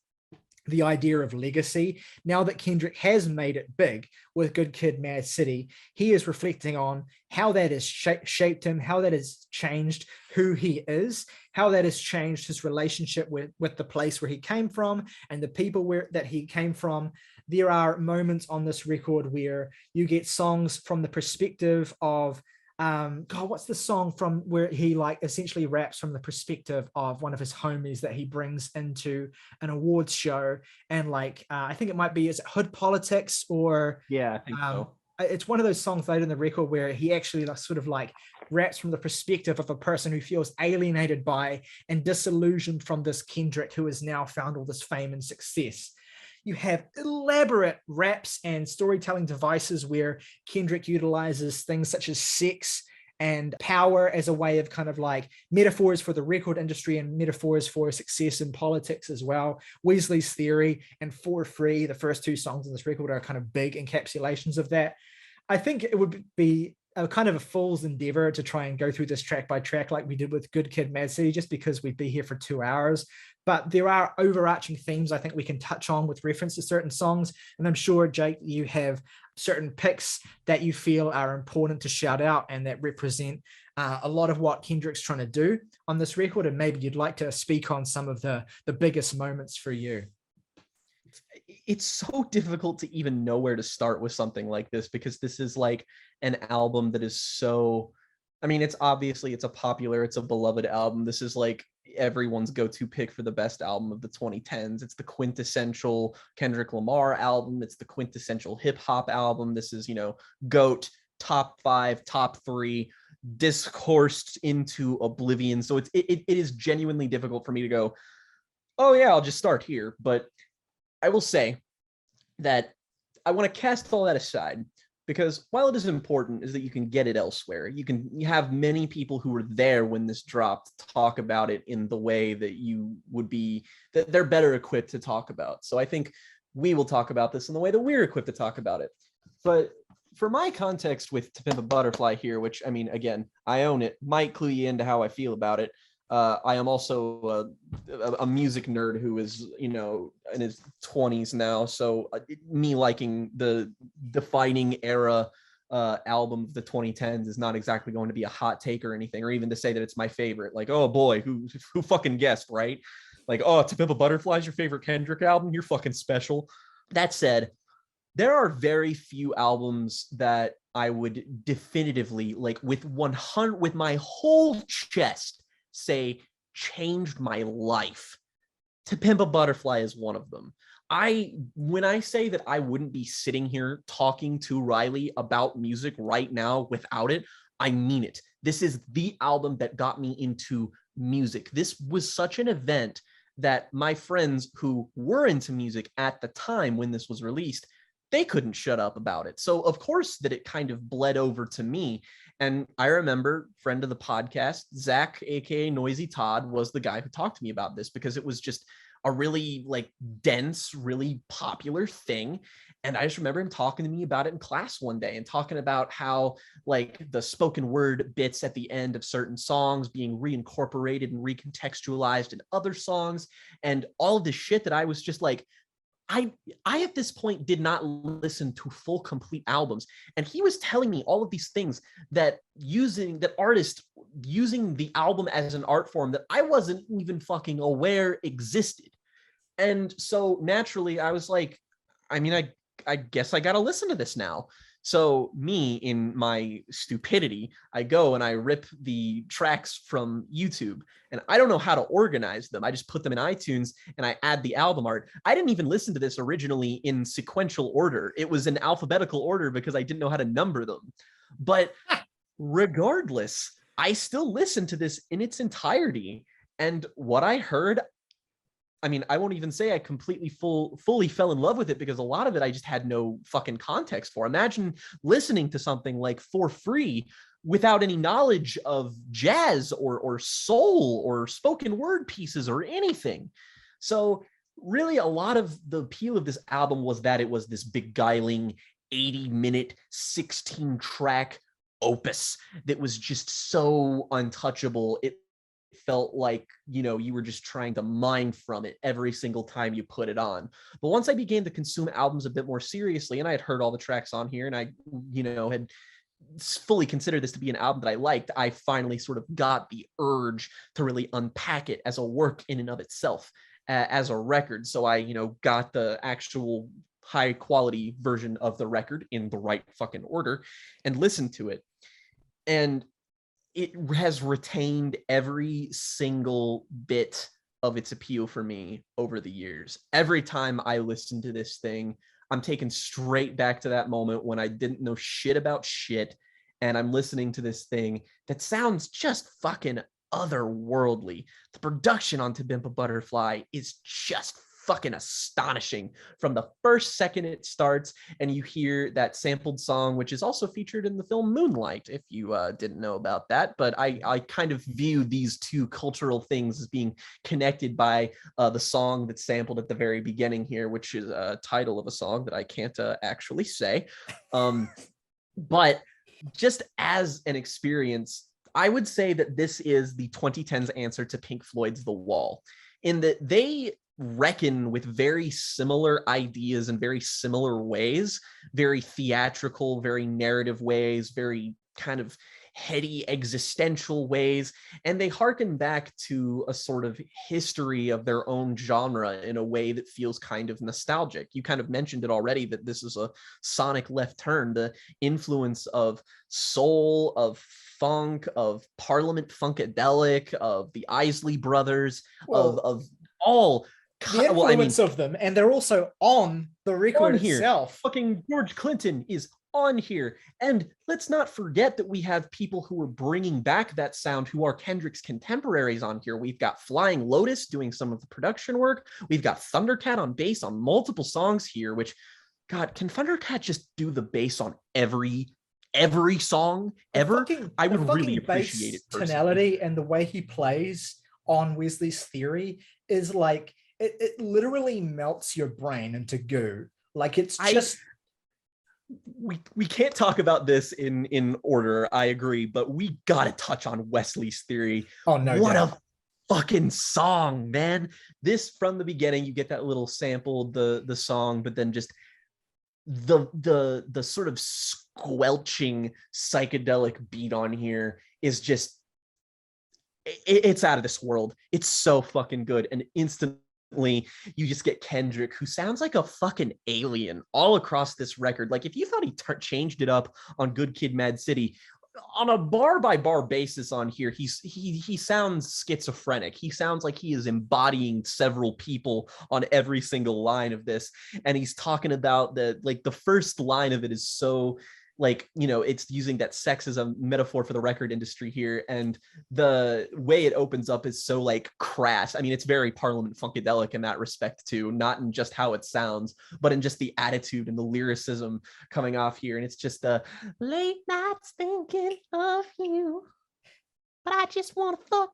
the idea of legacy. Now that Kendrick has made it big with Good Kid, M.A.A.d City, he is reflecting on how that has shaped him, how that has changed who he is, how that has changed his relationship with the place where he came from and the people that he came from. There are moments on this record where you get songs from the perspective of God, what's the song from where he like essentially raps from the perspective of one of his homies that he brings into an awards show, and like I think it might be, is it Hood Politics or
Yeah, I think so.
It's one of those songs later in the record where he actually like sort of like raps from the perspective of a person who feels alienated by and disillusioned from this Kendrick who has now found all this fame and success. You have elaborate raps and storytelling devices where Kendrick utilizes things such as sex and power as a way of kind of like metaphors for the record industry and metaphors for success in politics as well. Weasley's Theory and For Free, the first two songs in this record, are kind of big encapsulations of that. I think it would be a kind of a fool's endeavor to try and go through this track by track like we did with Good Kid, M.A.A.d City, just because we'd be here for 2 hours. But there are overarching themes I think we can touch on with reference to certain songs. And I'm sure, Jake, you have certain picks that you feel are important to shout out and that represent a lot of what Kendrick's trying to do on this record. And maybe you'd like to speak on some of the biggest moments for you.
It's so difficult to even know where to start with something like this, because this is like an album that is so, I mean, it's obviously it's a beloved album. This is like everyone's go-to pick for the best album of the 2010s. It's the quintessential Kendrick Lamar album. It's the quintessential hip hop album. This is, you know, GOAT, top 5, top 3, discoursed into oblivion. So it is genuinely difficult for me to go, oh yeah, I'll just start here. But I will say that I want to cast all that aside, because while it is important is that you can get it elsewhere, you have many people who were there when this dropped talk about it in the way that you would be, that they're better equipped to talk about. So I think we will talk about this in the way that we're equipped to talk about it. But for my context with To Pimp a Butterfly here, which, I mean, again, I own it, might clue you into how I feel about it. I am also a music nerd who is, you know, in his 20s now. So me liking the defining era album of the 2010s is not exactly going to be a hot take or anything, or even to say that it's my favorite. Like, oh boy, who fucking guessed, right? Like, oh, To Pimp a Butterfly is your favorite Kendrick album? You're fucking special. That said, there are very few albums that I would definitively, like, with 100, with my whole chest, say changed my life. To Pimp a Butterfly is one of them. When I say that I wouldn't be sitting here talking to Riley about music right now without it, I mean it. This is the album that got me into music. This was such an event that my friends who were into music at the time when this was released, they couldn't shut up about it. So of course that it kind of bled over to me. And I remember friend of the podcast, Zach, aka Noisy Todd, was the guy who talked to me about this because it was just a really like dense, really popular thing. And I just remember him talking to me about it in class one day and talking about how like the spoken word bits at the end of certain songs being reincorporated and recontextualized in other songs and all of this shit that I was just like, I at this point did not listen to full complete albums. And he was telling me all of these things that artists using the album as an art form that I wasn't even fucking aware existed. And so naturally I was like, I mean, I guess I got to listen to this now. So me, in my stupidity, I go and I rip the tracks from YouTube, and I don't know how to organize them. I just put them in iTunes and I add the album art. I didn't even listen to this originally in sequential order. It was in alphabetical order because I didn't know how to number them. But regardless, I still listened to this in its entirety. And what I heard, I mean, I won't even say I completely fully fell in love with it because a lot of it I just had no fucking context for. Imagine listening to something like For Free without any knowledge of jazz or soul or spoken word pieces or anything. So really a lot of the appeal of this album was that it was this beguiling 80-minute, 16-track opus that was just so untouchable. It felt like, you know, you were just trying to mine from it every single time you put it on. But once I began to consume albums a bit more seriously, and I had heard all the tracks on here, and I, you know, had fully considered this to be an album that I liked, I finally sort of got the urge to really unpack it as a work in and of itself, as a record. So I, you know, got the actual high quality version of the record in the right fucking order and listened to it. And it has retained every single bit of its appeal for me over the years. Every time I listen to this thing, I'm taken straight back to that moment when I didn't know shit about shit, and I'm listening to this thing that sounds just fucking otherworldly. The production on To Pimp a Butterfly is just fucking astonishing from the first second it starts and you hear that sampled song, which is also featured in the film Moonlight, if you didn't know about that. But I kind of view these two cultural things as being connected by the song that's sampled at the very beginning here, which is a title of a song that I can't actually say. But just as an experience, I would say that this is the 2010s answer to Pink Floyd's The Wall, in that they reckon with very similar ideas in very similar ways, very theatrical, very narrative ways, very kind of heady existential ways, and they harken back to a sort of history of their own genre in a way that feels kind of nostalgic. You kind of mentioned it already that this is a sonic left turn, the influence of soul, of funk, of Parliament Funkadelic, of the Isley Brothers, of all
the influence of them, and they're also on the record itself.
Fucking George Clinton is on here, and let's not forget that we have people who are bringing back that sound who are Kendrick's contemporaries on here. We've got Flying Lotus doing some of the production work. We've got Thundercat on bass on multiple songs here, which, God, can Thundercat just do the bass on every song ever? I would really appreciate it.
Tonality and the way he plays on Wesley's Theory is like, it literally melts your brain into goo. Like, it's just...
We can't talk about this in order, I agree, but we gotta touch on Wesley's Theory.
Oh, no.
fucking song, man. This, from the beginning, you get that little sample, the song, but then just the sort of squelching psychedelic beat on here is just it's out of this world. It's so fucking good. And instantly you just get Kendrick, who sounds like a fucking alien all across this record. Like, if you thought he changed it up on Good Kid, M.A.A.d City, on a bar by bar basis on here, he sounds schizophrenic. He sounds like he is embodying several people on every single line of this. And he's talking about the first line of it is so, like, you know, it's using that sex as a metaphor for the record industry here. And the way it opens up is so, like, crass. I mean, it's very Parliament Funkadelic in that respect too, not in just how it sounds, but in just the attitude and the lyricism coming off here. And it's just late nights thinking of you, but I just want to fuck.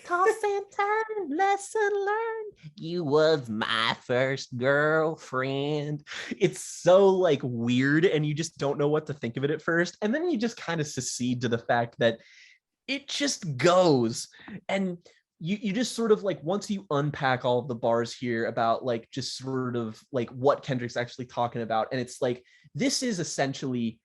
Toss and turn, lesson learned. You was my first girlfriend. It's so, like, weird, and you just don't know what to think of it at first. And then you just kind of secede to the fact that it just goes. And you just sort of, like, once you unpack all of the bars here about, like, just sort of like what Kendrick's actually talking about, and it's like, this is essentially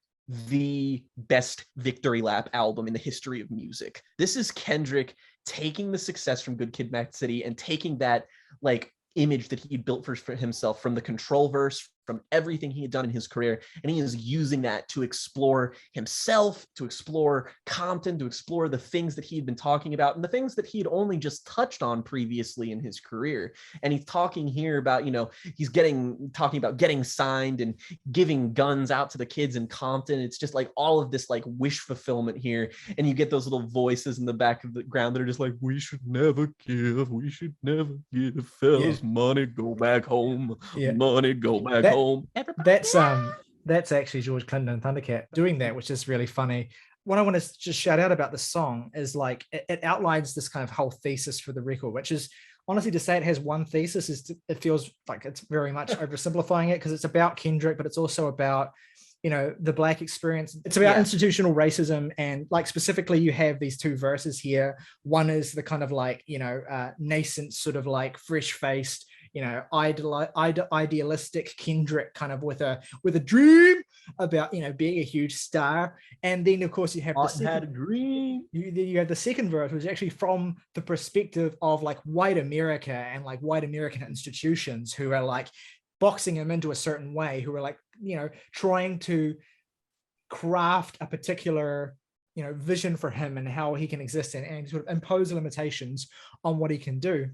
the best victory lap album in the history of music. This is Kendrick taking the success from Good Kid, M.A.A.d City and taking that, like, image that he built for himself from the Control verse, from everything he had done in his career, and he is using that to explore himself, to explore Compton, to explore the things that he had been talking about and the things that he had only just touched on previously in his career. And he's talking here about, you know, he's talking about getting signed and giving guns out to the kids in Compton. It's just like all of this, like, wish fulfillment here, and you get those little voices in the back of the ground that are just like, we should never give, fellas, money, go back home, money, go back home.
That's actually George Clinton and Thundercat doing that, which is really funny. What I want to just shout out about the song is, like, it outlines this kind of whole thesis for the record, which is, honestly, to say it has one thesis it feels like it's very much oversimplifying it, because it's about Kendrick, but it's also about, you know, the Black experience. It's about institutional racism, and, like, specifically you have these two verses here. One is the kind of, like, you know, nascent, sort of like fresh-faced, you know, idealistic Kendrick, kind of with a dream about, you know, being a huge star. And then, of course, you have
had a dream.
You have the second verse, which is actually from the perspective of, like, white America and, like, white American institutions who are, like, boxing him into a certain way, who are, like, you know, trying to craft a particular, you know, vision for him and how he can exist in, and sort of impose limitations on what he can do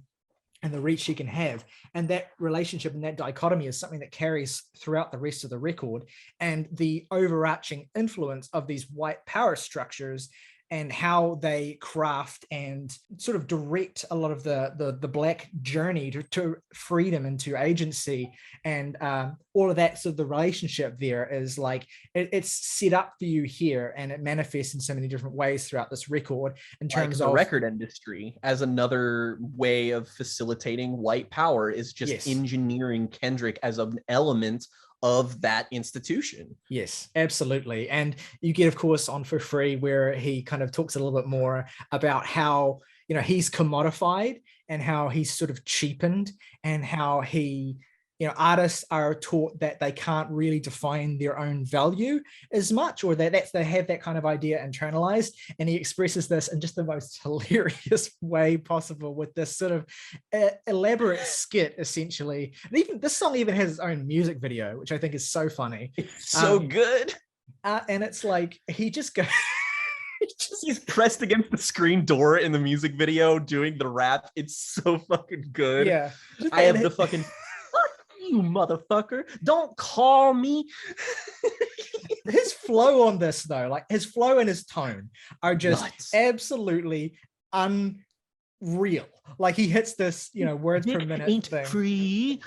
and the reach he can have. And that relationship and that dichotomy is something that carries throughout the rest of the record, and the overarching influence of these white power structures and how they craft and sort of direct a lot of the Black journey to freedom and to agency, and all of that. So the relationship there is, like, it's set up for you here, and it manifests in so many different ways throughout this record in terms of
the record industry as another way of facilitating white power is just engineering Kendrick as an element of that institution.
Yes, absolutely. And you get, of course, on For Free, where he kind of talks a little bit more about how, you know, he's commodified and how he's sort of cheapened, and how he, you know, artists are taught that they can't really define their own value as much, or that they have that kind of idea internalized. And he expresses this in just the most hilarious way possible with this sort of elaborate skit, essentially. And even this song even has its own music video, which I think is so funny.
It's so good.
And it's like, he just goes,
he's pressed against the screen door in the music video doing the rap. It's so fucking good.
Yeah.
I have the fucking you motherfucker, don't call me.
His flow on this, though, like his flow and his tone are just absolutely unreal. Like, he hits this, you know, words per minute thing.
Free.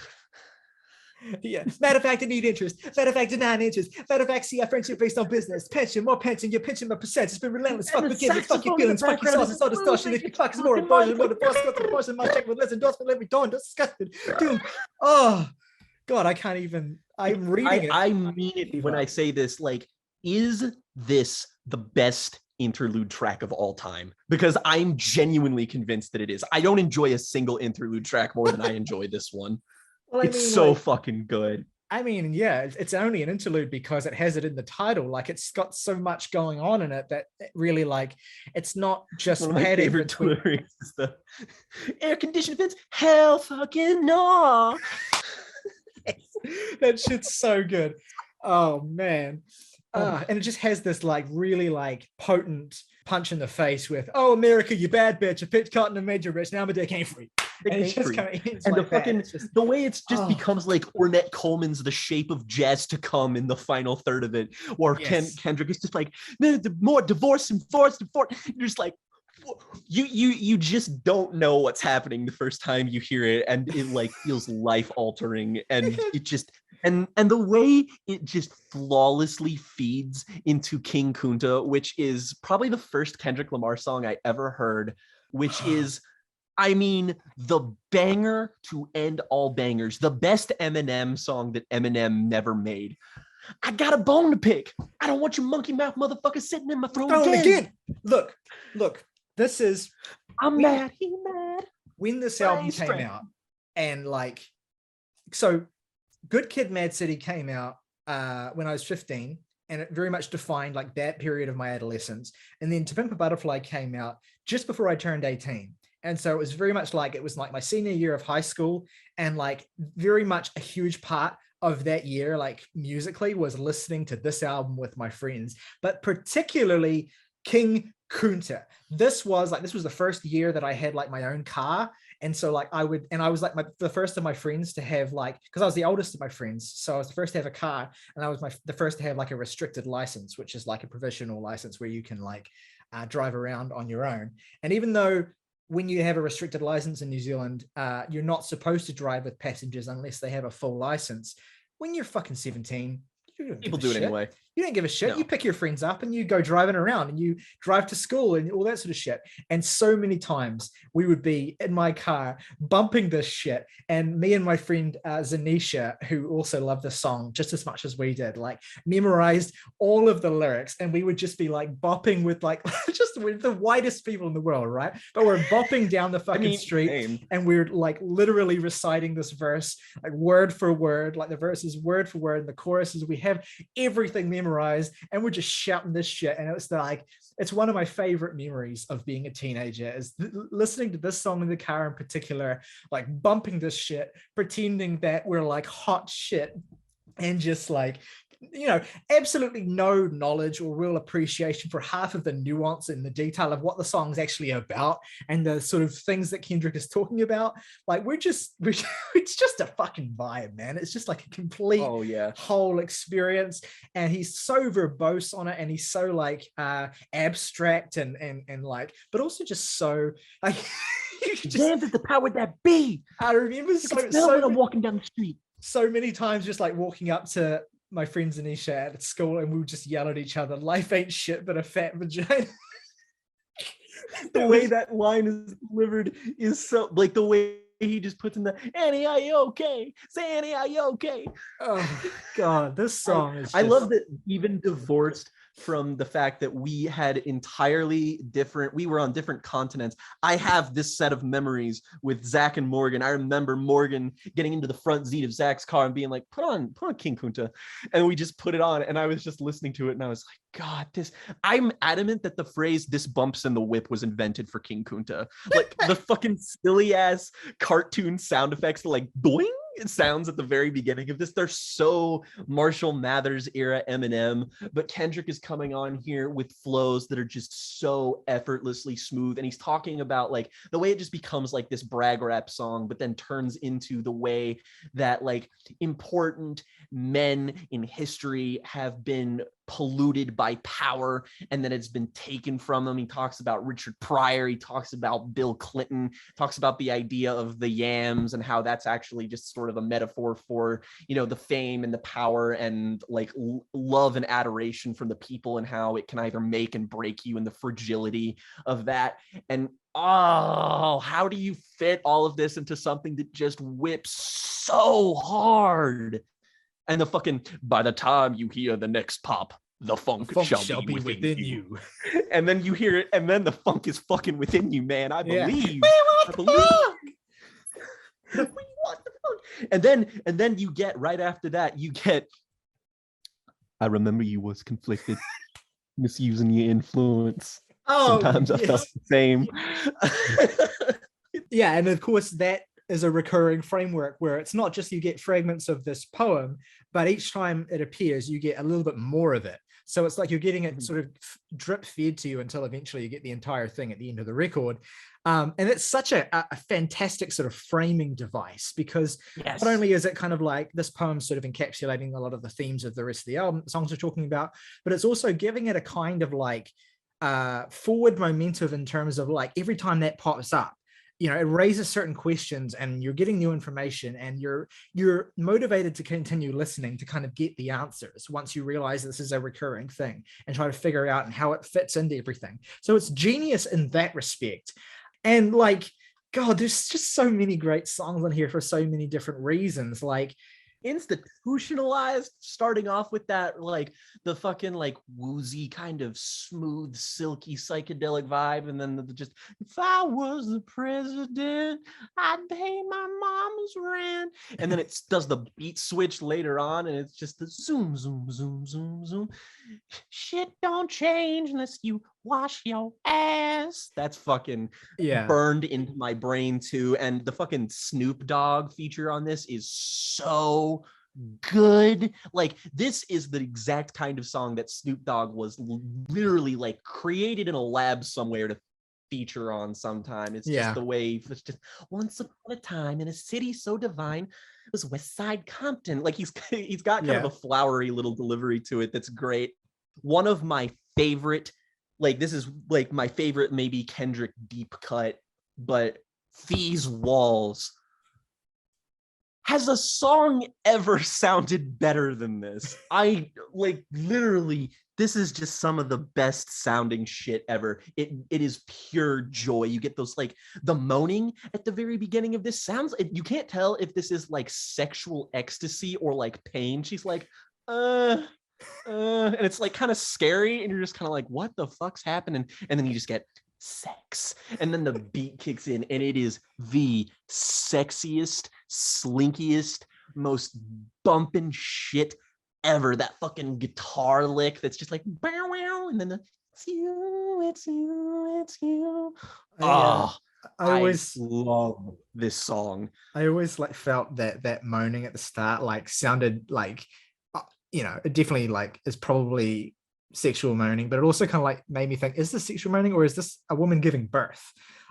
Yeah. Matter of fact, I need interest. Matter of fact, denying interest. Matter of fact, see our friendship based on business. Pension, more pension. Your pension, my percent. It's been relentless. Fuck forgiveness. Fuck your feelings. Fuck your sauce. It's all distortion. If your clock is more abortion, more the boss got the portion. My check with less endorsement every dawn. Disgusted. Dude. Oh God, I can't even. I'm reading it.
I mean it when I say this. Like, is this the best interlude track of all time, because I'm genuinely convinced that it is. I don't enjoy a single interlude track more than I enjoy this one.
Well,
It's so fucking good.
I mean, yeah, it's only an interlude because it has it in the title. Like, it's got so much going on in it that it really, like, it's not just
One of my
padding
favorite
between.
lyrics is the air conditioned vents. Hell fucking no.
That shit's so good. Oh man. And it just has this like really like potent punch in the face with, "Oh, America, you bad bitch. I picked cotton and made you rich. Now I'm a dick ain't free." And it's just kind of
and
like
the fucking
just,
the way it's just becomes like Ornette Coleman's "The Shape of Jazz to Come" in the final third of it, where
yes.
Kendrick is just like, more divorce and force and force. You're just like, you just don't know what's happening the first time you hear it, and it like feels life altering, and it just and the way it just flawlessly feeds into King Kunta, which is probably the first Kendrick Lamar song I ever heard, which is, I mean, the banger to end all bangers, the best Eminem song that Eminem never made. I got a bone to pick. I don't want your monkey mouth motherfucker sitting in my throne again.
Look, this is
I'm mad, he mad.
When this album came out, and like, so Good Kid, Mad City came out when I was 15, and it very much defined like that period of my adolescence. And then To Pimp a Butterfly came out just before I turned 18. And so it was very much like, it was like my senior year of high school, and like very much a huge part of that year, like musically, was listening to this album with my friends, but particularly King Kunta. This was the first year that I had like my own car. And so like I was like the first of my friends to have, like, because I was the oldest of my friends, so I was the first to have a car, and I was the first to have like a restricted license, which is like a provisional license where you can like drive around on your own. And even though when you have a restricted license in New Zealand, you're not supposed to drive with passengers unless they have a full license. When you're fucking 17,
people do it anyway.
You don't give a shit.
No.
You pick your friends up and you go driving around, and you drive to school and all that sort of shit. And so many times we would be in my car bumping this shit. And me and my friend Zanisha, who also loved the song just as much as we did, like memorized all of the lyrics. And we would just be like bopping with like just with the whitest people in the world, right? But we're bopping down the fucking street, and we're like literally reciting this verse like word for word, like the verse is word for word, and the chorus is, we have everything memorized, and we're just shouting this shit. And it's one of my favorite memories of being a teenager, is listening to this song in the car in particular, like bumping this shit, pretending that we're like hot shit, and just like, you know, absolutely no knowledge or real appreciation for half of the nuance and the detail of what the song's actually about, and the sort of things that Kendrick is talking about. Like it's just a fucking vibe, man. It's just like a complete whole experience. And he's so verbose on it, and he's so like abstract and like, but also just so like
Damn, the power that be.
I remember
when I'm walking down the street
so many times, just like walking up to my friends Anisha at school, and we would just yell at each other, "Life ain't shit but a fat vagina."
The way that line is delivered is so, like, the way he just puts in the "Annie, are you okay? Say Annie, are you okay?"
Oh god, this song is
I love that, even divorced from the fact that we had entirely different, we were on different continents. I have this set of memories with Zach and Morgan. I remember Morgan getting into the front seat of Zach's car and being like, put on King Kunta. And we just put it on, and I was just listening to it, and I was like, God, I'm adamant that the phrase "this bumps in the whip" was invented for King Kunta. Like the fucking silly ass cartoon sound effects, like doing it sounds at the very beginning of this, they're so Marshall Mathers era Eminem, but Kendrick is coming on here with flows that are just so effortlessly smooth. And he's talking about like the way it just becomes like this brag rap song, but then turns into the way that like important men in history have been polluted by power, and then it's been taken from them. He talks about Richard Pryor, he talks about Bill Clinton, talks about the idea of the yams and how that's actually just sort of a metaphor for, you know, the fame and the power and like love and adoration from the people, and how it can either make and break you, and the fragility of that. And how do you fit all of this into something that just whips so hard? And the fucking "by the time you hear the next pop, the funk,
Funk
shall be within you. And then you hear it, and then the funk is fucking within you, man. I believe. I believe. We want the funk. And then you get right after that, you get. I remember you was conflicted, misusing your influence. Sometimes I felt the same.
Yeah, and of course that is a recurring framework where it's not just you get fragments of this poem, but each time it appears, you get a little bit more of it. So it's like you're getting it sort of drip fed to you until eventually you get the entire thing at the end of the record. And it's such a fantastic sort of framing device, because not only is it kind of like this poem sort of encapsulating a lot of the themes of the rest of the album, songs we're talking about, but it's also giving it a kind of like forward momentum in terms of like every time that pops up, you know, it raises certain questions and you're getting new information and you're motivated to continue listening to kind of get the answers once you realize this is a recurring thing and try to figure out and how it fits into everything. So it's genius in that respect. And like, God, there's just so many great songs on here for so many different reasons. Like,
institutionalized, starting off with that, like the fucking like woozy kind of smooth, silky, psychedelic vibe, and then just if I was the president, I'd pay my mama's rent, and then it does the beat switch later on, and it's just the zoom, zoom, zoom, zoom, zoom. Shit don't change unless you wash your ass. That's fucking burned into my brain too. And the fucking Snoop Dogg feature on this is so good. Like, this is the exact kind of song that Snoop Dogg was literally like created in a lab somewhere to feature on sometime. It's just the way, it's just once upon a time in a city so divine, it was West Side Compton. Like, he's got kind of a flowery little delivery to it that's great. One of my favorite, like, this is like my favorite maybe Kendrick deep cut, but These Walls. Has a song ever sounded better than this? I like, literally, this is just some of the best sounding shit ever. It is pure joy. You get those, like, the moaning at the very beginning of this sounds, you can't tell if this is like sexual ecstasy or like pain. She's like, and it's like kind of scary, and you're just kind of like, what the fuck's happening? And then you just get sex, and then the beat kicks in, and it is the sexiest, slinkiest, most bumping shit ever. That fucking guitar lick that's just like bow wow, and then the it's you, it's you, it's you. I always love this song.
I always like felt that moaning at the start like sounded like, you know, it definitely like is probably sexual moaning, but it also kind of like made me think, is this sexual moaning or is this a woman giving birth?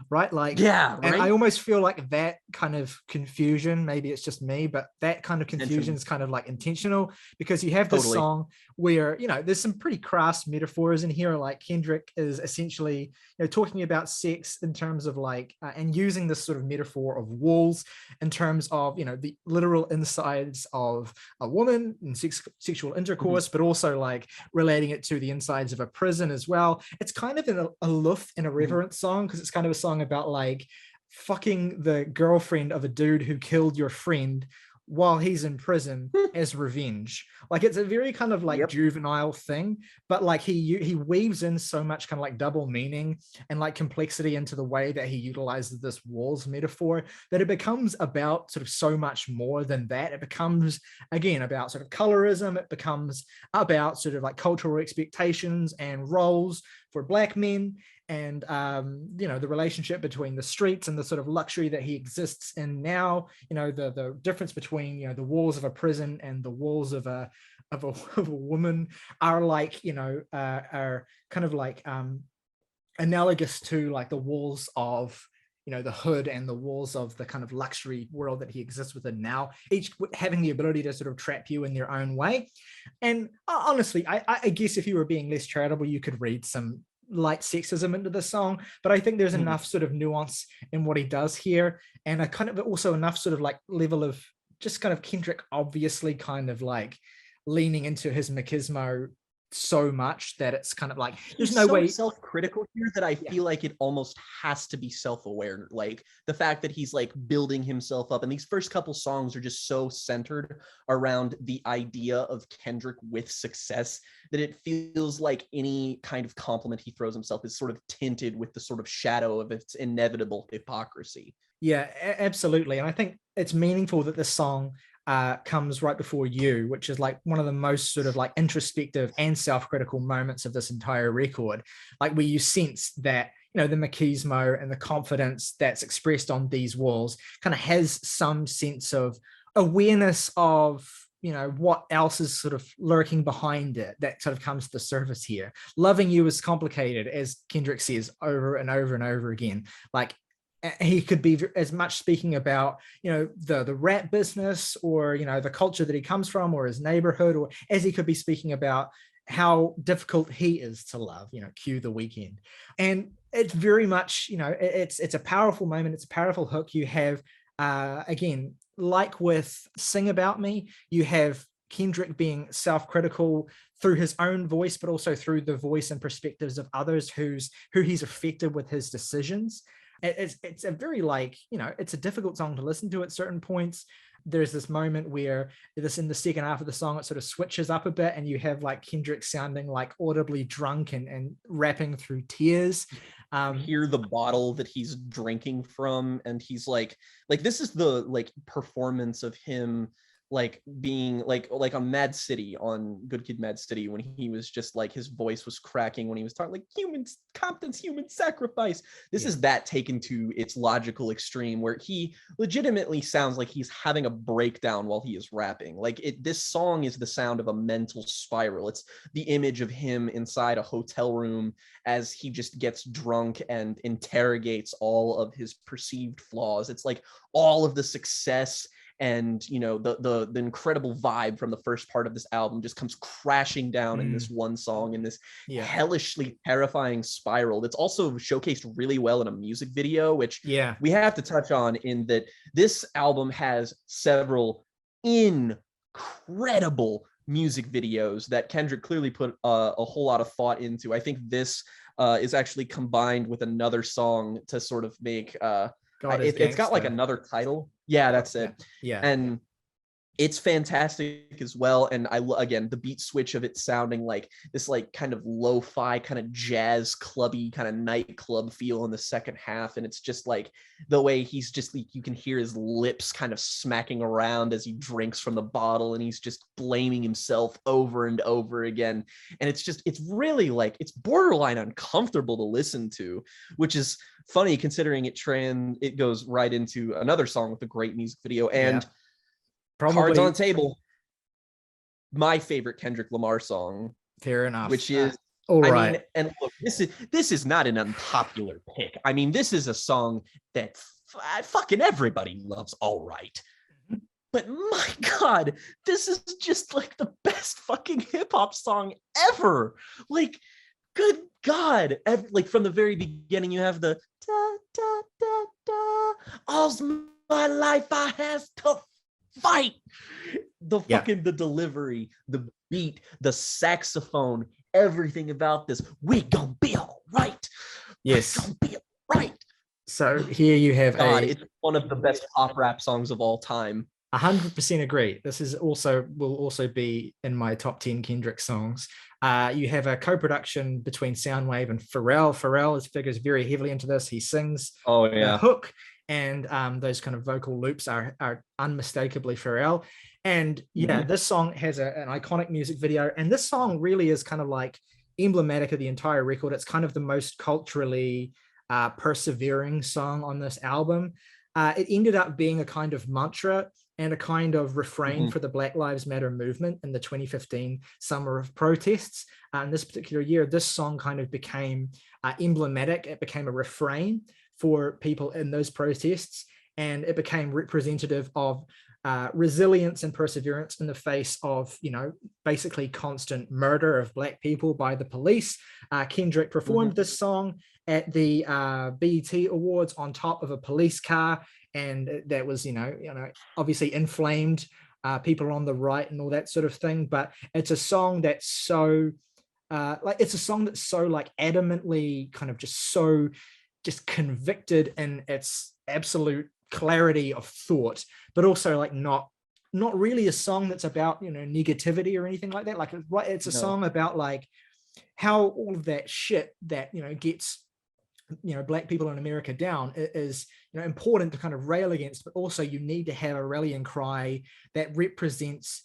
Right? Like, and I almost feel like that kind of confusion, maybe it's just me, but that kind of confusion is kind of like intentional, because you have this song where, you know, there's some pretty crass metaphors in here. Like, Kendrick is essentially, you know, talking about sex in terms of like, and using this sort of metaphor of walls in terms of, you know, the literal insides of a woman and sexual intercourse, but also like relating it to the insides of a prison as well. It's kind of an aloof and irreverent song, because it's kind of a song about like fucking the girlfriend of a dude who killed your friend while he's in prison as revenge. Like, it's a very kind of like juvenile thing, but like he weaves in so much kind of like double meaning and like complexity into the way that he utilizes this walls metaphor, that it becomes about sort of so much more than that. It becomes, again, about sort of colorism. It becomes about sort of like cultural expectations and roles for Black men, and you know, the relationship between the streets and the sort of luxury that he exists in now. You know, the difference between, you know, the walls of a prison and the walls of a woman are like, you know, are kind of like analogous to like the walls of, you know, the hood and the walls of the kind of luxury world that he exists within now, each having the ability to sort of trap you in their own way. And honestly, I guess if you were being less charitable, you could read some light sexism into the song, but I think there's enough sort of nuance in what he does here, and a kind of also enough sort of like level of just kind of Kendrick obviously kind of like leaning into his machismo so much that it's kind of like there's
He's
no
so
way.
self-critical here that I feel like it almost has to be self-aware. Like the fact that he's like building himself up, and these first couple songs are just so centered around the idea of Kendrick with success that it feels like any kind of compliment he throws himself is sort of tinted with the sort of shadow of its inevitable hypocrisy.
Yeah, absolutely. And I think it's meaningful that this song comes right before You, which is like one of the most sort of like introspective and self-critical moments of this entire record, like where you sense that, you know, the machismo and the confidence that's expressed on these walls kind of has some sense of awareness of, you know, what else is sort of lurking behind it that sort of comes to the surface here. Loving you is complicated, as Kendrick says over and over and over again. Like he could be as much speaking about, you know, the rap business, or, you know, the culture that he comes from, or his neighborhood, or as he could be speaking about how difficult he is to love, you know, cue The Weeknd. And it's very much, you know, it's a powerful moment. It's a powerful hook. You have again, like with Sing About Me, you have Kendrick being self-critical through his own voice, but also through the voice and perspectives of others who he's affected with his decisions. It's a very, like, you know, it's a difficult song to listen to at certain points. There's this moment where this, in the second half of the song, it sort of switches up a bit, and you have like Kendrick sounding like audibly drunk and rapping through tears.
Hear the bottle that he's drinking from, and he's like this is the like performance of him like being like on m.A.A.d City, on Good Kid, m.A.A.d City, when he was just like, his voice was cracking when he was talking like Compton's human sacrifice. This is that taken to its logical extreme, where he legitimately sounds like he's having a breakdown while he is rapping. Like this song is the sound of a mental spiral. It's the image of him inside a hotel room as he just gets drunk and interrogates all of his perceived flaws. It's like all of the success and, you know, the incredible vibe from the first part of this album just comes crashing down in this one song, in this hellishly terrifying spiral that's also showcased really well in a music video, which we have to touch on, in that this album has several incredible music videos that Kendrick clearly put a whole lot of thought into. I think this is actually combined with another song to sort of make it's got like another title. Yeah, that's it.
Yeah.
And it's fantastic as well. And again, the beat switch of it sounding like this like kind of lo-fi kind of jazz clubby kind of nightclub feel in the second half. And it's just like the way he's just like, you can hear his lips kind of smacking around as he drinks from the bottle, and he's just blaming himself over and over again. And it's really like, it's borderline uncomfortable to listen to, which is funny considering it goes right into another song with a great music video. And Cards on the Table, my favorite Kendrick Lamar song.
Fair enough.
Which is,
all right.
I mean, and look, this is not an unpopular pick. I mean, this is a song that fucking everybody loves. All right. But my God, this is just like the best fucking hip hop song ever. Like, good God. Like from the very beginning, you have the da, da, da, da, all's my life I have to fight. The fucking the delivery, the beat, the saxophone, everything about this. We gonna be all right.
Yes.
We gonna be all right.
So here you have
it's one of the best pop rap songs of all time.
100% agree. This will also be in my top 10 Kendrick songs. You have a co-production between Soundwave and Pharrell. Pharrell figures very heavily into this. He sings the hook, and those kind of vocal loops are unmistakably Pharrell. And this song has an iconic music video, and this song really is kind of like emblematic of the entire record. It's kind of the most culturally persevering song on this album. It ended up being a kind of mantra and a kind of refrain for the Black Lives Matter movement in the 2015 summer of protests. In this particular year, this song kind of became emblematic. It became a refrain for people in those protests, and it became representative of resilience and perseverance in the face of, you know, basically constant murder of Black people by the police. Kendrick performed this song at the BET Awards on top of a police car, and that was, you know, obviously inflamed people on the right and all that sort of thing. But it's a song that's so like it's a song that's so like adamantly kind of just convicted in its absolute clarity of thought, but also like not really a song that's about, you know, negativity or anything like that. Like it's a song about like how all of that shit that, you know, gets, you know, Black people in America down is, you know, important to kind of rail against, but also you need to have a rallying cry that represents,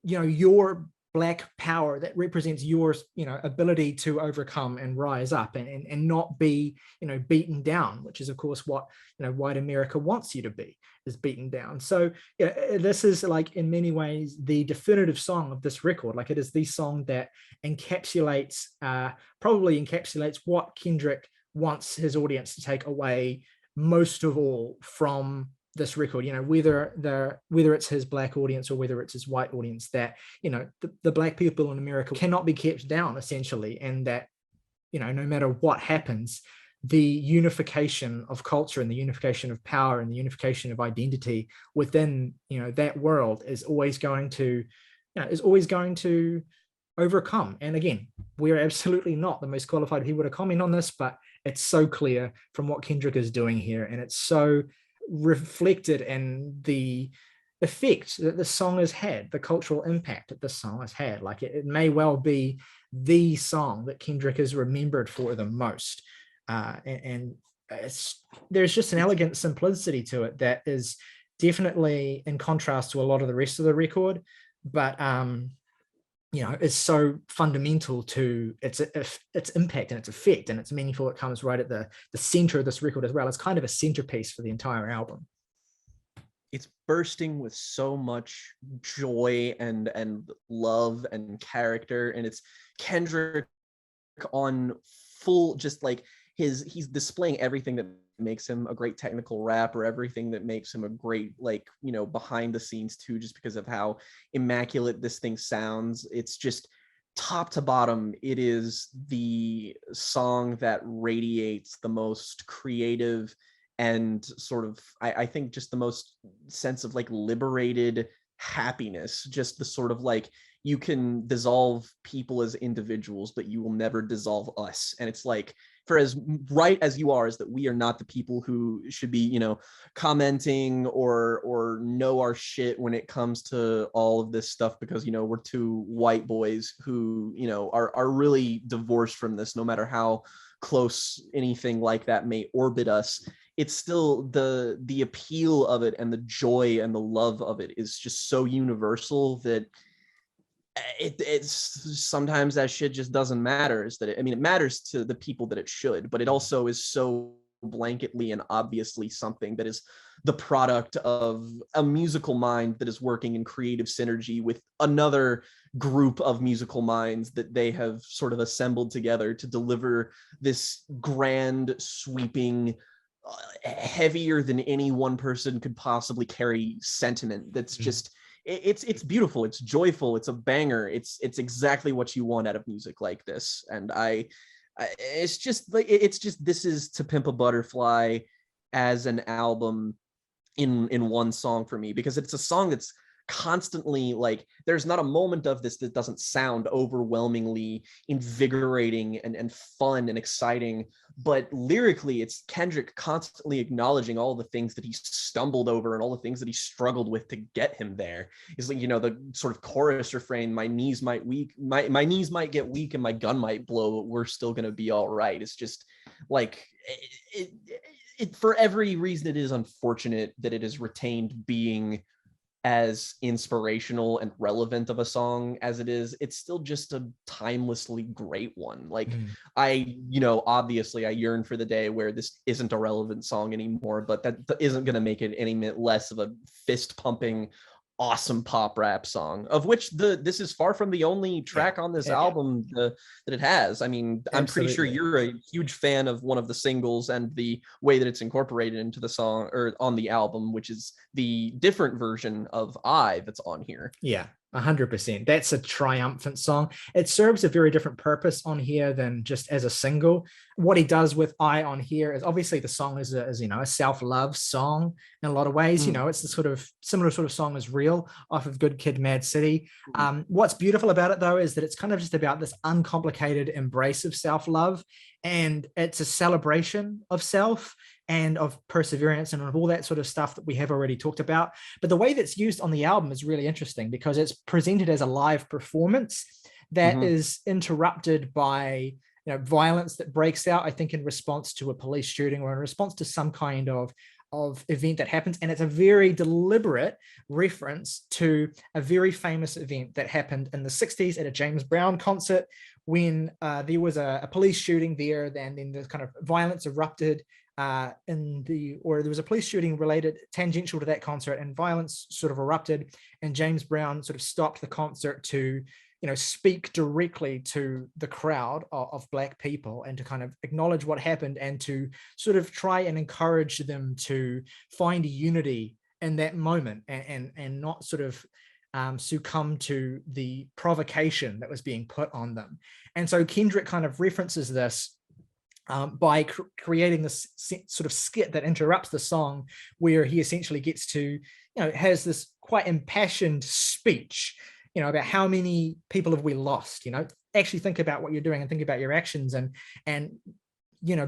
you know, your Black power, that represents your, you know, ability to overcome and rise up and not be, you know, beaten down, which is of course what, you know, white America wants you to be, is beaten down. So yeah, this is like in many ways the definitive song of this record. Like it is the song that encapsulates, probably encapsulates what Kendrick wants his audience to take away most of all from this record, you know, whether it's his Black audience or whether it's his white audience, that, you know, the Black people in America cannot be kept down essentially, and that, you know, no matter what happens, the unification of culture and the unification of power and the unification of identity within, you know, that world is always going to, you know, is always going to overcome. And again, we're absolutely not the most qualified people to comment on this, but it's so clear from what Kendrick is doing here, and it's so reflected in the effect that the song has had, the cultural impact that the song has had. Like it may well be the song that Kendrick is remembered for the most. And there's just an elegant simplicity to it that is definitely in contrast to a lot of the rest of the record, but you know, is so fundamental to its impact and its effect and its meaningful. It comes right at the center of this record as well. It's kind of a centerpiece for the entire album.
It's bursting with so much joy and love and character, and it's Kendrick on full, just like he's displaying everything that makes him a great technical rapper, everything that makes him a great, like, you know, behind the scenes too, just because of how immaculate this thing sounds. It's just top to bottom, it is the song that radiates the most creative and sort of, I think just the most sense of like liberated happiness, just the sort of like, you can dissolve people as individuals, but you will never dissolve us. And it's like, for as right as you are, is that we are not the people who should be, you know, commenting or know our shit when it comes to all of this stuff, because, you know, we're two white boys who, you know, are really divorced from this, no matter how close anything like that may orbit us. It's still the appeal of it and the joy and the love of it is just so universal that it's sometimes that shit just doesn't matter. Is that I mean, it matters to the people that it should, but it also is so blanketly and obviously something that is the product of a musical mind that is working in creative synergy with another group of musical minds that they have sort of assembled together to deliver this grand, sweeping, heavier than any one person could possibly carry sentiment that's just it's beautiful, it's joyful, it's a banger, it's exactly what you want out of music like this. And I it's just like, it's just, this is To Pimp a Butterfly as an album in one song for me, because it's a song that's constantly like, there's not a moment of this that doesn't sound overwhelmingly invigorating and fun and exciting, but lyrically it's Kendrick constantly acknowledging all the things that he stumbled over and all the things that he struggled with to get him there. It's like, you know, the sort of chorus refrain, my knees might get weak and my gun might blow, but we're still gonna be all right. It's just like it for every reason it is unfortunate that it has retained being as inspirational and relevant of a song as it is. It's still just a timelessly great one. Like I, you know, obviously I yearn for the day where this isn't a relevant song anymore, but that isn't going to make it any less of a fist pumping awesome pop rap song, of which this is far from the only track on this album that it has. I mean, I'm pretty sure you're a huge fan of one of the singles and the way that it's incorporated into the song or on the album, which is the different version of I that's on here.
Yeah, 100%. That's a triumphant song. It serves a very different purpose on here than just as a single. What he does with I on here is obviously the song is a self-love song in a lot of ways. It's the sort of similar sort of song as Real off of Good Kid, Mad City. What's beautiful about it though is that it's kind of just about this uncomplicated embrace of self-love, and it's a celebration of self and of perseverance and of all that sort of stuff that we have already talked about. But the way that's used on the album is really interesting because it's presented as a live performance that is interrupted by violence that breaks out, I think, in response to a police shooting or in response to some kind of event that happens. And it's a very deliberate reference to a very famous event that happened in the 60s at a James Brown concert when there was a police shooting there, and then the kind of violence erupted there was a police shooting related tangential to that concert, and violence sort of erupted, and James Brown sort of stopped the concert to speak directly to the crowd of Black people and to kind of acknowledge what happened and to sort of try and encourage them to find unity in that moment and not sort of succumb to the provocation that was being put on them. And so Kendrick kind of references this by creating this sort of skit that interrupts the song, where he essentially gets to, has this quite impassioned speech, about how many people have we lost, actually think about what you're doing and think about your actions and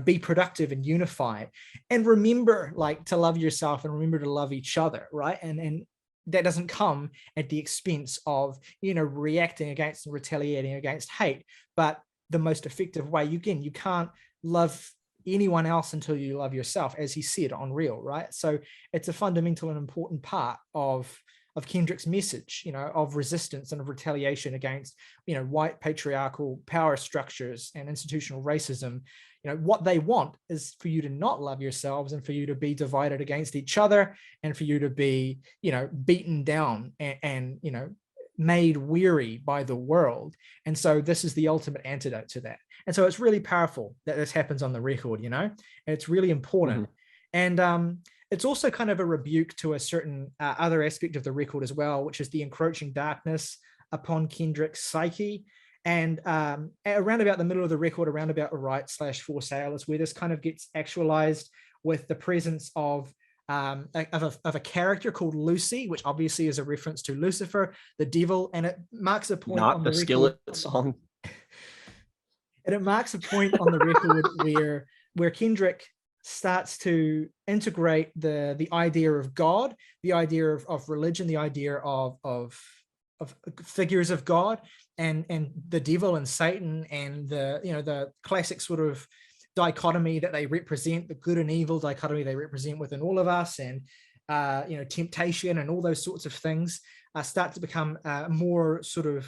be productive and unify and remember to love yourself and remember to love each other, right? And that doesn't come at the expense of, reacting against and retaliating against hate, but the most effective way you can't love anyone else until you love yourself, as he said on Real, right? So it's a fundamental and important part of Kendrick's message, of resistance and of retaliation against, white patriarchal power structures and institutional racism. What they want is for you to not love yourselves and for you to be divided against each other and for you to be, beaten down and made weary by the world. And so this is the ultimate antidote to that. And so it's really powerful that this happens on the record, and it's really important. And it's also kind of a rebuke to a certain other aspect of the record as well, which is the encroaching darkness upon Kendrick's psyche. And around about the middle of the record, around about Right/For Sale, is where this kind of gets actualized with the presence of a character called Lucy, which obviously is a reference to Lucifer, the devil, and it marks a point
not
on
the
the
Skillet
record.
song.
And it marks a point on the record where Kendrick starts to integrate the idea of God, the idea of religion, the idea of figures of God, and the devil and Satan, and the classic sort of dichotomy that they represent, the good and evil dichotomy they represent within all of us, and temptation and all those sorts of things start to become more sort of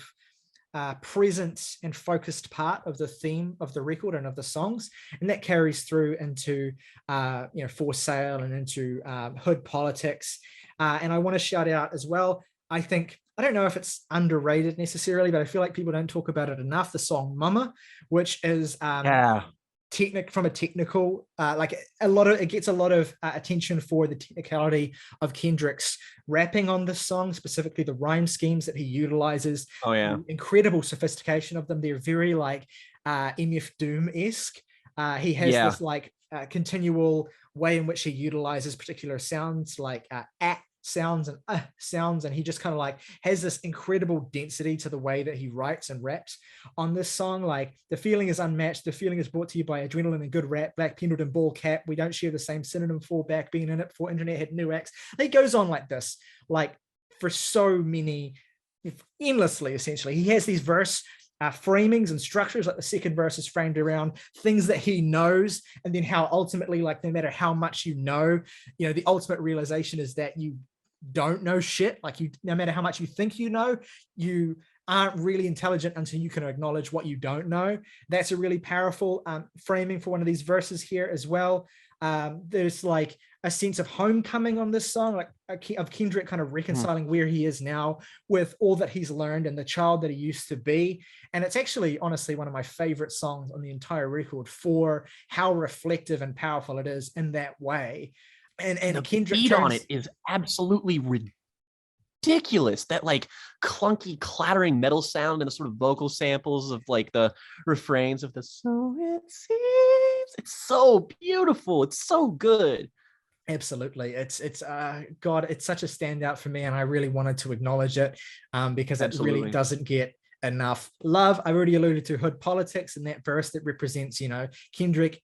present and focused part of the theme of the record and of the songs, and that carries through into For Sale and into Hood Politics. And I want to shout out as well, I don't know if it's underrated necessarily, but I feel like people don't talk about it enough, the song Mama, which is from a technical, it gets a lot of attention for the technicality of Kendrick's rapping on this song, specifically the rhyme schemes that he utilizes. The incredible sophistication of them. They're very MF Doom-esque. He has this continual way in which he utilizes particular sounds like at sounds and sounds, and he just kind of has this incredible density to the way that he writes and raps on this song. The feeling is unmatched. The feeling is brought to you by adrenaline and good rap, Black Pendleton ball cap. We don't share the same synonym for back being in it before internet had new acts. It goes on like this, for so many, endlessly, essentially. He has these verse framings and structures, the second verse is framed around things that he knows, and then how ultimately, no matter how much the ultimate realization is that you don't know shit. No matter how much you think you aren't really intelligent until you can acknowledge what you don't know. That's a really powerful framing for one of these verses here as well. There's a sense of homecoming on this song, of Kendrick kind of reconciling where he is now with all that he's learned and the child that he used to be. And it's actually, honestly, one of my favorite songs on the entire record for how reflective and powerful it is in that way. And
the
Kendrick
beat on it is absolutely ridiculous. That like clunky, clattering metal sound and the sort of vocal samples of like the refrains of the "so it seems." It's so beautiful. It's so good.
Absolutely. It's God, it's such a standout for me, and I really wanted to acknowledge it because it really
Absolutely.
doesn't get enough love. I already alluded to hood politics in that verse that represents, Kendrick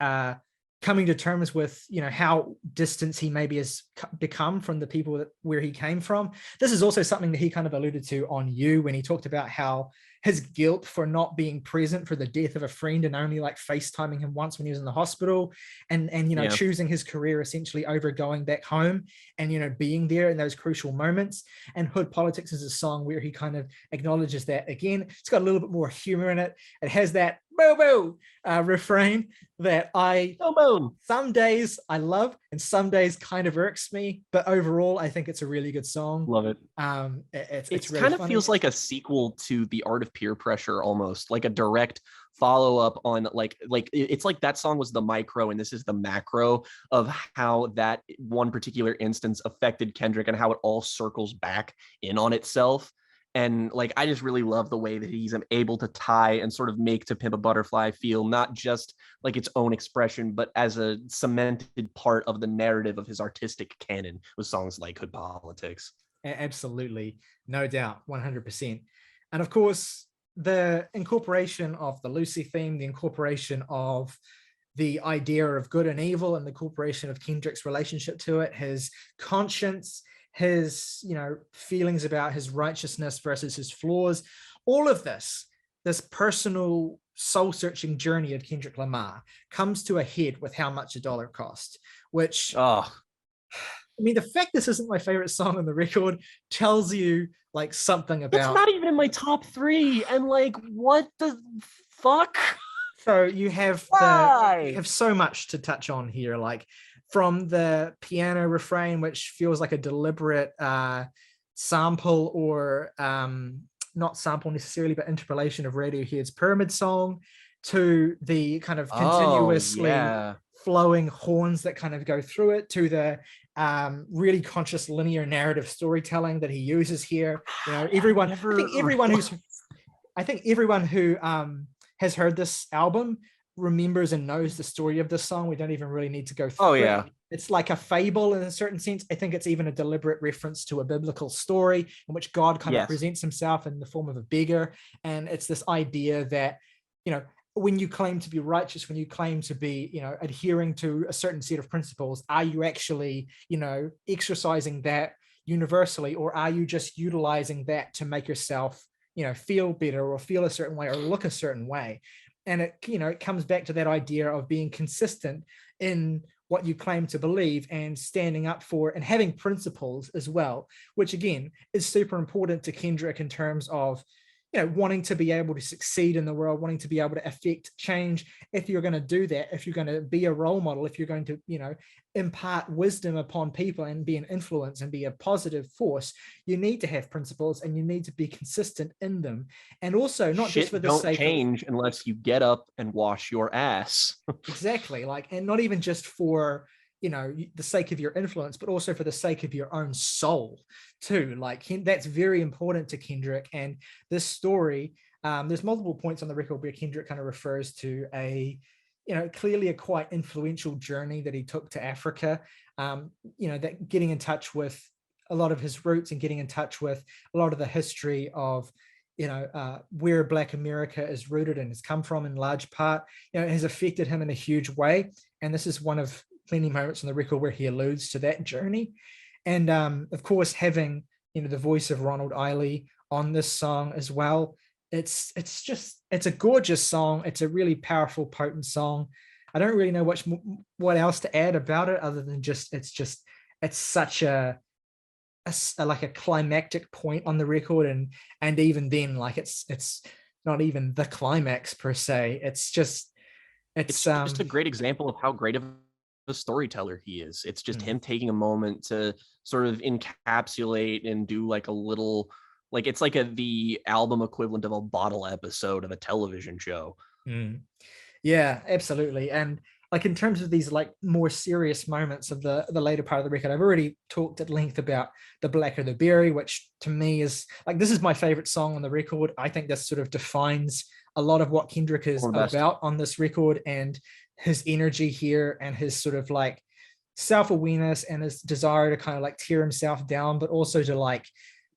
coming to terms with, how distant he maybe has become from the people where he came from. This is also something that he kind of alluded to on You, when he talked about how his guilt for not being present for the death of a friend and only like FaceTiming him once when he was in the hospital, and
Yeah.
choosing his career essentially over going back home and being there in those crucial moments. And Hood Politics is a song where he kind of acknowledges that again. It's got a little bit more humor in it. It has that boo boo refrain that some days I love and some days kind of irks me, but overall I think it's a really good song.
Love it.
It's really
kind of
funny.
feels like a sequel to The Art of Peer Pressure, almost like a direct follow-up on like it's like that song was the micro and this is the macro of how that one particular instance affected Kendrick and how it all circles back in on itself. And like, I just really love the way that he's able to tie and sort of make To Pimp a Butterfly feel not just like its own expression, but as a cemented part of the narrative of his artistic canon with songs like Hood Politics.
Absolutely. No doubt. 100%. And of course, the incorporation of the Lucy theme, the incorporation of the idea of good and evil, and the incorporation of Kendrick's relationship to it, his conscience, his feelings about his righteousness versus his flaws, all of this personal soul-searching journey of Kendrick Lamar comes to a head with How Much a Dollar Cost, which I mean, the fact this isn't my favorite song on the record tells you like something about.
It's not even in my top 3, and like, what the fuck?
So you have you have so much to touch on here, like from the piano refrain, which feels like a deliberate sample, or not sample necessarily, but interpolation of Radiohead's Pyramid Song, to the kind of continuously flowing horns that kind of go through it, to the really conscious linear narrative storytelling that he uses here. I think everyone who has heard this album remembers and knows the story of this song. We don't even really need to go through it. It's like a fable in a certain sense. I think it's even a deliberate reference to a biblical story in which God kind of presents himself in the form of a beggar. And it's this idea that, when you claim to be righteous, when you claim to be, adhering to a certain set of principles, are you actually, exercising that universally, or are you just utilizing that to make yourself, feel better or feel a certain way or look a certain way? And it comes back to that idea of being consistent in what you claim to believe and standing up for and having principles as well, which again is super important to Kendrick in terms of wanting to be able to succeed in the world, wanting to be able to affect change. If you're going to do that, if you're going to be a role model, if you're going to, impart wisdom upon people and be an influence and be a positive force, you need to have principles and you need to be consistent in them. And also not just for the sake of
change unless you get up and wash your ass.
Exactly. And not even just for, the sake of your influence, but also for the sake of your own soul too. That's very important to Kendrick. And this story, there's multiple points on the record where Kendrick kind of refers to clearly a quite influential journey that he took to Africa, that getting in touch with a lot of his roots and getting in touch with a lot of the history of where Black America is rooted and has come from in large part, has affected him in a huge way. And this is one of many moments on the record where he alludes to that journey. And of course, having the voice of Ronald Eiley on this song as well, it's a gorgeous song. It's a really powerful, potent song. I don't really know what else to add about it other than it's such a like a climactic point on the record, and even then, like it's not even the climax per se. It's just
a great example of how great of a storyteller he is. It's just him taking a moment to sort of encapsulate and do like a little, like it's like the album equivalent of a bottle episode of a television show.
Yeah, absolutely. And like in terms of these like more serious moments of the later part of the record, I've already talked at length about The Blacker the Berry, which to me is like, this is my favorite song on the record. I think this sort of defines a lot of what Kendrick is about on this record, and his energy here and his sort of like self-awareness and his desire to kind of like tear himself down, but also to like,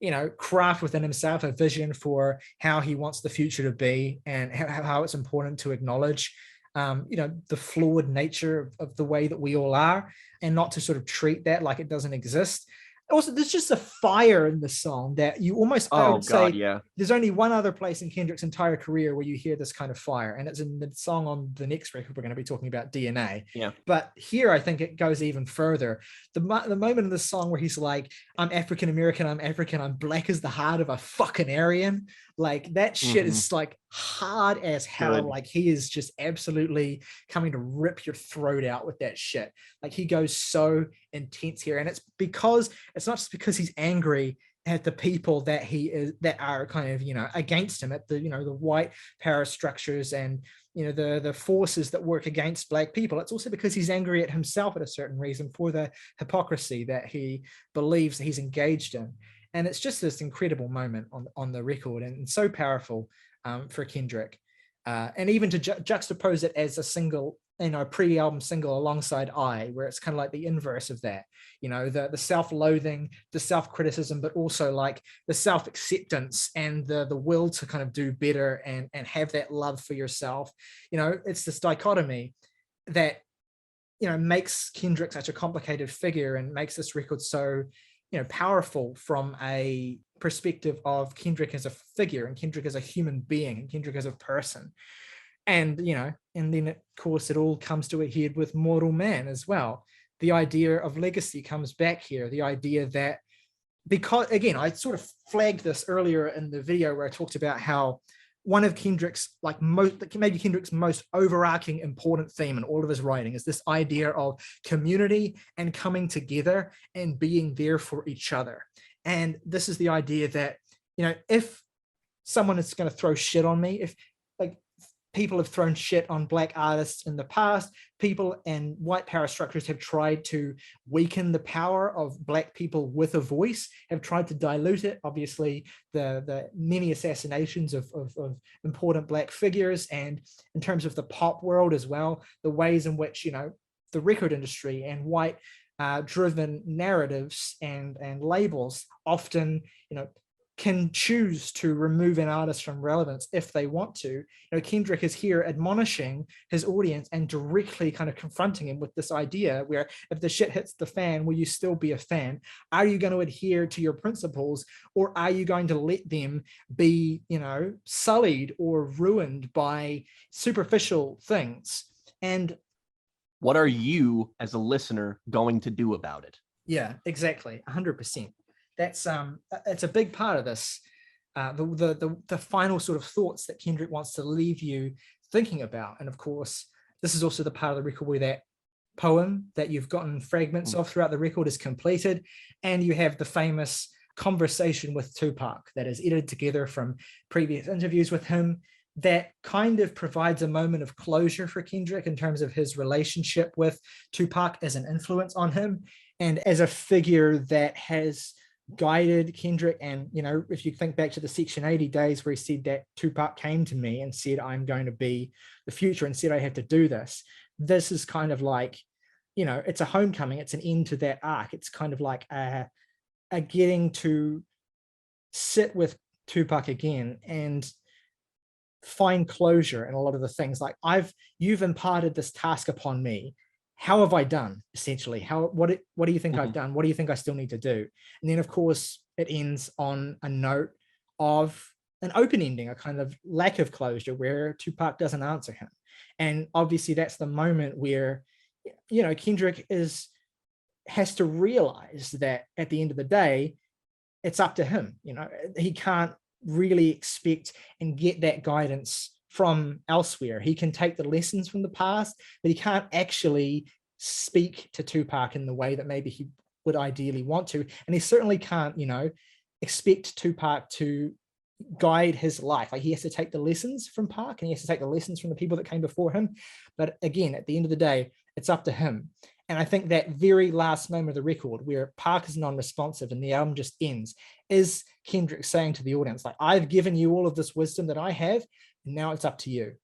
you know, craft within himself a vision for how he wants the future to be, and how it's important to acknowledge you know, the flawed nature of the way that we all are, and not to sort of treat that like it doesn't exist. Also, there's just a fire in the song that you almost, I would say,
yeah.
there's only one other place in Kendrick's entire career where you hear this kind of fire, and it's in the song on the next record we're going to be talking about, DNA.
Yeah.
But here I think it goes even further. The moment in this song where he's like, I'm African American, I'm African, I'm black as the heart of a fucking Aryan. Like that shit is like hard as hell.
Good.
Like he is just absolutely coming to rip your throat out with that shit. Like he goes so intense here, and it's not just because he's angry at the people that he is, that are kind of, you know, against him, at the, you know, the white power structures and, you know, the forces that work against black people. It's also because he's angry at himself at a certain reason for the hypocrisy that he believes that he's engaged in. And it's just this incredible moment on the record, and so powerful for Kendrick. And even to juxtapose it as a single, you know, pre-album single alongside I, where it's kind of like the inverse of that, you know, the self-loathing, the self-criticism, but also like the self-acceptance and the will to kind of do better and have that love for yourself. You know, it's this dichotomy that, you know, makes Kendrick such a complicated figure and makes this record so, you know, powerful from a perspective of Kendrick as a figure, and Kendrick as a human being, and Kendrick as a person. And, you know, and then of course it all comes to a head with Mortal Man as well. The idea of legacy comes back here. The idea that, because again, I sort of flagged this earlier in the video where I talked about how one of Kendrick's maybe Kendrick's most overarching important theme in all of his writing is this idea of community and coming together and being there for each other. And this is the idea that, you know, if someone is going to throw shit on me, if like people have thrown shit on black artists in the past, people and white power structures have tried to weaken the power of black people with a voice, have tried to dilute it. Obviously, the many assassinations of important black figures, and in terms of the pop world as well, the ways in which, you know, the record industry and white driven narratives and labels often, you know, can choose to remove an artist from relevance if they want to. You know, Kendrick is here admonishing his audience and directly kind of confronting him with this idea where, if the shit hits the fan, will you still be a fan? Are you going to adhere to your principles, or are you going to let them be, you know, sullied or ruined by superficial things? And
what are you as a listener going to do about it?
Yeah, exactly. 100%. That's it's a big part of this. The final sort of thoughts that Kendrick wants to leave you thinking about. And of course, this is also the part of the record where that poem that you've gotten fragments of throughout the record is completed. And you have the famous conversation with Tupac that is edited together from previous interviews with him, that kind of provides a moment of closure for Kendrick in terms of his relationship with Tupac as an influence on him, and as a figure that has guided Kendrick. And, you know, if you think back to the Section 80 days where he said that Tupac came to me and said, I'm going to be the future, and said I have to do this. This is kind of like, you know, it's a homecoming. It's an end to that arc. It's kind of like a getting to sit with Tupac again and find closure in a lot of the things. Like, you've imparted this task upon me. How have I done, essentially? What do you think I've done? What do you think I still need to do? And then of course it ends on a note of an open ending, a kind of lack of closure where Tupac doesn't answer him. And obviously that's the moment where, you know, Kendrick has to realize that at the end of the day, it's up to him. You know, he can't really expect and get that guidance from elsewhere. He can take the lessons from the past, but he can't actually speak to Tupac in the way that maybe he would ideally want to. And he certainly can't, you know, expect Tupac to, guide his life. Like he has to take the lessons from Park and he has to take the lessons from the people that came before him. But again, at the end of the day, it's up to him. And I think that very last moment of the record where Park is non-responsive and the album just ends is Kendrick saying to the audience, like, I've given you all of this wisdom that I have, and now it's up to you.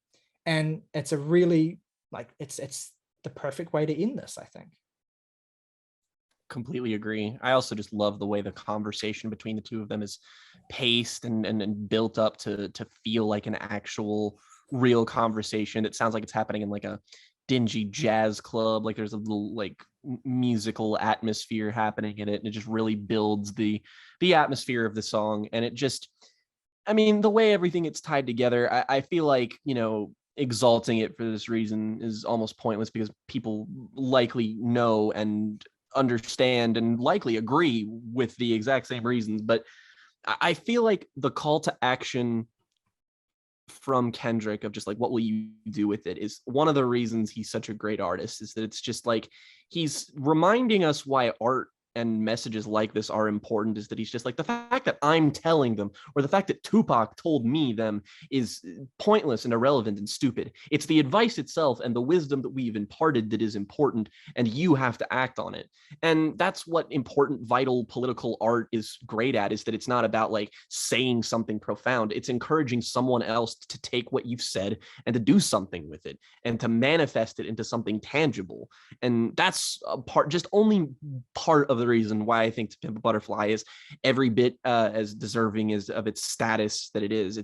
And it's a really, like, it's the perfect way to end this, I think.
Completely agree. I also just love the way the conversation between the two of them is paced and built up to feel like an actual real conversation. It sounds like it's happening in like a dingy jazz club. Like there's a little like musical atmosphere happening in it, and it just really builds the atmosphere of the song. And it just, I mean, the way everything gets tied together, I feel like, you know, exalting it for this reason is almost pointless because people likely know and understand and likely agree with the exact same reasons. But I feel like the call to action from Kendrick of just like, what will you do with it, is one of the reasons he's such a great artist, is that it's just like he's reminding us why art and messages like this are important. Is that he's just like, the fact that I'm telling them, or the fact that Tupac told me them, is pointless and irrelevant and stupid. It's the advice itself and the wisdom that we've imparted that is important, and you have to act on it. And that's what important, vital political art is great at, is that it's not about like saying something profound. It's encouraging someone else to take what you've said and to do something with it and to manifest it into something tangible. And that's a part, just only part of the reason why I think To Pimp a Butterfly is every bit as deserving as of its status that it is.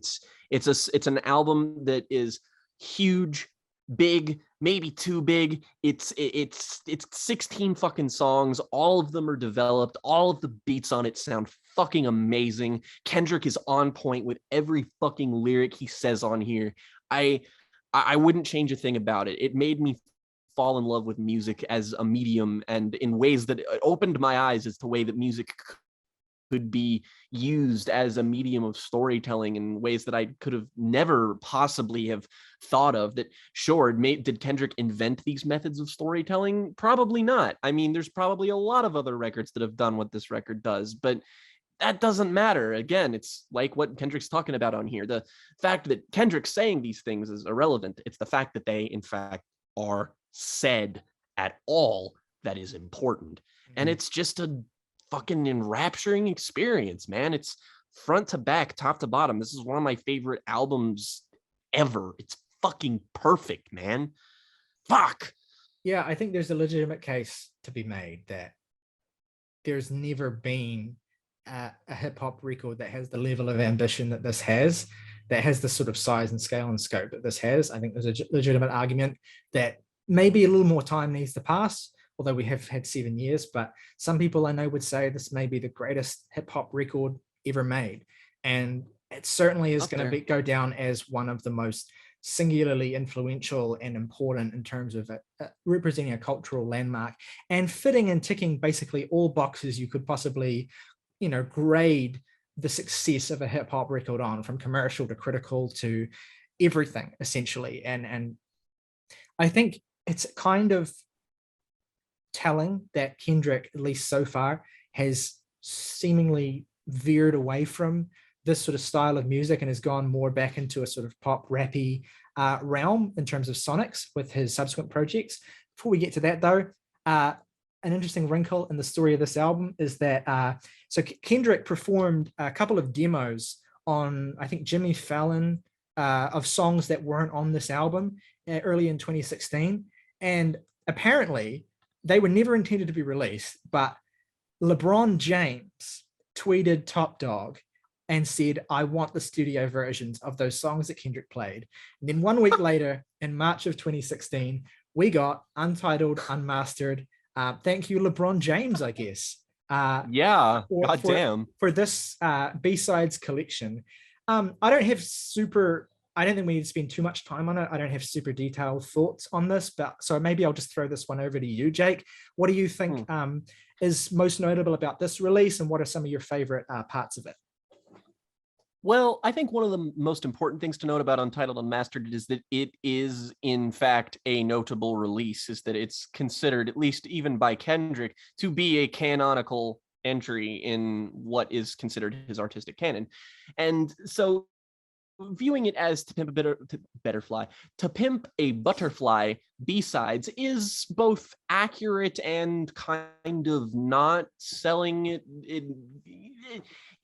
It's an album that is huge, big, maybe too big. It's 16 fucking songs. All of them are developed. All of the beats on it sound fucking amazing. Kendrick is on point with every fucking lyric he says on here. I wouldn't change a thing about it. It made me fall in love with music as a medium, and in ways that opened my eyes as to the way that music could be used as a medium of storytelling in ways that I could have never possibly have thought of. That, sure, did Kendrick invent these methods of storytelling? Probably not. I mean, there's probably a lot of other records that have done what this record does, but that doesn't matter. Again, it's like what Kendrick's talking about on here. The fact that Kendrick's saying these things is irrelevant. It's the fact that they, in fact, are said at all that is important. And it's just a fucking enrapturing experience, man. It's front to back, top to bottom. This is one of my favorite albums ever. It's fucking perfect, man. Fuck.
Yeah, I think there's a legitimate case to be made that there's never been a hip hop record that has the level of ambition that this has, that has the sort of size and scale and scope that this has. I think there's a legitimate argument that maybe a little more time needs to pass, although we have had 7 years, but some people I know would say this may be the greatest hip hop record ever made. And it certainly is going to go down as one of the most singularly influential and important in terms of representing a cultural landmark and fitting and ticking basically all boxes you could possibly, you know, grade the success of a hip hop record on, from commercial to critical to everything essentially. And I think it's kind of telling that Kendrick, at least so far, has seemingly veered away from this sort of style of music and has gone more back into a sort of pop rappy realm in terms of sonics with his subsequent projects. Before we get to that though, an interesting wrinkle in the story of this album is that so Kendrick performed a couple of demos on, I think, Jimmy Fallon of songs that weren't on this album early in 2016. And apparently they were never intended to be released, but LeBron James tweeted Top Dog and said, I want the studio versions of those songs that Kendrick played. And then 1 week later, in March of 2016, we got Untitled, Unmastered. Thank you, LeBron James, I guess.
Yeah, goddamn.
For this B-Sides collection. I don't think we need to spend too much time on it. I don't have super detailed thoughts on this, but so maybe I'll just throw this one over to you, Jake. What do you think is most notable about this release, and what are some of your favorite parts of it?
Well, I think one of the most important things to note about Untitled Unmastered is that it is, in fact, a notable release, is that it's considered, at least even by Kendrick, to be a canonical entry in what is considered his artistic canon. And so viewing it as to pimp a butterfly b-sides is both accurate and kind of not selling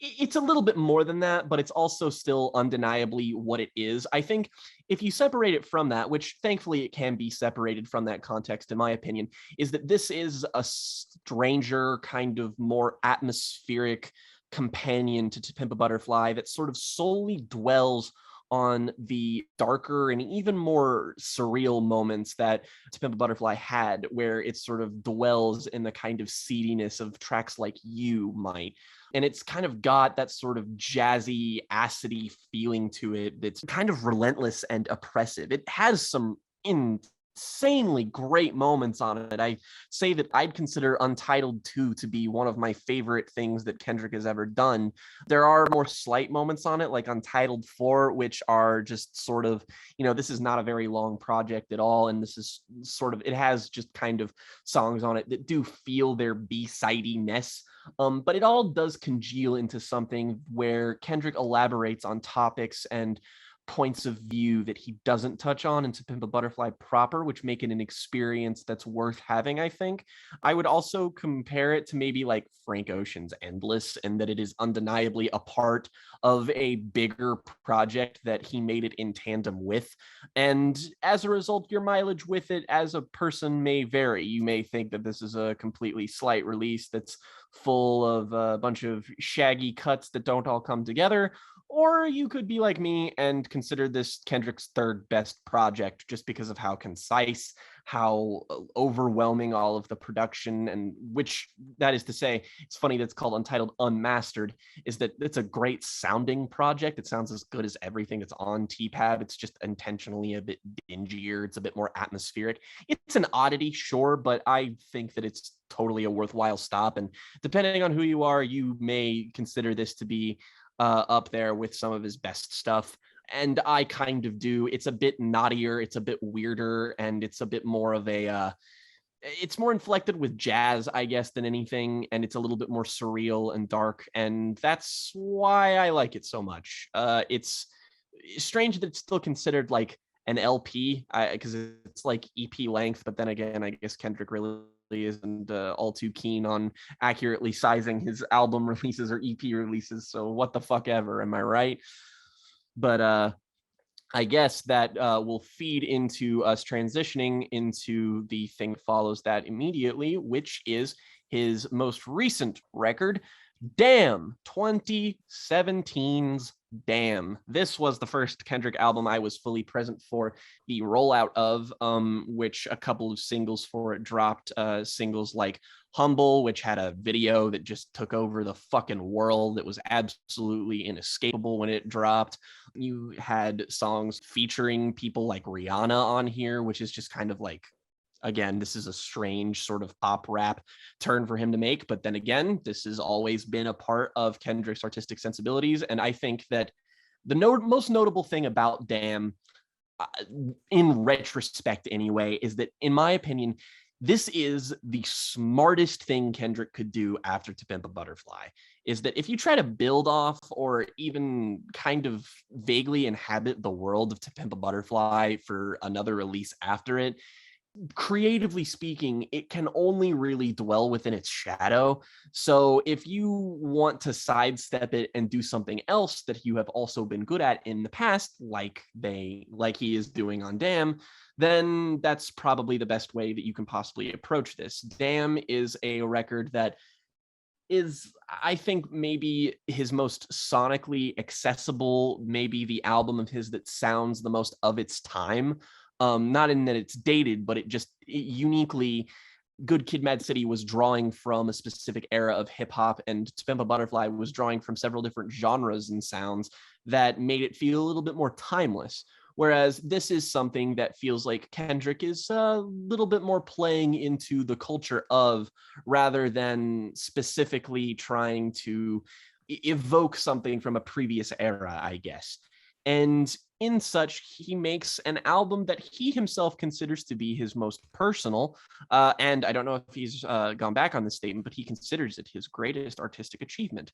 it's a little bit more than that, but it's also still undeniably what it is. I think if you separate it from that, which thankfully it can be separated from that context in my opinion, is that this is a stranger, kind of more atmospheric companion to Pimp a Butterfly that sort of solely dwells on the darker and even more surreal moments that To Pimp a Butterfly had, where it sort of dwells in the kind of seediness of tracks like You Might. And it's kind of got that sort of jazzy, acidy feeling to it that's kind of relentless and oppressive. It has some insanely great moments on it. I say that I'd consider Untitled 2 to be one of my favorite things that Kendrick has ever done. There are more slight moments on it, like Untitled 4, which are just sort of, this is not a very long project at all. And this is sort of, it has just kind of songs on it that do feel their B-sidiness. But it all does congeal into something where Kendrick elaborates on topics and points of view that he doesn't touch on in To Pimp a Butterfly proper, which make it an experience that's worth having, I think. I would also compare it to maybe like Frank Ocean's Endless, and that it is undeniably a part of a bigger project that he made it in tandem with. And as a result, your mileage with it as a person may vary. You may think that this is a completely slight release that's full of a bunch of shaggy cuts that don't all come together, or you could be like me and consider this Kendrick's third best project just because of how concise, how overwhelming all of the production, and which, that is to say, it's funny that it's called Untitled Unmastered, is that it's a great sounding project. It sounds as good as everything that's on TPAB. It's just intentionally a bit dingier. It's a bit more atmospheric. It's an oddity, sure, but I think that it's totally a worthwhile stop. And depending on who you are, you may consider this to be up there with some of his best stuff. And I kind of do. It's a bit naughtier, it's a bit weirder, and it's a bit more of a it's more inflected with jazz, I guess, than anything, and it's a little bit more surreal and dark, and that's why I like it so much. It's strange that it's still considered like an LP, because it's like EP length, but then again, I guess Kendrick really isn't all too keen on accurately sizing his album releases or EP releases, so what the fuck ever, am I right? But I guess that will feed into us transitioning into the thing that follows that immediately, which is his most recent record, Damn, 2017's Damn. This was the first Kendrick album I was fully present for the rollout of, which a couple of singles for it dropped. Singles like Humble, which had a video that just took over the fucking world. It was absolutely inescapable when it dropped. You had songs featuring people like Rihanna on here, which is just kind of like, again, this is a strange sort of pop rap turn for him to make. But then again, this has always been a part of Kendrick's artistic sensibilities. And I think that the most notable thing about Damn, in retrospect anyway, is that, in my opinion, this is the smartest thing Kendrick could do after To Pimp a Butterfly, is that if you try to build off or even kind of vaguely inhabit the world of To Pimp a Butterfly for another release after it, creatively speaking, it can only really dwell within its shadow. So if you want to sidestep it and do something else that you have also been good at in the past, like he is doing on Damn, then that's probably the best way that you can possibly approach this. Damn is a record that is, I think, maybe his most sonically accessible, maybe the album of his that sounds the most of its time. Not in that it's dated, but it uniquely, Good Kid, Mad City was drawing from a specific era of hip hop, and To Pimp a Butterfly was drawing from several different genres and sounds that made it feel a little bit more timeless. Whereas this is something that feels like Kendrick is a little bit more playing into the culture of, rather than specifically trying to evoke something from a previous era, I guess. And in such, he makes an album that he himself considers to be his most personal. And I don't know if he's gone back on this statement, but he considers it his greatest artistic achievement.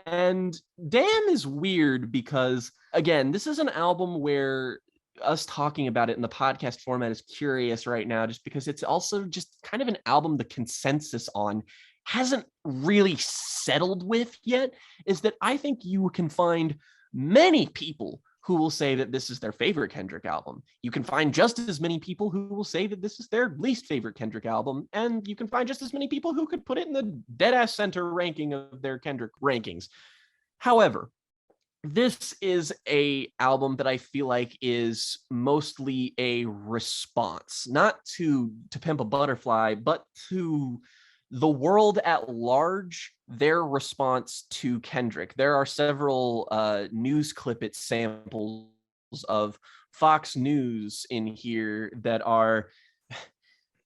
And Damn is weird because, again, this is an album where us talking about it in the podcast format is curious right now, just because it's also just kind of an album the consensus on hasn't really settled with yet. Is that I think you can find many people who will say that this is their favorite Kendrick album. You can find just as many people who will say that this is their least favorite Kendrick album. And you can find just as many people who could put it in the dead ass center ranking of their Kendrick rankings. However, this is a album that I feel like is mostly a response, not to Pimp a Butterfly, but to the world at large, their response to Kendrick. There are several news clippet samples of Fox News in here that are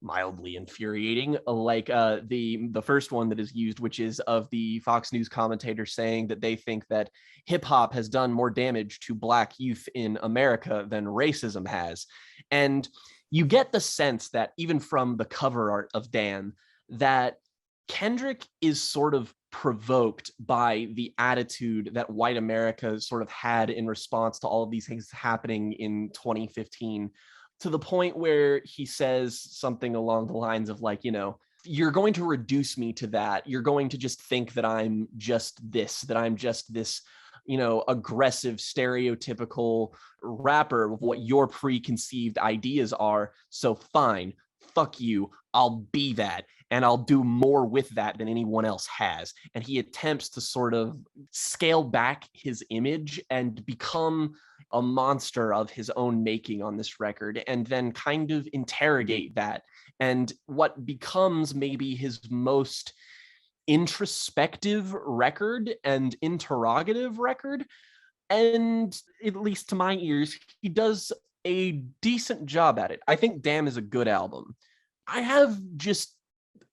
mildly infuriating, like the first one that is used, which is of the Fox News commentator saying that they think that hip hop has done more damage to Black youth in America than racism has. And you get the sense that even from the cover art of Dan, that Kendrick is sort of provoked by the attitude that white America sort of had in response to all of these things happening in 2015, to the point where he says something along the lines of like, you know, you're going to reduce me to that. You're going to just think that I'm just this, you know, aggressive, stereotypical rapper of what your preconceived ideas are. So fine, fuck you. I'll be that. And I'll do more with that than anyone else has. And he attempts to sort of scale back his image and become a monster of his own making on this record, and then kind of interrogate that. And what becomes maybe his most introspective record and interrogative record, and at least to my ears, he does a decent job at it. I think Damn is a good album. I have just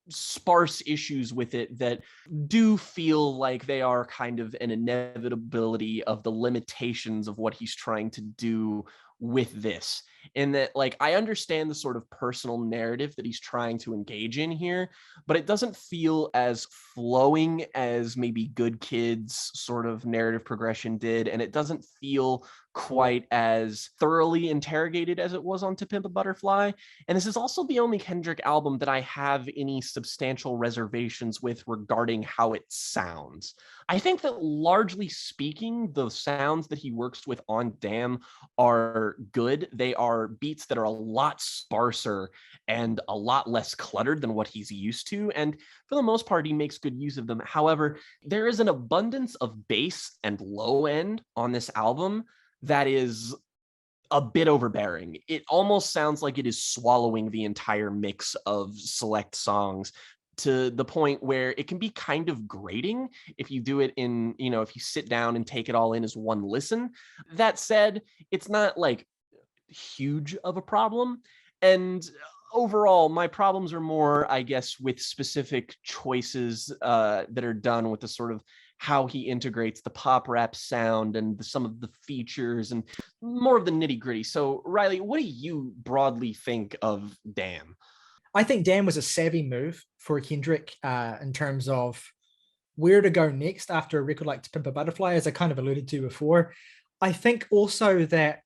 sparse issues with it that do feel like they are kind of an inevitability of the limitations of what he's trying to do with this. And that, like, I understand the sort of personal narrative that he's trying to engage in here, but it doesn't feel as flowing as maybe Good Kid's sort of narrative progression did, and it doesn't feel quite as thoroughly interrogated as it was on To Pimp a Butterfly. And this is also the only Kendrick album that I have any substantial reservations with regarding how it sounds. I think that largely speaking, the sounds that he works with on Damn are good. They are beats that are a lot sparser and a lot less cluttered than what he's used to. And for the most part, he makes good use of them. However, there is an abundance of bass and low end on this album that is a bit overbearing. It almost sounds like it is swallowing the entire mix of select songs, to the point where it can be kind of grating if you do it in, you know, if you sit down and take it all in as one listen. That said, it's not like huge of a problem. And overall, my problems are more, I guess, with specific choices that are done with the sort of how he integrates the pop rap sound and some of the features and more of the nitty gritty. So Riley, what do you broadly think of Damn?
I think Damn was a savvy move for Kendrick in terms of where to go next after a record like To Pimp a Butterfly, as I kind of alluded to before. I think also that,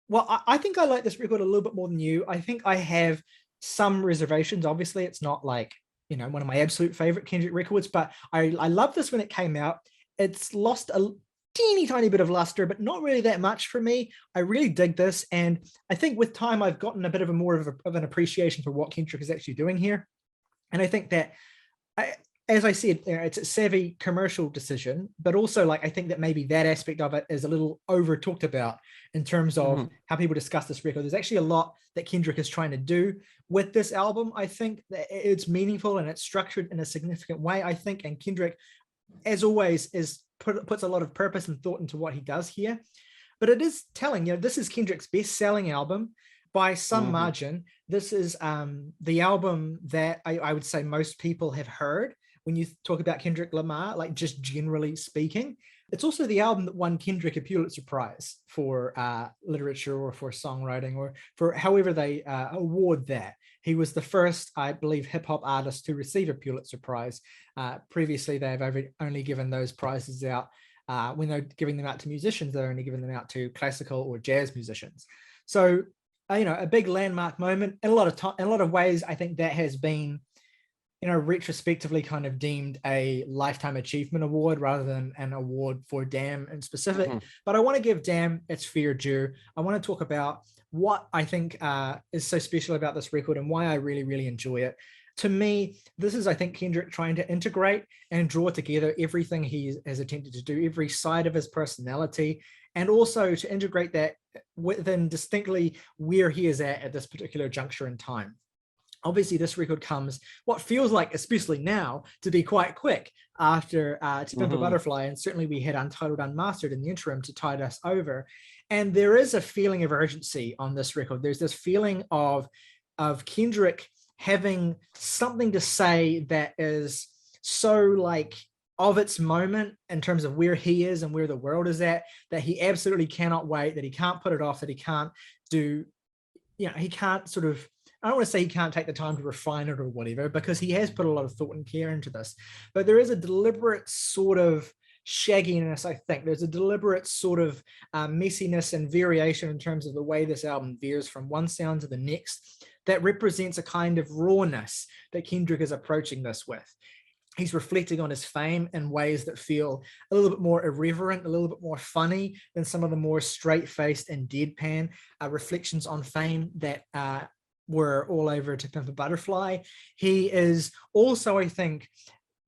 well, I think I like this record a little bit more than you. I think I have some reservations. Obviously, it's not like, you know, one of my absolute favorite Kendrick records, but I love this when it came out. It's lost a teeny tiny bit of luster, but not really that much for me. I really dig this. And I think with time, I've gotten a bit of a more of an appreciation for what Kendrick is actually doing here. And I think that, as I said, it's a savvy commercial decision, but also like I think that maybe that aspect of it is a little over talked about in terms of how people discuss this record. There's actually a lot that Kendrick is trying to do with this album. I think that it's meaningful and it's structured in a significant way, I think. And Kendrick, as always, puts a lot of purpose and thought into what he does here. But it is telling, you know, this is Kendrick's best-selling album by some margin. This is the album that I would say most people have heard when you talk about Kendrick Lamar, like just generally speaking. It's also the album that won Kendrick a Pulitzer Prize for literature or for songwriting or for however they award that. He was the first, I believe, hip hop artist to receive a Pulitzer Prize. Previously, they've only given those prizes out when they're giving them out to musicians. They're only giving them out to classical or jazz musicians. So, a big landmark moment. In a lot of ways, I think that has been, retrospectively kind of deemed a lifetime achievement award rather than an award for Damn in specific. But I want to give Damn its fair due. I want to talk about what I think is so special about this record and why I really, really enjoy it. To me, this is, I think, Kendrick trying to integrate and draw together everything he has attempted to do, every side of his personality, and also to integrate that within distinctly where he is at this particular juncture in time. Obviously, this record comes what feels like, especially now, to be quite quick after To Pimp a Butterfly, and certainly we had Untitled Unmastered in the interim to tide us over. And there is a feeling of urgency on this record. There's this feeling of Kendrick having something to say that is so like of its moment in terms of where he is and where the world is at, that he absolutely cannot wait, that he can't put it off, that he can't do, he can't sort of, I don't want to say he can't take the time to refine it or whatever, because he has put a lot of thought and care into this. But there is a deliberate sort of shagginess, I think. There's a deliberate sort of messiness and variation in terms of the way this album veers from one sound to the next that represents a kind of rawness that Kendrick is approaching this with. He's reflecting on his fame in ways that feel a little bit more irreverent, a little bit more funny than some of the more straight-faced and deadpan reflections on fame that were all over To Pimp a Butterfly. He is also, I think,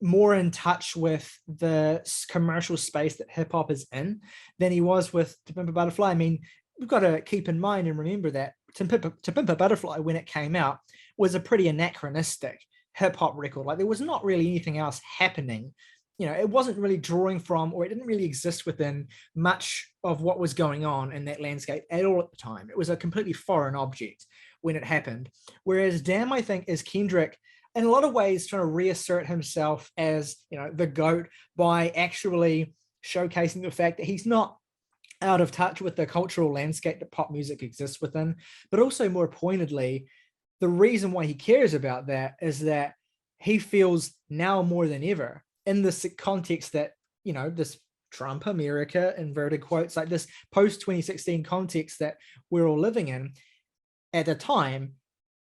more in touch with the commercial space that hip hop is in than he was with To Pimp a Butterfly. I mean, we've got to keep in mind and remember that To Pimp a Butterfly, when it came out, was a pretty anachronistic hip hop record. Like, there was not really anything else happening. It wasn't really drawing from, or it didn't really exist within much of what was going on in that landscape at all at the time. It was a completely foreign object when it happened. Whereas Damn, I think, is Kendrick in a lot of ways trying to reassert himself as, the GOAT by actually showcasing the fact that he's not out of touch with the cultural landscape that pop music exists within, but also more pointedly, the reason why he cares about that is that he feels now more than ever in this context that, this Trump America, inverted quotes, like this post 2016 context that we're all living in at the time,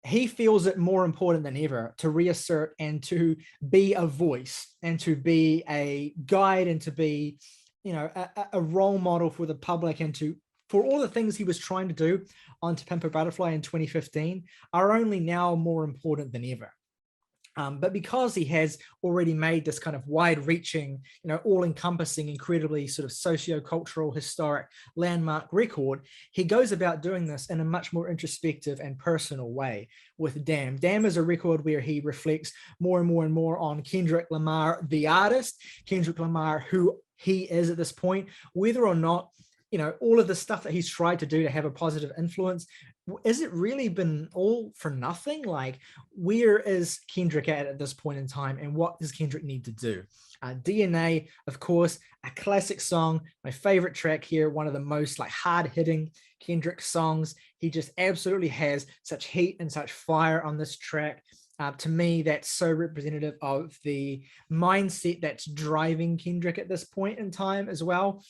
he feels it more important than ever to reassert and to be a voice and to be a guide and to be, a role model for the public, and for all the things he was trying to do on To Pimp a Butterfly in 2015 are only now more important than ever. But because he has already made this kind of wide-reaching, all-encompassing, incredibly sort of socio-cultural, historic landmark record, he goes about doing this in a much more introspective and personal way with Damn. Damn is a record where he reflects more and more and more on Kendrick Lamar, the artist, Kendrick Lamar, who he is at this point, whether or not, all of the stuff that he's tried to do to have a positive influence, has it really been all for nothing? Like, where is Kendrick at this point in time, and what does Kendrick need to do? DNA, of course, a classic song, my favorite track here, one of the most like hard-hitting Kendrick songs. He just absolutely has such heat and such fire on this track. To me, that's so representative of the mindset that's driving Kendrick at this point in time as well.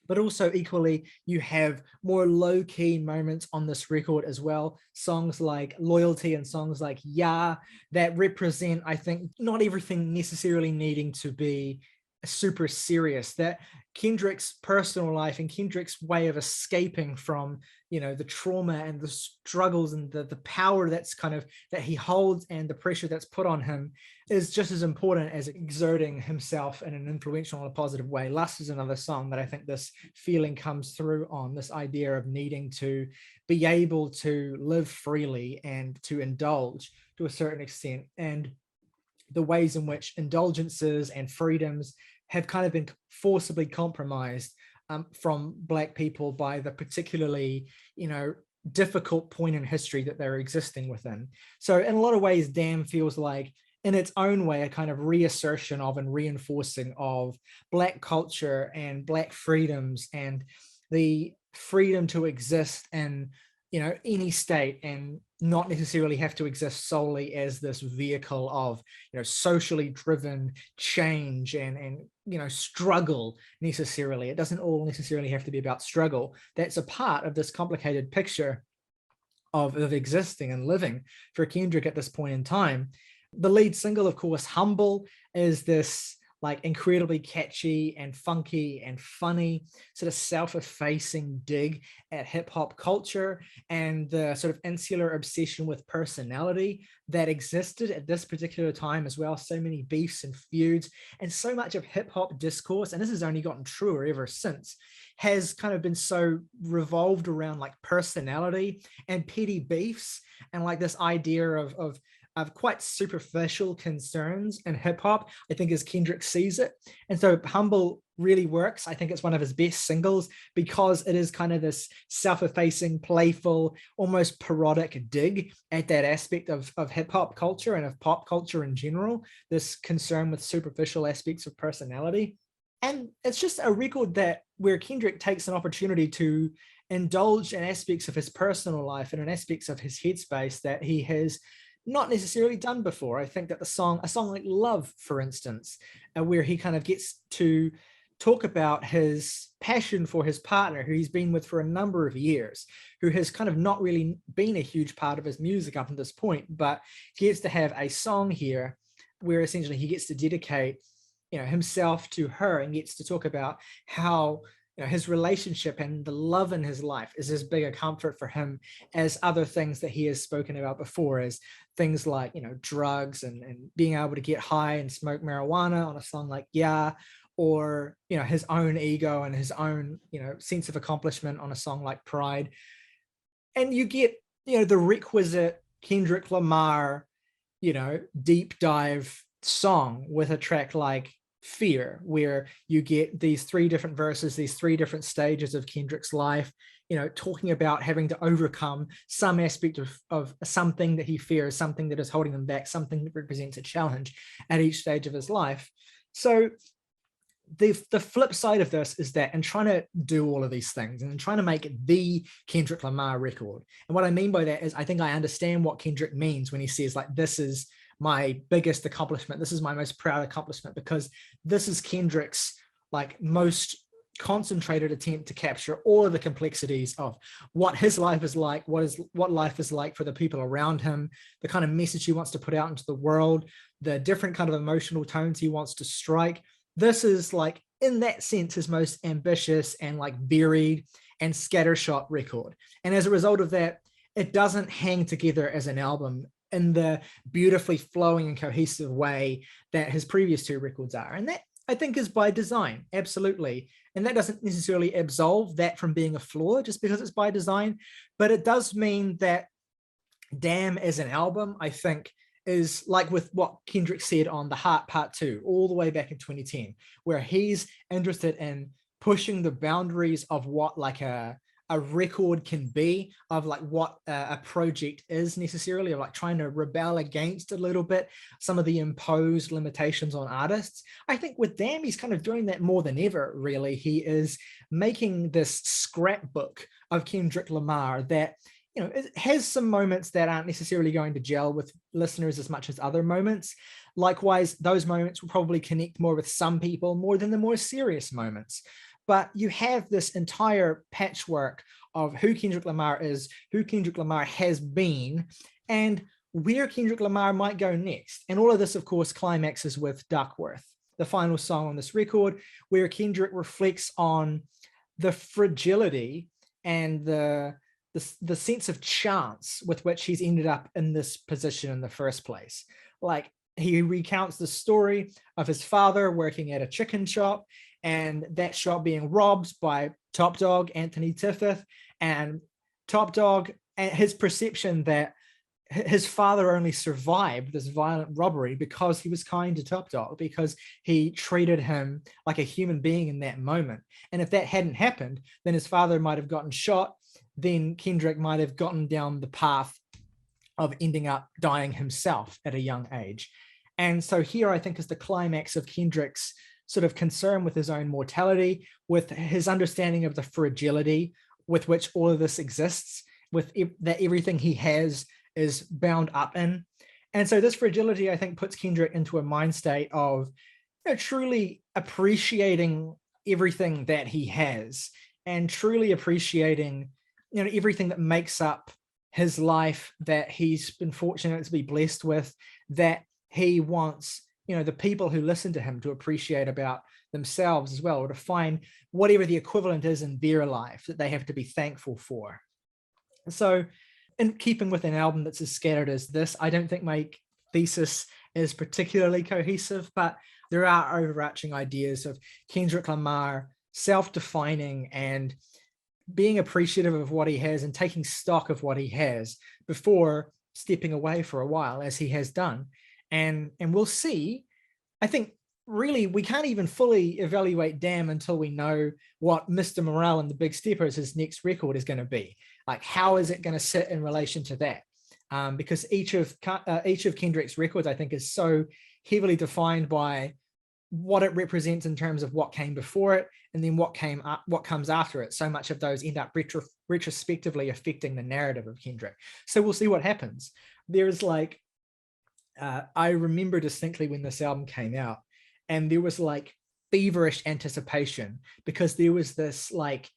But also equally, you have more low-key moments on this record as well. Songs like Loyalty and songs like Yeah, that represent, I think, not everything necessarily needing to be super serious. That Kendrick's personal life and Kendrick's way of escaping from, the trauma and the struggles and the power that's kind of that he holds and the pressure that's put on him is just as important as exerting himself in an influential and a positive way. Lust is another song that I think this feeling comes through on, this idea of needing to be able to live freely and to indulge to a certain extent, and the ways in which indulgences and freedoms have kind of been forcibly compromised from Black people by the particularly, difficult point in history that they're existing within. So in a lot of ways, Damn feels like in its own way, a kind of reassertion of and reinforcing of Black culture and Black freedoms and the freedom to exist in, you know, any state and not necessarily have to exist solely as this vehicle of, you know, socially driven change and you know, struggle necessarily. It doesn't all necessarily have to be about struggle. That's a part of this complicated picture of existing and living for Kendrick at this point in time. The lead single, of course, Humble, is this like incredibly catchy and funky and funny sort of self-effacing dig at hip hop culture and the sort of insular obsession with personality that existed at this particular time as well. So many beefs and feuds, and so much of hip hop discourse, and this has only gotten truer ever since, has kind of been so revolved around like personality and petty beefs and like this idea of quite superficial concerns in hip hop, I think, as Kendrick sees it. And so Humble really works. I think it's one of his best singles because it is kind of this self-effacing, playful, almost parodic dig at that aspect of hip hop culture and of pop culture in general, this concern with superficial aspects of personality. And it's just a record that where Kendrick takes an opportunity to indulge in aspects of his personal life and in aspects of his headspace that he has not necessarily done before. I think that a song like Love, for instance, where he kind of gets to talk about his passion for his partner, who he's been with for a number of years, who has kind of not really been a huge part of his music up to this point, but gets to have a song here where essentially he gets to dedicate, you know, himself to her and gets to talk about how, you know, his relationship and the love in his life is as big a comfort for him as other things that he has spoken about before, as things like, you know, drugs and being able to get high and smoke marijuana on a song like Yeah, or, you know, his own ego and his own, you know, sense of accomplishment on a song like Pride. And you get, you know, the requisite Kendrick Lamar, you know, deep dive song with a track like Fear, where you get these three different verses, these three different stages of Kendrick's life, you know, talking about having to overcome some aspect of something that he fears, something that is holding him back, something that represents a challenge at each stage of his life. So the flip side of this is that in trying to do all of these things and trying to make the Kendrick Lamar record, and what I mean by that is I think I understand what Kendrick means when he says like, this is my biggest accomplishment, this is my most proud accomplishment, because this is Kendrick's like most concentrated attempt to capture all of the complexities of what his life is like, what life is like for the people around him, the kind of message he wants to put out into the world, the different kind of emotional tones he wants to strike. This is like, in that sense, his most ambitious and like varied and scattershot record. And as a result of that, it doesn't hang together as an album in the beautifully flowing and cohesive way that his previous two records are. And that, I think, is by design, absolutely. And that doesn't necessarily absolve that from being a flaw just because it's by design, but it does mean that Damn as an album, I think, is like with what Kendrick said on The Heart Part 2, all the way back in 2010, where he's interested in pushing the boundaries of what like a record can be, of like what a project is necessarily, of like trying to rebel against a little bit some of the imposed limitations on artists. I think with Damn, he's kind of doing that more than ever, really. He is making this scrapbook of Kendrick Lamar that, you know, it has some moments that aren't necessarily going to gel with listeners as much as other moments. Likewise, those moments will probably connect more with some people more than the more serious moments. But you have this entire patchwork of who Kendrick Lamar is, who Kendrick Lamar has been, and where Kendrick Lamar might go next. And all of this, of course, climaxes with Duckworth, the final song on this record, where Kendrick reflects on the fragility and the sense of chance with which he's ended up in this position in the first place. Like, he recounts the story of his father working at a chicken shop and that shop being robbed by Top Dog, Anthony Tiffith, and Top Dog, and his perception that his father only survived this violent robbery because he was kind to Top Dog, because he treated him like a human being in that moment. And if that hadn't happened, then his father might have gotten shot, then Kendrick might have gotten down the path of ending up dying himself at a young age. And so here I think is the climax of Kendrick's sort of concern with his own mortality, with his understanding of the fragility with which all of this exists, with that everything he has is bound up in. And so this fragility, I think, puts Kendrick into a mind state of, you know, truly appreciating everything that he has and truly appreciating, you know, everything that makes up his life, that he's been fortunate to be blessed with, that he wants, you know, the people who listen to him to appreciate about themselves as well, or to find whatever the equivalent is in their life that they have to be thankful for. So in keeping with an album that's as scattered as this, I don't think my thesis is particularly cohesive, but there are overarching ideas of Kendrick Lamar self-defining and being appreciative of what he has and taking stock of what he has before stepping away for a while, as he has done. And we'll see. I think really we can't even fully evaluate Damn until we know what Mr. Morale and the Big Steppers, his next record, is going to be. Like, how is it going to sit in relation to that? Because each of Kendrick's records, I think, is so heavily defined by what it represents in terms of what came before it, and then what comes after it. So much of those end up retrospectively affecting the narrative of Kendrick. So we'll see what happens. There's like, I remember distinctly when this album came out, and there was like feverish anticipation, because there was this like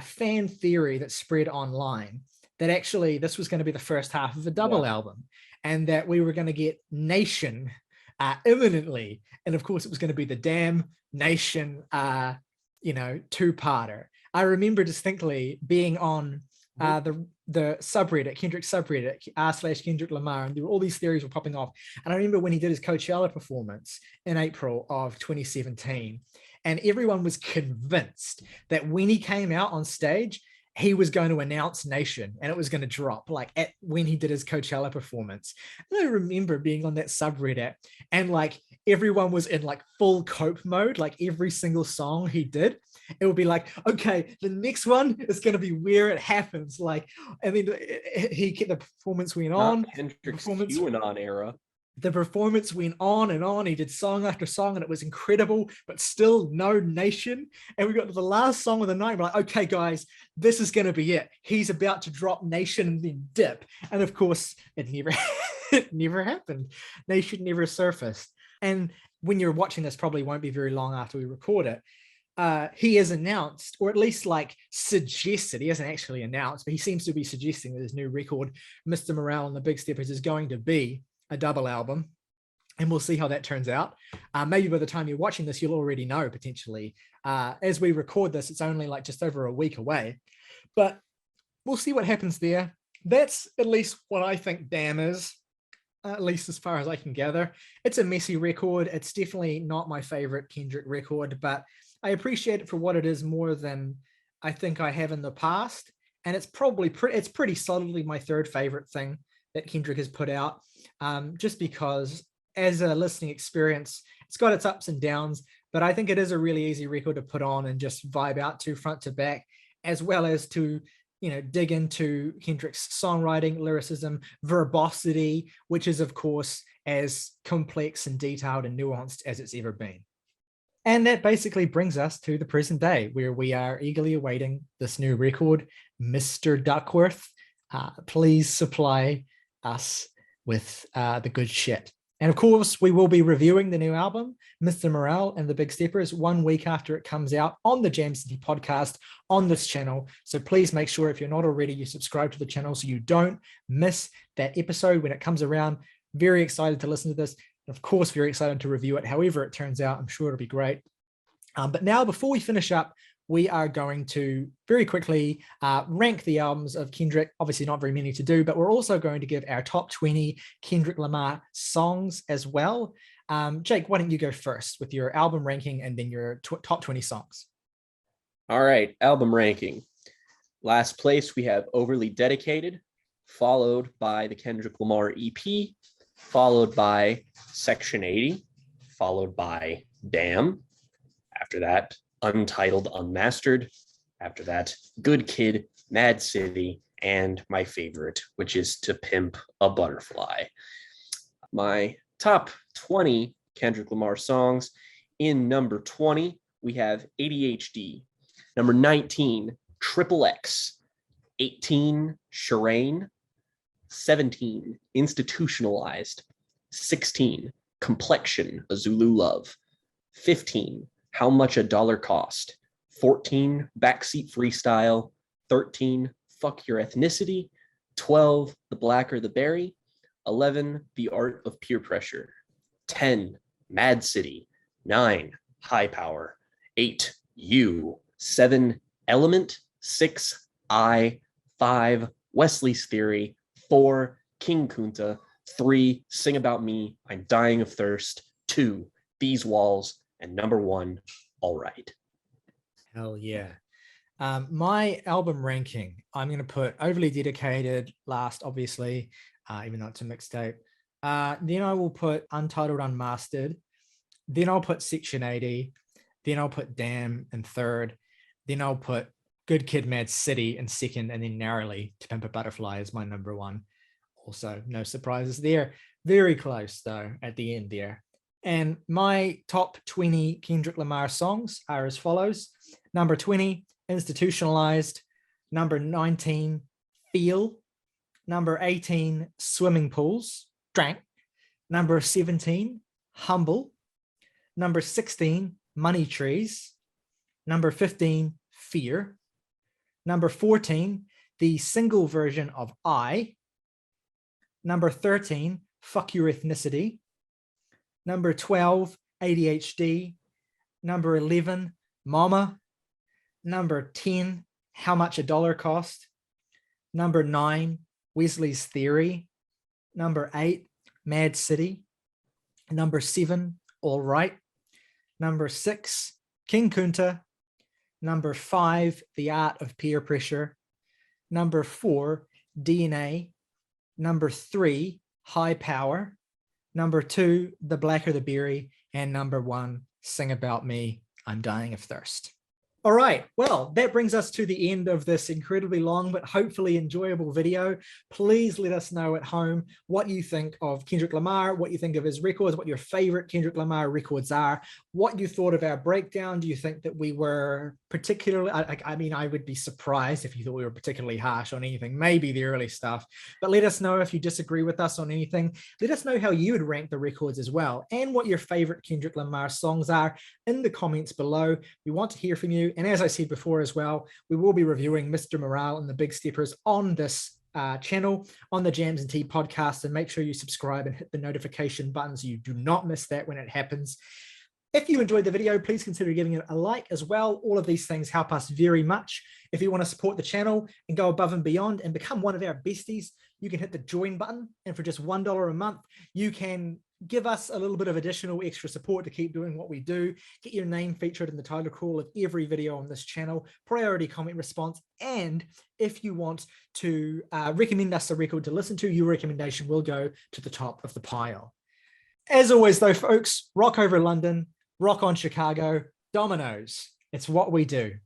fan theory that spread online that actually this was going to be the first half of a double album, and that we were going to get Nation imminently. And of course it was going to be the Damn Nation, you know, two-parter. I remember distinctly being on the subreddit, Kendrick subreddit, r/Kendrick Lamar, and there were all these theories were popping off. And I remember when he did his Coachella performance in April of 2017, and everyone was convinced that when he came out on stage, he was going to announce Nation and it was going to drop like when he did his Coachella performance. And I remember being on that subreddit, and like everyone was in like full cope mode. Like every single song he did, it would be like, okay, the next one is going to be where it happens. Like, and then the performance went on.
Kendrick's QAnon era.
The performance went on and on. He did song after song and it was incredible, but still no Nation. And we got to the last song of the night. We're like, okay, guys, this is going to be it. He's about to drop Nation and then dip. And of course, it never happened. Nation never surfaced. And when you're watching this, probably won't be very long after we record it, he has announced, or at least like suggested, he hasn't actually announced, but he seems to be suggesting that his new record, Mr. Morale and the Big Steppers, is going to be a double album, and we'll see how that turns out. Maybe by the time you're watching this, you'll already know potentially. As we record this, it's only like just over a week away, but we'll see what happens there. That's at least what I think Damn is, at least as far as I can gather. It's a messy record. It's definitely not my favorite Kendrick record, but I appreciate it for what it is more than I think I have in the past. And it's probably it's pretty solidly my third favorite thing that Kendrick has put out, just because as a listening experience, it's got its ups and downs, but I think it is a really easy record to put on and just vibe out to front to back, as well as to, you know, dig into Kendrick's songwriting, lyricism, verbosity, which is of course as complex and detailed and nuanced as it's ever been. And that basically brings us to the present day, where we are eagerly awaiting this new record, Mr. Duckworth. Please supply us with the good shit. And of course, we will be reviewing the new album, Mr. Morale and the Big Steppers, 1 week after it comes out on the Jam City podcast on this channel. So please make sure, if you're not already, you subscribe to the channel so you don't miss that episode when it comes around. Very excited to listen to this. And of course, very excited to review it. However it turns out, I'm sure it'll be great. But now, before we finish up, we are going to very quickly rank the albums of Kendrick. Obviously not very many to do, but we're also going to give our top 20 Kendrick Lamar songs as well. Jake, why don't you go first with your album ranking and then your top 20 songs?
All right, album ranking. Last place, we have Overly Dedicated, followed by the Kendrick Lamar EP, followed by Section 80, followed by Damn. After that, Untitled Unmastered. After that, Good Kid, Mad City, and my favorite, which is To Pimp a Butterfly. My Top 20 Kendrick Lamar songs. In number 20, we have ADHD. Number 19, Triple X. 18, Shireen. 17, Institutionalized. 16, Complexion, A Zulu Love. 15, How Much a Dollar Cost. 14, Backseat Freestyle. 13, Fuck Your Ethnicity. 12, The Blacker the Berry. 11, The Art of Peer Pressure. 10, Mad City. 9, High Power. 8, You. 7, Element. 6, I. 5, Wesley's Theory. 4, King Kunta. 3, Sing About Me, I'm Dying of Thirst. 2, These Walls. And number 1, All Right.
Hell yeah. My album ranking, I'm going to put Overly Dedicated last, obviously, even though it's a mixtape. Then I will put Untitled Unmastered. Then I'll put Section 80. Then I'll put Damn in third. Then I'll put Good Kid, Mad City in second. And then narrowly To Pimp a Butterfly is my number 1. Also, no surprises there. Very close, though, at the end there. And my top 20 Kendrick Lamar songs are as follows. Number 20, Institutionalized. Number 19, Feel. Number 18, Swimming Pools, Drank. Number 17, Humble. Number 16, Money Trees. Number 15, Fear. Number 14, the single version of I. Number 13, Fuck Your Ethnicity. Number 12, ADHD. Number 11, Mama. Number 10, How Much a Dollar Cost. Number 9, Wesley's Theory. Number 8, Mad City. Number 7, All Right. Number 6, King Kunta. Number 5, The Art of Peer Pressure. Number 4, DNA. Number 3, High Power. Number 2, The Blacker the Berry. And number 1, Sing About Me, I'm Dying of Thirst. All right, well, that brings us to the end of this incredibly long but hopefully enjoyable video. Please let us know at home what you think of Kendrick Lamar, what you think of his records, what your favorite Kendrick Lamar records are, what you thought of our breakdown. Do you think that we were particularly, I mean, I would be surprised if you thought we were particularly harsh on anything, maybe the early stuff, but let us know if you disagree with us on anything. Let us know how you would rank the records as well, and what your favorite Kendrick Lamar songs are in the comments below. We want to hear from you. And as I said before as well, we will be reviewing Mr. Morale and the Big Steppers on this channel, on the Jams and Tea podcast, and make sure you subscribe and hit the notification button so you do not miss that when it happens. If you enjoyed the video, please consider giving it a like as well. All of these things help us very much. If you want to support the channel and go above and beyond and become one of our besties, you can hit the join button. And for just $1 a month, you can give us a little bit of additional extra support to keep doing what we do. Get your name featured in the title call of every video on this channel, priority comment response. And if you want to recommend us a record to listen to, your recommendation will go to the top of the pile. As always though, folks, rock over London, rock on Chicago, Dominoes. It's what we do.